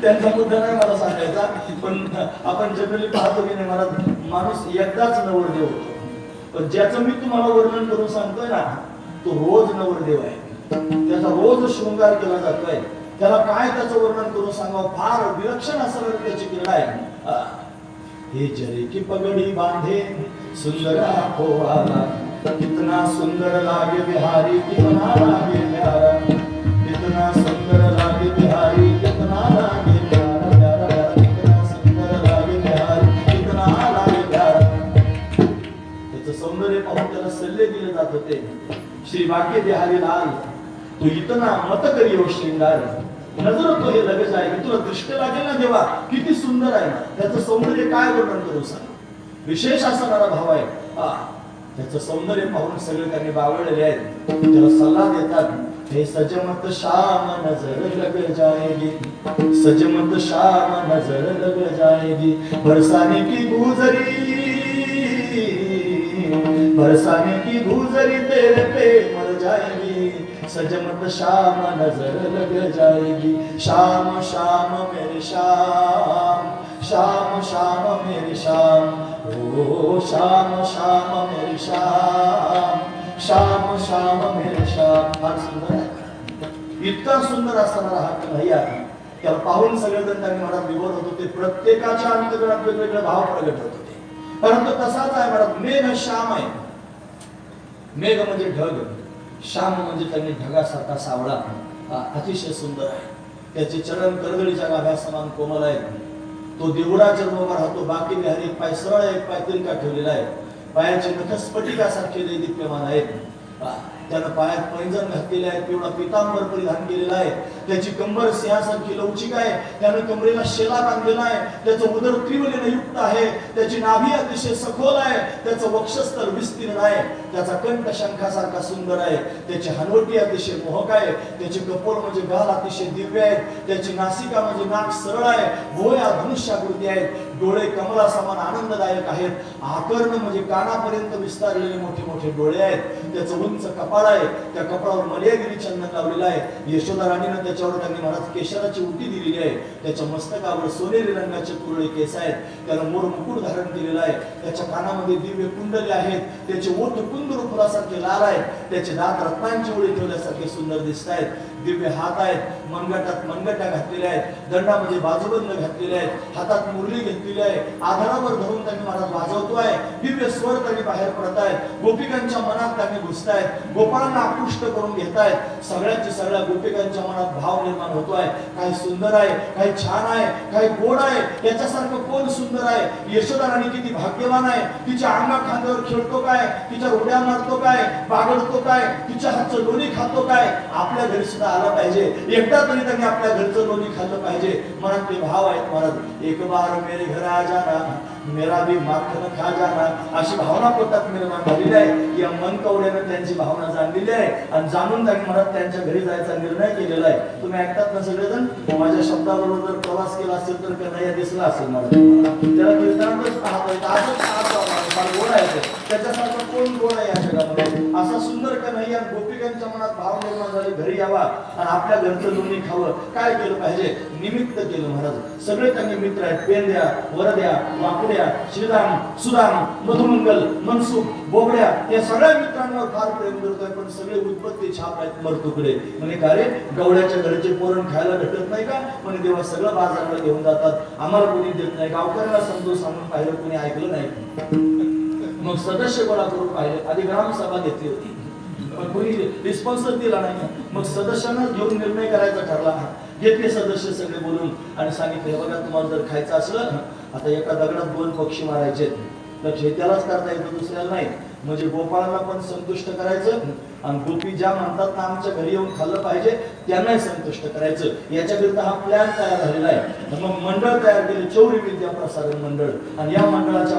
त्यांचा मुद्दा नाही मला सांगायचा, पण आपण जनरली पाहतो की नाही, मला माणूस एकदाच नवरदेव होतो. पण ज्याचं मी तुम्हाला वर्णन करून सांगतोय ना, तो रोज नवरदेव आहे. त्याचा रोज शृंगार केला जातोय. त्याला काय त्याचं वर्णन करून सांगावं, फार विलक्षण असं त्याची क्रीडा आहे. हे जरे की पगडी बांधे सुंदर आला, कितना सुंदर लागे बिहारी, कितना लागे प्यारा, कितना सुंदर लागे बिहारी, कितना लागे प्यारा, प्यारा प्यारा, कितना सुंदर लागे बिहारी, कितना लागे प्यारा. त्याचं सौंदर्य पाहून त्याला सल्ले दिले जात होते. श्री वाक्य बिहारी लाल तो इतना मत करियो श्रृंगार, नजर तो हे लगेच आहे की तुला दृष्ट लागेल ना देवा, किती सुंदर आहे. त्याचं सौंदर्य काय वर्णन करू सांग. विशेष असणारा भाव आहे. त्याचं सौंदर्य पाहून सगळे त्यांनी बावळलेले आहेत. त्याला सल्ला देतात, हे सजमत शाम नजर लग जाएगी, सजमत शाम नजर लग जाएगी, बरसाने की गुजरी, बरसाने की गुजरी तेरे पे मर जाएगी, सजमत शाम नजर लग जाएगी. शाम शाम मेरी शाम, शाम शाम मेरी शाम, ओ शाम शाम मेरी शाम, शाम शाम मेरी शाम. फार सुंदर आहे. इतका सुंदर असणारा हा कन्हैया, त्याला पाहून सगळेजण त्यांनी मला विभोर होत होते. प्रत्येकाच्या अंतकरणात वेगवेगळे भाव प्रगट होत होते. परंतु तसाच आहे मला, मेघ श्याम आहे. मेघ म्हणजे ढग, श्याम म्हणजे त्यांनी ढगासारखा सावळा, अतिशय सुंदर आहे. त्याचे चरण कर्दळीच्या गाभ्या समान कोमल आहेत. तो देवडा चरणोबा राहतो. बाकी बिहारी एक पाय सरळ आहे, एक पाय तिरका ठेवलेला आहे. पायाचे नख स्फटिकासारखे दैदिप्यमान आहेत. त्यानं पायात पैंजण घातलेले आहे, पिवळा पितांबर परिधान केलेला आहे. त्याची कंबर सिंहासारखी लवचिक आहे. त्यानं कमरेला शेला बांधलेला आहे. त्याचं उदर त्रिवलीने युक्त आहे. त्याची नाभी अतिशय सखोल आहे. त्याचं वक्षस्थळ विस्तीर्ण आहे. त्याचा कंठ शंखासारखा सुंदर आहे. त्याची हनवटी अतिशय मोहक आहे. त्याचे कपोल म्हणजे गाल अतिशय दिव्य आहेत. त्याची नासिका म्हणजे नाक सरळ आहे. भोया धनुष्याकृती आहेत. डोळे कमला समान आनंददायक आहेत. आकर्ण म्हणजे कानापर्यंत विस्तारलेले मोठे मोठे डोळे आहेत. त्याचं उंच कपाळ कपाळ आहे, त्या कपाळावर मलयगिरी चंदन लावलेलं आहे. यशोदा राणीनं त्याच्यावर त्यांनी महाराज केशराची उटी दिलेली आहे. त्याच्या मस्तकावर सोनेरी रंगाचे कुरळे केस आहेत. त्याला मोर मुकुट धारण केलेला आहे. त्याच्या कानामध्ये दिव्य कुंडले आहेत. त्याचे ओठ कुंदरू फुलासारखे लाल आहेत. त्याचे दात रत्नांची ओळी ठेवल्यासारखे सुंदर दिसत आहेत. दिव्य हात आहेत, मनगटात मनगटा घातलेल्या आहेत, दंडामध्ये बाजूबंद घातलेले आहेत, हातात मुरली घेतलेली आहे, आधारावर धरून त्यांनी महाराज वाजवतोय. दिव्य स्वर त्यांनी बाहेर पडत आहेत. गोपिकांच्या मनात त्यांनी घुसतायत. गोपाळांना आकृष्ट करून घेतायत. सगळ्याची सगळ्या गोपिकांच्या मनात भाव निर्माण होतोय. काही सुंदर आहे, काही छान आहे, काही गोड आहे, याच्यासारखं कोण सुंदर आहे. यशोदा राणी किती भाग्यवान आहे. तिच्या अंगा खांद्यावर खेळतो काय, तिच्या रोड्या मारतो काय, बागडतो काय, तिच्या हातचं लोणी खातो काय. आपल्या घरी सुद्धा आला पाहिजे. एकदा तरी त्यांनी आपल्या घरचं लोणी खाल्लं पाहिजे. मनातले भाव आहेत महाराज. एक बार मेरे घर आ जाना, मेरा भी माखन खा जाना, अशी भावना पोटात निर्माण झालेली आहे. या मनकवड्यानं त्यांची भावना जाणलेली आहे आणि जाणून त्यांनी महाराज त्यांच्या घरी जायचा निर्णय केलेला आहे. तुम्ही ऐकतात ना सगळेजण. माझ्या शब्दाबरोबर जर प्रवास केला असेल तर कन्हैया दिसला असेल मला. त्याला कीर्तनातच पाहता फार गोड आहे. त्याच्यासारखं कोण गोड आहे या जगामध्ये. असा सुंदर कन्हैया गोपिकांच्या मनात भाव निर्माण झाले. घरी यावा आणि आपल्या घरचं लोणी खावं. काय केलं पाहिजे? निमित्त केलं महाराज. सगळे त्यांनी मित्र आहेत. पेंद्या, वरद्या, वाकुड्या, श्रीराम, सुदाम, मधुमंगल, मनसुख, बोबड्या, या सगळ्या मित्रांवर फार प्रेम करतोय. पण सगळे उत्पत्ती छाप आहेत मरतुकडे. म्हणजे का रे, गवड्याच्या घरचे पोरण खायला भेटत नाही का? म्हणजे तेव्हा सगळं बाजारला घेऊन जातात. आम्हाला कोणी देत नाही. गावकऱ्याला समजून सांगून पाहिलं, कोणी ऐकलं नाही. मग सदस्य गोळा करून पाहिले. आधी ग्रामसभा घेतली होती, पण कोणी रिस्पॉन्सच दिला नाही. मग सदस्यांना घेऊन निर्णय करायचा ठरला. घेतले सदस्य सगळे बोलून आणि सांगितले, बघा तुम्हाला जर खायचं असलं, आता एका दगडात 2 पक्षी मारायचे, तर त्यालाच करता येतं, दुसऱ्याला नाही. म्हणजे गोपाळांना पण संतुष्ट करायचं आणि गोपी ज्या म्हणतात ना आमच्या घरी येऊन खाल्लं पाहिजे त्यांनाही संतुष्ट करायचं. याच्याकरिता हा प्लॅन तयार झालेला आहे. मग मंडळ तयार केले, चौरी विद्या प्रसारण मंडळ. आणि या मंडळाच्या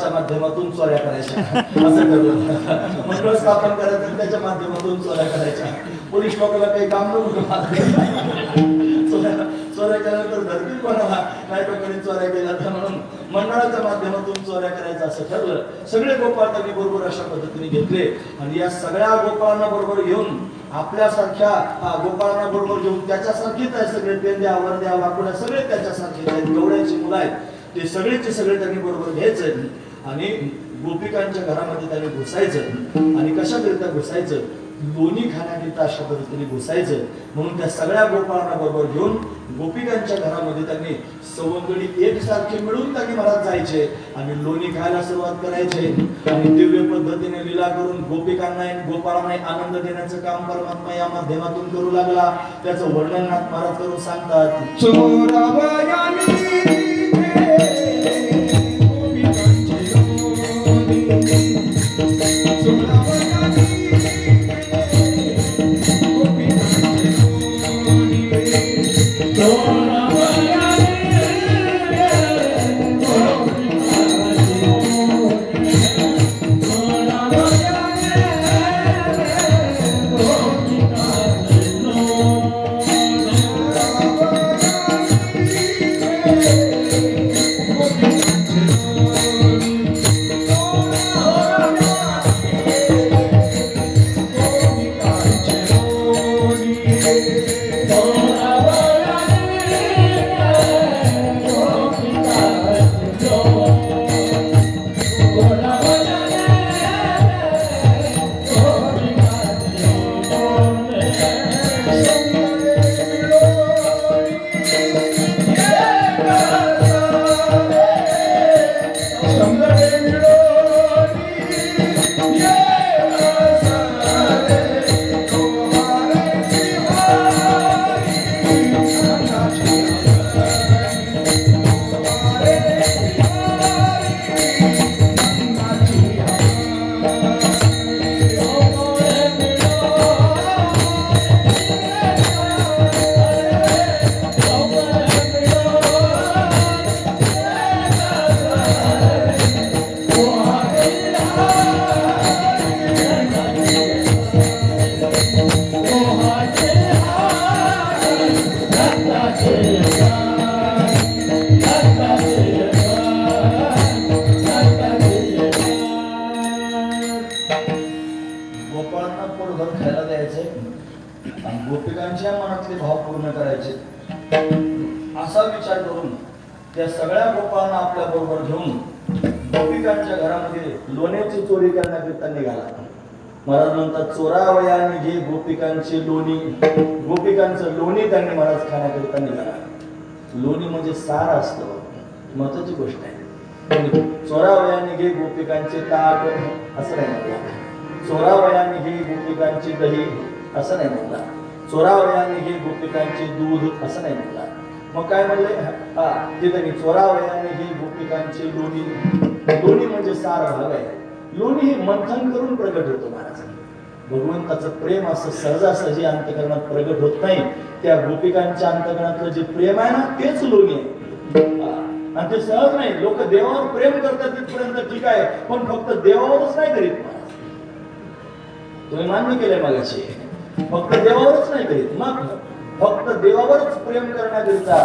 माध्यमातून चोऱ्या करायच्या असं ठरलं. मंडळ स्थापन करायचं, त्याच्या माध्यमातून चोऱ्या करायच्या. पोलीस लोकांना काही काम नव्हतं. चोऱ्या केल्यानंतर धरतील कोणाला, काही लोकांनी चोऱ्या केल्या तर म्हणून मंडळाच्या माध्यमातून चोऱ्या करायचं असं ठरलं. सगळे गोपाळ त्यांनी बरोबर अशा पद्धतीने घेतले आणि या सगळ्या गोपाळांना बरोबर घेऊन, आपल्यासारख्या गोपाळांना बरोबर घेऊन, त्याच्यासारखीच आहे सगळे. पेंद्या, वरद्या, वाकुड्या सगळे त्याच्यासारखेच आहेत. गवळ्याची मुलं आहेत, ते सगळेचे सगळे त्यांनी बरोबर घ्यायचे आणि गोपिकांच्या घरामध्ये त्यांनी घुसायचं. आणि कशाकरिता घुसायचं? लोणी खाण्याकरिता अशा पद्धतीने घुसायचं. म्हणून त्या सगळ्या गोपाळांना बरोबर घेऊन गोपिकांच्या घरामध्ये त्यांनी सवंगडी एकसारखे मिळून त्यांनी महाराज जायचे आणि लोणी खायला सुरुवात करायचे. आणि दिव्य पद्धतीने लीला करून गोपिकांना गोपाळांना आनंद देण्याचं काम परमात्मा या माध्यमातून करू लागला. त्याचं वर्णन महाराज करून सांगतात. पूर्ण करायचे असा विचार करून त्या सगळ्या गोपाळांना आपल्या बरोबर घेऊन गोपिकांच्या घरामध्ये लोण्याची चोरी करण्याकरिता निघाला. महाराज म्हणतात चोरावयाने घे गोपिकांची लोणी. गोपिकांचं लोणी त्यांनी महाराज खाण्याकरिता निघाला. लोणी म्हणजे सार असतं, महत्वाची गोष्ट आहे. चोरावयाने घे गोपिकांचे ताक असं नाही म्हटलं. चोरावयाने घे गोपिकांची दही असं नाही म्हटलं. चोरावयाने घे गोपिकांचे दूध असं नाही म्हटलं. मग काय म्हणले ते त्यांनी चोरावयाने घे गोपिकांची लोणी. लोणी म्हणजे सार भाग आहे. लोणी हे मंथन करून प्रगट होतं महाराज. भगवंताचं प्रेम असं सहजासहजी अंतकरणात प्रगट होत नाही. त्या गोपिकांच्या अंतकरणातलं जे प्रेम आहे ना तेच लोणी आहे. आणि ते सहज नाही. लोक देवावर प्रेम करतात तिथपर्यंत ठीक आहे, पण फक्त देवावरच नाही करीत. तुम्ही मान्य केलंय मगाशी, फक्त देवावरच नाही करीत. मग फक्त देवावरच प्रेम करण्याकरिता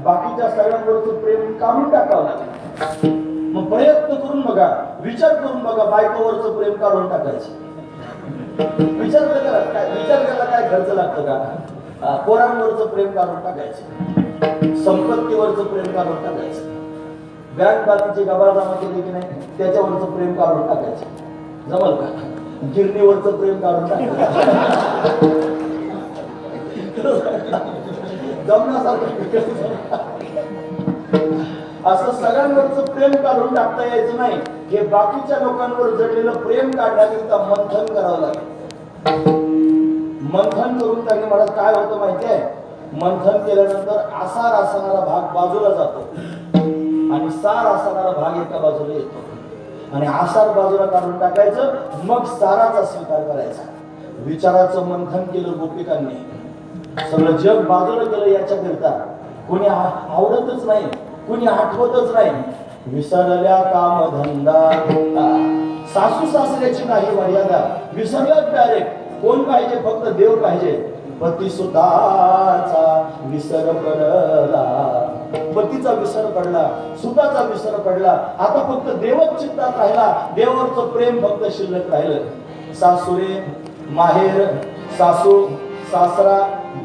बाकीच्या सगळ्यांवरच प्रेम काढून टाकावं लागेल. मग प्रयत्न करून बघा, विचार करून बघा, बायकोवरच प्रेम काढून टाकायचं. विचार करायला काय खर्च लागतं का? पोरांवरच प्रेम काढून टाकायचं, संपत्तीवरच प्रेम काढून टाकायचं, बँक बाकीची गबाळजमा केली की नाही त्याच्यावरच प्रेम काढून टाकायचं. जमल का? गिरणीवरच प्रेम काढून टाकायचं. जमण्यासारखं असं सगळ्यांवरच प्रेम काढून टाकता यायचं नाही. हे बाकीच्या लोकांवर जडलेलं प्रेम काढण्याकरिता मंथन करावं लागेल. मंथन करून त्यांनी मला काय होतं माहितीये, मंथन केल्यानंतर आसार असणारा भाग बाजूला जातो आणि सार असणारा भाग एका बाजूला येतो. आणि आसार बाजूला काढून टाकायचं, मग साराचा स्वीकार करायचा. विचाराचं मंथन केलं गोपिकांनी, सगळं जग बाजूला केलं याच्याकरिता. कोणी आवडतच नाही, कोणी आठवतच नाही. विसरल्या कामधंदा, सासू सासऱ्याची नाही मर्यादा, विसरलं डायरेक्ट. कोण पाहिजे? फक्त देव पाहिजे. पती सुताचा विसर पडला, पतीचा विसर पडला, सुताचा विसर पडला. आता फक्त देवच चित्तात राहिला, देवावरचं प्रेम फक्त शिल्लक राहिलं. सासुरे माहेर, सासू सासरा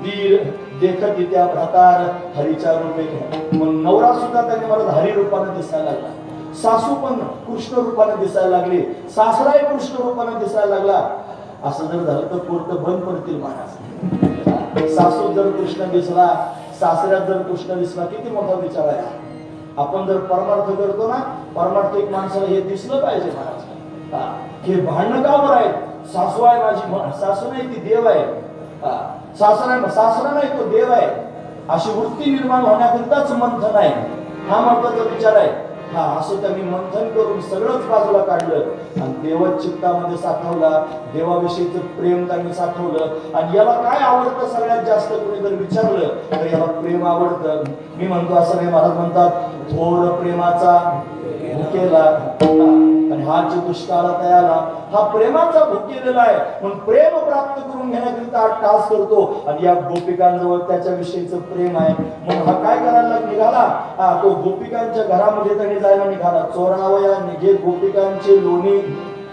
दीर देखत त्या भ्रातार हरीच्या रूपे. मग नवरा सुद्धा त्यांनी मला हरी रूपाने दिसायला लागला, सासू पण कृष्ण रूपाने दिसायला लागली, सासराही कृष्ण रूपाने दिसायला लागला. असं जर झालं तर कोर्ट बंद पडतील महाराज. सासू जर कृष्ण दिसला, सासऱ्यात जर कृष्ण दिसला, किती मोठा विचार आहे. आपण जर परमार्थ करतो ना, परमार्थिक माणसाला हे दिसलं पाहिजे महाराज. हे भांडणं का बरं आहेत? सासू आहे माझी, सासू नाही ती देव आहे. सासरा नाही तो देव आहे, अशी वृत्ती निर्माण होण्याकरिताच मंथन आहे. हा महत्वाचा विचार आहे. असं त्यांनी मंथन करून सगळंच बाजूला काढलं आणि देवच चित्तामध्ये साठवला. देवाविषयीचं प्रेम त्यांनी साठवलं. आणि याला काय आवडतं सगळ्यात जास्त कोणी जर विचारलं तर याला प्रेम आवडतं. मी म्हणतो असं नाही, महाराज म्हणतात थोर प्रेमाचा भुकेला आणि हा जो दुष्काळात आला, हा प्रेमाचा भुकेलेला आहे. म्हणून प्रेम प्राप्त करून घेण्याकरिता टास करतो. आणि या गोपिकांजवळ त्याच्याविषयीचं प्रेम आहे. म्हणून हा काय करायला निघाला, तो गोपिकांच्या घरामध्ये त्यांनी जायला निघाला. चोरावया निघे गोपिकांचे लोणी,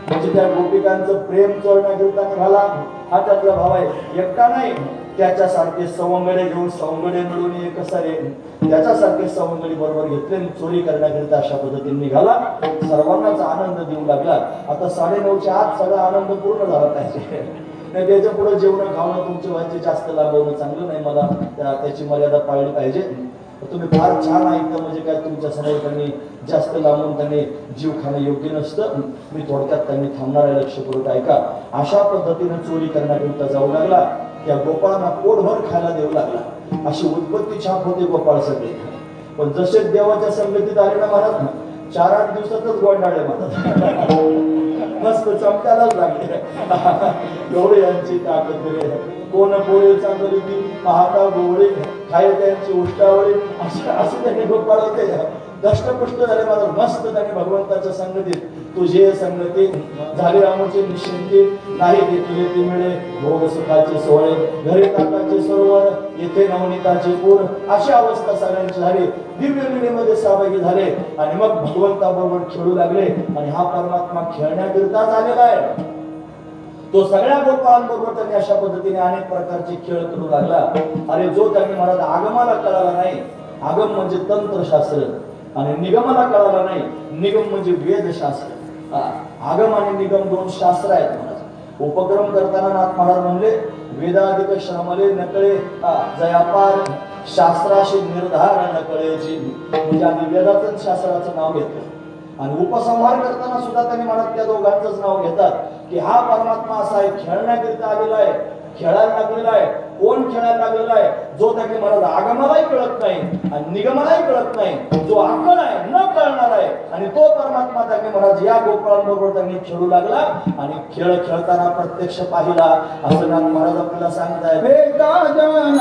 म्हणजे त्या गोपिकांचं प्रेम चोरण्याकरिता निघाला. हा त्यातला भाव आहे. एकटा नाही, त्याच्यासारखे सवंगडे घेऊन सवंगडे मिळून एक सारे त्याच्यासारखे सवंगडी बरोबर घेतले चोरी करण्याकरिता अशा पद्धतीने निघाला. सर्वांनाच आनंद देऊ लागला. आता 9:30च्या आत सगळा आनंद पूर्ण झाला पाहिजे. त्याच्या पुढे जेवण खावणं तुमचे व्हायचे जास्त लाभवणं चांगलं नाही. मला त्याची मर्यादा पाळली पाहिजे. तुम्ही फार छान ऐकता म्हणजे काय, तुमच्या समोर त्यांनी जास्त लांबून त्यांनी जीव खाणं योग्य नसतं. मी थोडक्यात त्यांनी थांबणारे लक्षपूर्वक ऐका. अशा पद्धतीने चोरी करण्याकरिता जाऊ लागला. त्या गोपाळांना पोटभर खायला देऊ लागला. अशी उत्पत्ती छाप होते गोपाळ सगळे. पण जसे देवाच्या संगतीत आले ना महाराज, 4-8 दिवसातच गोंडाळे महाराज मस्त चमकायलाच लागले. एवढे यांची ताकद रे. कोण पोळे चांगली ती पाहता गोवळे खाय त्यांची उष्टावळी असं त्यांनी गोपाळ होते. दष्टपुष्ट झाले महाराज. मस्त त्यांनी भगवंताच्या संगतीत तुझे संगती झाले आमचे निश्चिंती, नाही देखील ती मिळे भोग सुखाचे सोहळे, घरी ताकाचे सरोवर येथे नवनीताचे पूर. अशी अवस्था सगळ्यांची झाली. दिव्य लीलेमध्ये सहभागी झाले आणि मग भगवंताबरोबर खेळू लागले. आणि हा परमात्मा खेळण्याकरिताच आलेला आहे. तो सगळ्या गोपाळांबरोबर त्यांनी अशा पद्धतीने अनेक प्रकारचे खेळ करू लागला. अरे जो त्यांनी म्हणत आगमाला कळाला नाही, आगम म्हणजे तंत्रशास्त्र, आणि निगमाला कळाला नाही, निगम म्हणजे वेदशास्त्र. आगम आणि निगम दोन शास्त्र आहेत महाराज. उपक्रम करताना नाथ महाराज म्हणले वेदाधिक श्रमले नकळे जयापार शास्त्राशी निर्धार नकळेची, म्हणजे आधी वेदाचं शास्त्राचं नाव घेतलं आणि उपसंहार करताना सुद्धा त्यांनी म्हणत त्या दोघांचंच नाव घेतात की हा परमात्मा असा आहे, खेळण्याकरिता आलेला आहे, खेळायला लागलेला आहे. कोण खेळायला लागलेला आहे? जो त्यांनी म्हणत आगमालाही कळत नाही आणि निगमालाही कळत नाही, जो आकल आहे, न कळणार आहे, आणि तो परमात्मा त्यांनी म्हणत या गोपाळांबरोबर त्यांनी खेळू लागला आणि खेळ खेळताना प्रत्यक्ष पाहिला असं नाथ महाराज आपल्याला सांगतायत. हे गजानन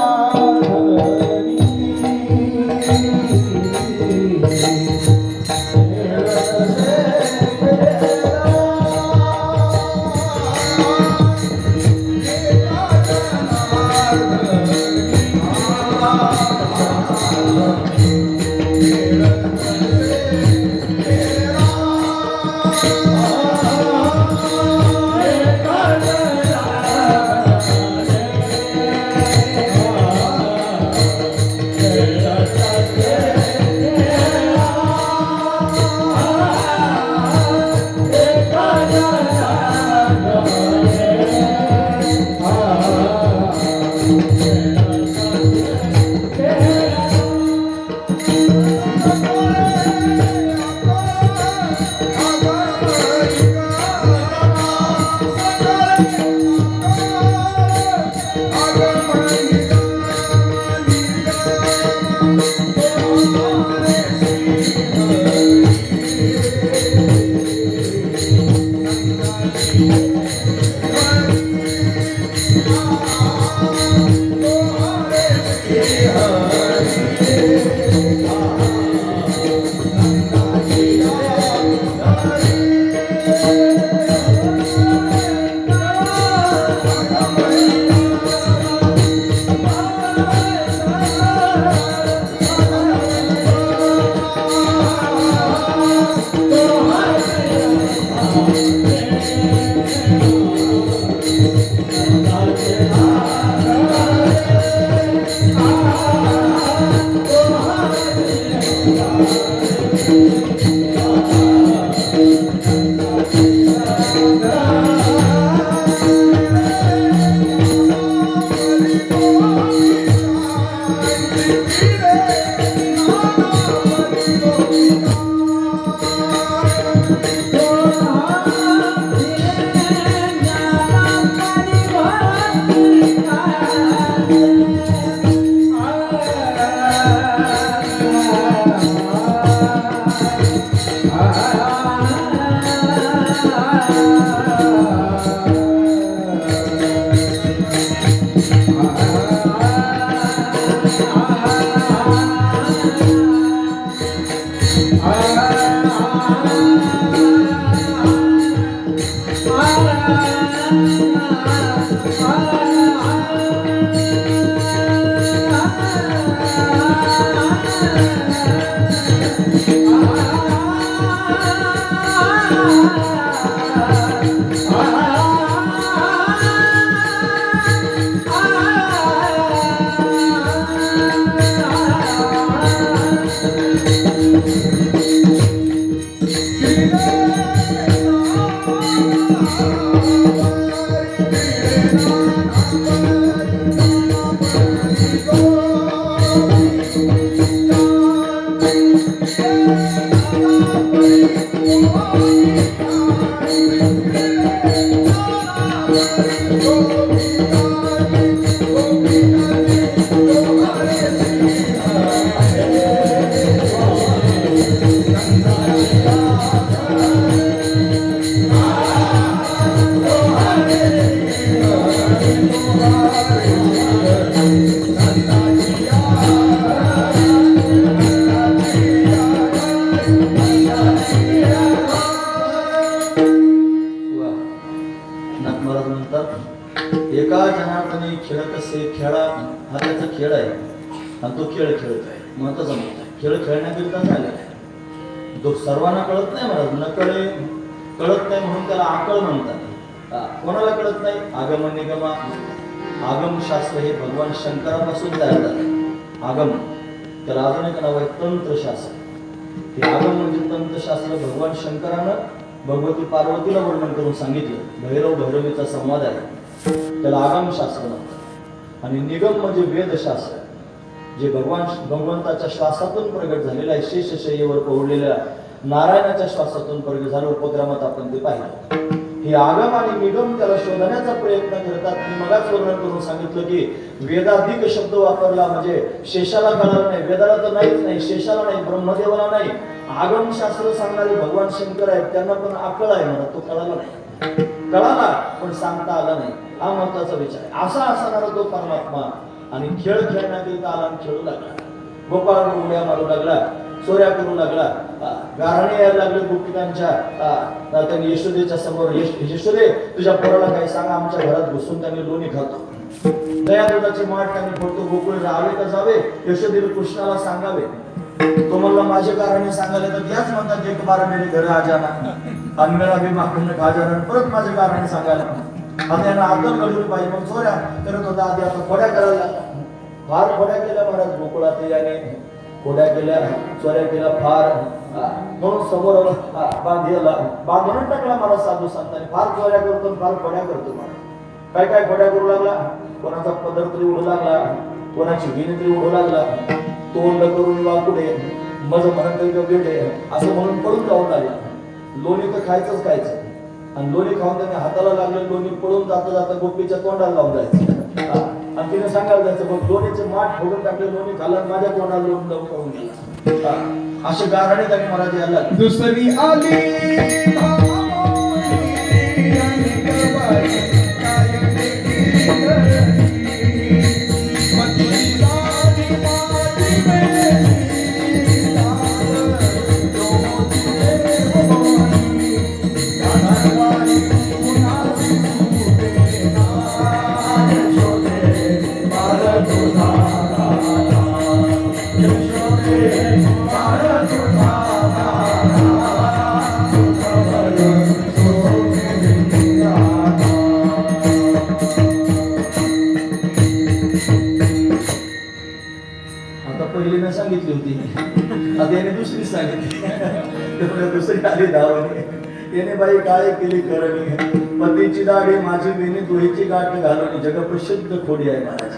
एका जनार्दनी खेळत असे खेळा हा त्याचा खेळ आहे आणि तो खेळ खेळत आहे महत्वाचा मुद्दा आहे. खेळ खेळण्याकरिता झालेला आहे. तो सर्वांना कळत नाही महाराज, न कळत नाही म्हणून त्याला आकळ म्हणतात. कोणाला कळत नाही? आगम निगम. आगमशास्त्र हे भगवान शंकरापासून तयार झालं. आगम त्याला अजून एक नाव आहे तंत्रशास्त्र. हे आगम म्हणजे तंत्रशास्त्र भगवान शंकरानं भगवती पार्वतीला वर्णन करून सांगितलं. भैरव भैरवीचा संवाद आहे, त्याला आगमशास्त्र म्हणतात. आणि निगम म्हणजे वेदशास्त्र, जे भगवंताच्या श्वासातून प्रगट झालेलं आहे. शेषशय्येवर पडलेल्या नारायणाच्या श्वासातून प्रगट झालं. उपक्रमात आपण ते पाहिलं. हे आगम आणि निगम त्याला शोधण्याचा प्रयत्न करतात. मी मगाच वर्णन करून सांगितलं की वेदाधिक शब्द वापरला म्हणजे शेषाला कळाला नाही, वेदाला तर नाहीच नाही, शेषाला नाही, ब्रह्मदेवाला नाही. आगमशास्त्र सांगणारे भगवान शंकर आहेत, त्यांना पण अकळ आहे म्हणा, तो कळाला नाही. कळाला पण सांगता आला नाही. हा महत्वाचा विचार आहे. असा असणारा तो परमात्मा आणि खेळ खेळण्याकरिता आला आणि खेळू लागला. गोपाळ उड्या मारू लागला, चोऱ्या करू लागला, गारणे यायला लागले गोपिकांच्या. त्यांनी यशोदेच्या समोर, यशोदे तुझ्या पोराला काही सांगा, आमच्या घरात घुसून त्यांनी लोणी खातो. दया दुधाचे माठ त्यांनी फोडतो. गोकुळ राहावे का जावे, यशोदेवी कृष्णाला सांगावे. तो म्हणला माझे कारणे सांगायला तर त्याच म्हणतात एक बार मेरे घर आ जाना आणि मेरा भी माखून खा जाणार. परत माझे कारणे सांगायला आता यांना आदर घडून पाहिजे. मग चोऱ्या करत होता आधी, आता खोड्या करायला लागला. फार खोड्या केल्या महाराज गोकुळात. याने खोड्या केल्या, चोऱ्या केल्या फार. म्हणून समोर बांधून टाकला महाराज साधू संतांनी. फार चोऱ्या करतो, फार खोड्या करतो महाराज. काय काय खोड्या करू लागला. कोणाचा पदर तरी उडू लागला, कोणाची विणी तरी उडू लागला. तोंड करून वाकुडे मज म्हणत वेडे असं म्हणून पडून जाऊ लागला. लोणी तर खायचंच खायचं. आणि लोणी खाऊन त्याने हाताला लागले. लोणी पळून जाता जाता गोपीच्या तोंडाला लावून जायचं. आणि तिने सांगायला जायचं मग लोणीचे माठ फोडून टाकले, लोणी खाल्ला, माझ्या तोंडाला लोण लावून पळून गेला. असे गाराणे त्यांनी महाराज यायला लागले. दुसरी आली सांगितली होती, आता याने दुसरी सांगितली. दुसरी आली धावणे. याने बाई काय केली करणी, पतीची दाढी माझी वेणी दोहीची गाठ घालवली. जगप्रसिद्ध खोडी आहे महाराज.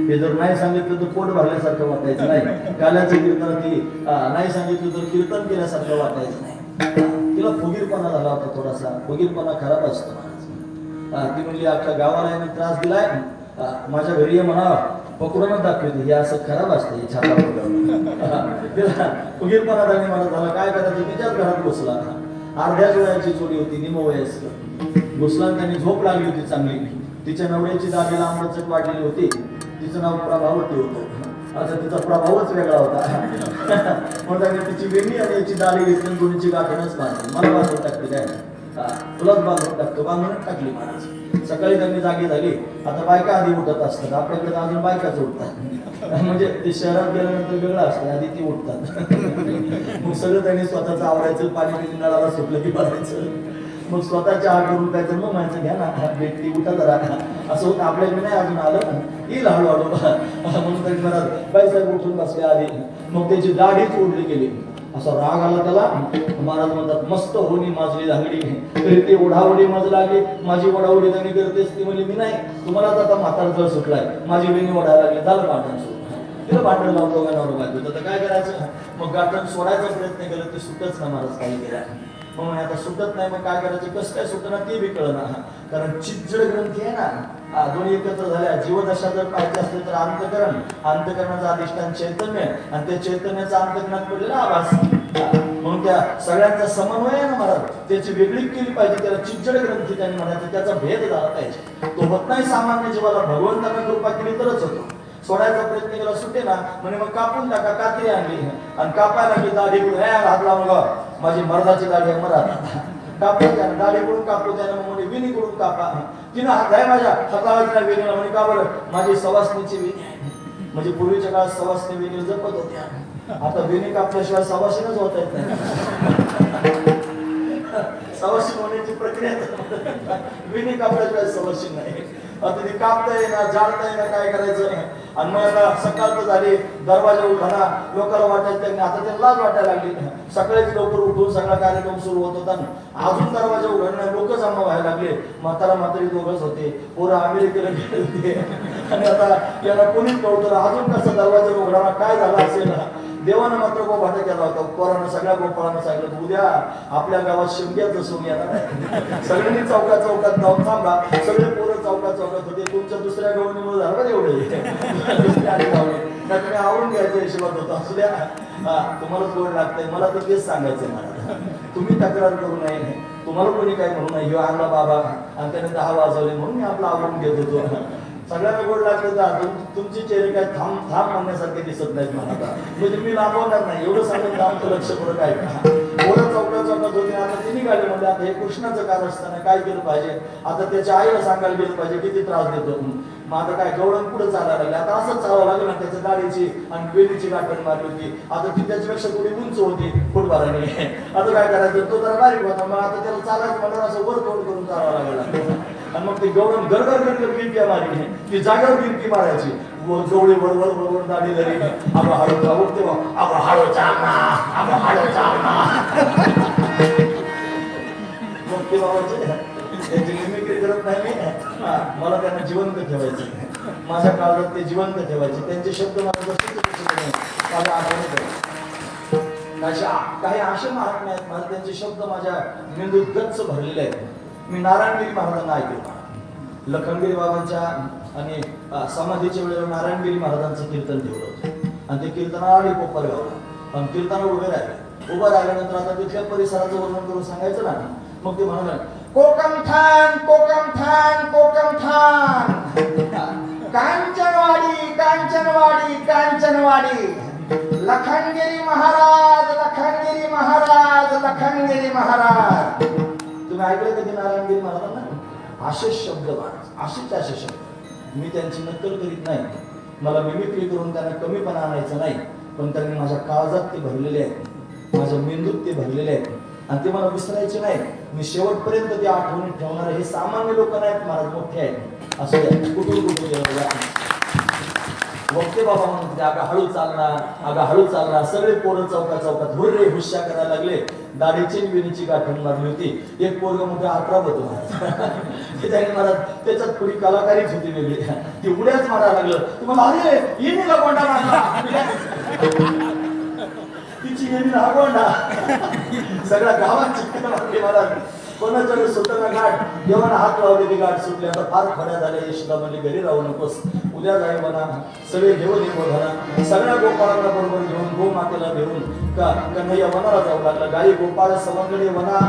हे जर नाही सांगितलं तर पोट भरल्यासारखं वाटायचं नाही. काल्याचं कीर्तन ती नाही सांगितलं तर कीर्तन केल्यासारखं वाटायचं नाही. तिला फुगीरपणा झाला होता थोडासा. फुगीरपणा खराब असतो महाराज. ती म्हणली अख्ख्या गावाला याने त्रास दिलाय, माझ्या घरी ये म्हणा, पकडूनच दाखवते. हे असं खराब असतं हे छाता तिला फुगीरपणा झाली. मला झाला काय करायचं, तिच्याच घरात घुसला. अर्ध्याच वयाची जोडी होती, निमवयस्क. घुसला त्यांनी झोप लागली होती चांगली. तिच्या नवऱ्याची दाढीला आंबचक वाढलेली होती. तिचं नाव प्रभावती होतं. आता तिचा प्रभावच वेगळा होता. मग त्यांनी तिची वेणी आणि याची दाढी घेतली, दोन्हीची गाठणच बांधली. मला बांधून टाकली काय, तुलाच बांधून टाकतो. बांधूनच टाकली महाराज. सकाळी त्यांनी जागी झाली. आता बायका आधी उठत असतात, आपल्याकडे अजून बायकाच उठतात. म्हणजे ते शहरात गेल्यानंतर वेगळं असतं, आधी ती उठतात. मग सगळं त्यांनी स्वतःच आवरायचं, पाणी पिणी नळाला सुटलं की भरायचं. मग स्वतःच्या आग करून प्यायचं. मग म्हणायचं घ्या ना व्यक्ती उठत राहा. असं होतं आपल्याकडे नाही अजून आलं, येईल हळूहळू. म्हणून त्यांनी मला बाईसाहेब उठून बसले आधी. मग त्याची दाढीच ओढली गेली. असा राग आला त्याला. महाराज म्हणतात मस्त होणी माजली लागली, तरी ते ओढाओढी मज लागली. माझी ओढाओढी त्यांनी करतेस. ती म्हणली मी नाही, तुम्हालाच आता म्हातारा जळ सुटलाय, माझी वेणी ओढायला लागली. झालं भांडण सुरू. तिला भांडण लावून दोघांवर बाजू. तर काय करायचं, मग गाठण सोडायचा प्रयत्न केला, ते सुटच ना महाराज काही केला. मग आता सुटत नाही, मग काय करायचं, कसं काय सुटणार ते बी कळणार. कारण चिज्जड ग्रंथी आहे ना, दोन्ही एकत्र झाल्या. जीवदशा जर पाहिजे असले तर अंतकरण, अंतकरणाचं अधिष्ठान चैतन्य आणि त्या चैतन्याचा अंतकरणात पडलेला आभास. म्हणून त्या सगळ्यांचा समन्वय आहे ना महाराज, त्याची वेगळी केली पाहिजे. त्याला चिज्जड ग्रंथी त्यांनी म्हणायचं, त्याचा भेद झाला पाहिजे. तो होत नाही सामान्य जीवाला, भगवंताने कृपा केली तरच होतो. सोडायचा प्रयत्न केला सुटे ना, म्हणे मग कापून टाका. कात्री आणली आणि कापायला लागली. दाढी हात लावून माझी मर्दाची दाढी आहे, मरा कापू द्या. दाढी कडून कापू द्या. मग म्हणे विणी कडून कापा. तिनं हात आहे माझ्या हाताला वेणीला. म्हणे का बरं, माझी सवासणीची वेणी आहे. म्हणजे पूर्वीच्या काळात सवासणी वेणी जपत होत्या. आता वेणी कापल्याशिवाय सवासणीच होत येत नाही. सवाशीण होण्याची प्रक्रिया विणी कापल्याशिवाय सवाशीण नाही. आता ती कापता येईना, जाळता येईना, काय करायचं. आणि मग आता सकाळ तर झाली, दरवाजा उघडा, लोकांना वाटायचं त्यांनी आता त्यांना लाज वाटायला लागली. सकाळीच लवकर उठून सगळा कार्यक्रम सुरू होत होता, अजून दरवाजा उघडणार, लोक जमा व्हायला लागले. म्हातारा म्हातारी दोघंच होते, पोरं अमेरिकेला गेले होते. आणि आता याला कोणीच नव्हतं, अजून कसं दरवाजा उघडा, काय झालं असेल. देवानं मात्र गोभाटा केला होता. पोरानं सगळ्या गोपाळांना सांगितलं, उद्या आपल्या गावात शिमग्याचं सोंग येणार आहे, सगळ्यांनी चौकात जाऊन थांबा. सगळे पोरं चौकात होते. तुमच्या दुसऱ्या गवणीमुळे झालं का एवढे दुसऱ्या आली गावणे तुम्ही आवरून घ्यायच्या हिशोबात होता. असू द्या, तुम्हाला गोड लागतंय. मला तर तेच सांगायचंय. मला तुम्ही तक्रार करू नये, तुम्हाला कोणी काय म्हणू नये. ह्यो आणला बाबा आणि त्याने 10 वाजवले म्हणून मी आपला आवरून घेत होतो. सगळ्यांना गोड लागलं तर तुमचे चेहरे काय थांब म्हणण्यासारखे दिसत नाहीत मला. म्हणजे मी लांबवणार नाही एवढं सांगत आमचं लक्ष पुढं काय का पोरं चौकात होते. आता ते निघाले म्हणजे आता हे कृष्णाचं कार्य असताना काय केलं पाहिजे. आता त्याच्या आईला सांगायला गेलं पाहिजे किती त्रास देतो. मग आता काय गवळण पुढे चालायला लागले. आता असंच चालावं लागलं ना. त्याच्या दाढीची आणि वेलीची गाठण मारली होती. आता ती त्याच्यापेक्षा थोडी उंच होती फुटबाराने. आता काय करायचं, तो जरा बारीक होता. मग आता त्याला चालायचं म्हणून असं वर तोंड करून चालावं लागलं. आणि मग ते गवळण गरगर गिरक्या मारली. ती जागेवर गिरकी मारायची. गवळी बरोबर दाढी धरी आबा हळू उठते, आबा हळू चालना, आबा हळू चालना. मग ते बाबाचे त्याची मिमिक्री करत नाही मी. मला त्यांना जिवंत ठेवायचं. माझ्या काळात ते जिवंत ठेवायचे. त्यांचे शब्द मला माझ्या आठवणीत काही असे महात्मे आहेत. मला त्यांचे शब्द माझ्या मेंदूत गच्च भरलेले आहेत. मी नारायणगिरी महाराजांना ऐकलं. लखनगिरी बाबांच्या आणि समाधीच्या वेळेला नारायणगिरी महाराजांचं कीर्तन ठेवलं होतं. आणि ते कीर्तनाला आले कोपरगावला. आणि कीर्तनाला उभे राहिल्यानंतर आता तिथल्या परिसराचं वर्णन करून सांगायचं ना. मग ते म्हणाले, कोकम ठाण कोकम ठाण कोकम ठाण, कांचनवाडी कांचनवाडी कांचनवाडी, लखनगिरी महाराज लखनगिरी महाराज लखनगिरी महाराज. तुम्ही ऐकलं कधी नारायणगिरी महाराजांना? असेच शब्द असे शब्द. मी त्यांची नक्कल करीत नाही. मला मिमिक्री करून त्यांना कमीपणा आणायचं नाही. पण त्यांनी माझ्या काळजात ते भरलेले आहेत, माझ्या मेंदूत ते भरलेले आहेत. आणि ते मला विसरायचे नाही. मी शेवटपर्यंत ते आठवणीत ठेवणारे हे सामान्य लोक नाहीत महाराज, मोठे आहेत. असं कुठून गेलं वक्ते बाबा म्हणते, अगं हळू चालणार, अगं हळू चालणार. सगळे पोरं चौकात हुर्रे हुश्या करायला लागले. दाढीची विणीची गाठण मारली होती. एक पोरग मोठे 11 होतो महाराज. त्याने महाराज त्याच्यात थोडी कलाकारीच होती वेगळी. ती उड्याच मारायला लागलं. तुम्हाला अरे येणीला गोंडा मारला, तिची येणी हा गोंडा. सगळ्या गावात चिकन मारली महाराज. कोणाच्या सुटना गाठ, देवाला हात लावले ती गाठ सुटली. आता फार खड्या झाल्या. यशोदा म्हणली घरी राहू नकोस, उद्या जाई म्हणा. सगळे घेऊन ये म्हणा. सगळ्या गोपाळांना बरोबर घेऊन गोमातेला घेऊन कन्हैया वनाला जाऊ लागला. गाई गोपाळ सवंगडी वना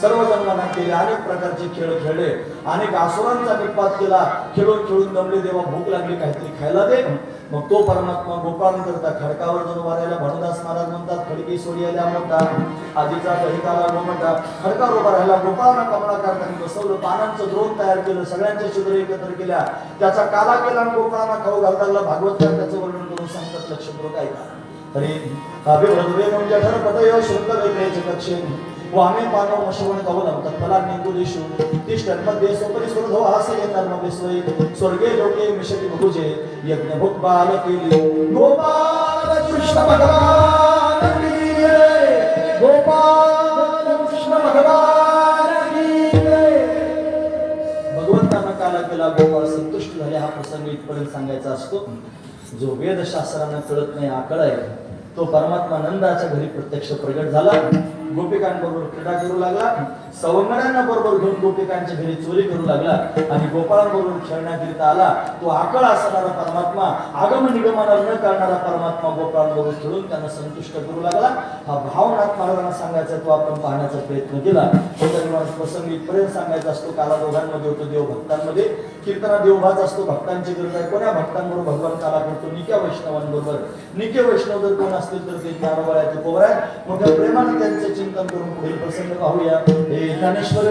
सर्वजण मनात केले. अनेक प्रकारचे खेळ खेळले. अनेक असुरांचा निपात केला. खेळून दमले. देवा भूक लागली, काहीतरी खायला दे. मग तो परमात्मा गोपाळांकरता खडकावर जाऊन वाऱ्याला भानुदास महाराज म्हणतात, खडकी सोडियाला मोठा आजीचा दहिकाला गोमटा. खडकावर उभा राहिला. गोपाळांना कमलाकारकांनी बसवलं. पानांचं द्रोण तयार केलं. सगळ्यांच्या छिद्र एकत्र केल्या. त्याचा काला केला आणि गोपाळांना खाऊ घालता लागला. भागवतकार त्याचं वर्णन करून सांगतात, लक्षपूर्वक ऐका. तरी अभिभ्रदवे जठर पतयो शुद्ध वेगळेचे कक्षे वामे पानव मशवण कवलम तत्फला निंगुलेषु तिष्ठन्मध्ये सोपरी सुरधो हासये नर्मविस्वै स्वर्गे लोके मिशति बहुजे यज्ञ भुक् बाल केली. गोपाल कृष्ण भगवान की जय, गोपाल कृष्ण भगवान की जय. भगवंतानं काला केला, गोपाळ संतुष्ट झाले. हा प्रसंग इथपर्यंत सांगायचा असतो. जो वेदशास्त्रांना कळत नाही, आकळ आहे, तो परमात्मा नंदाच्या घरी प्रत्यक्ष प्रगट झाला. गोपिकांबरोबर क्रीडा करू लागला. सवंगड्यांना बरोबर घेऊन गोपिकांच्या घरी चोरी करू लागला. आणि गोपाळांबरोबर खेळण्याकरिता आला. तो आकळ असणारा परमात्मा, आगम निगमना न करणारा परमात्मा गोपाळांबरोबर खेळून त्यांना संतुष्ट करू लागला. हा भावनाथ महाराजांना सांगायचा, तो आपण पाहण्याचा प्रयत्न केला. प्रसंग इथपर्यंत सांगायचा असतो. काला दोघांमध्ये होतो, देव भक्तांमध्ये. कीर्तना देवभाच असतो, भक्तांची गरज आहे. कोण्या भक्तांबरोबर भगवान काला करतो? निक्या वैष्णवांबरोबर. निक्य वैष्णव जर कोण असतील तर ते ज्ञानवळ्याचे पोवर आहेत. मोठ्या प्रेमाने त्यांचे चिंतन करून पुढील प्रसंग पाहूया. हे ज्ञानेश्वर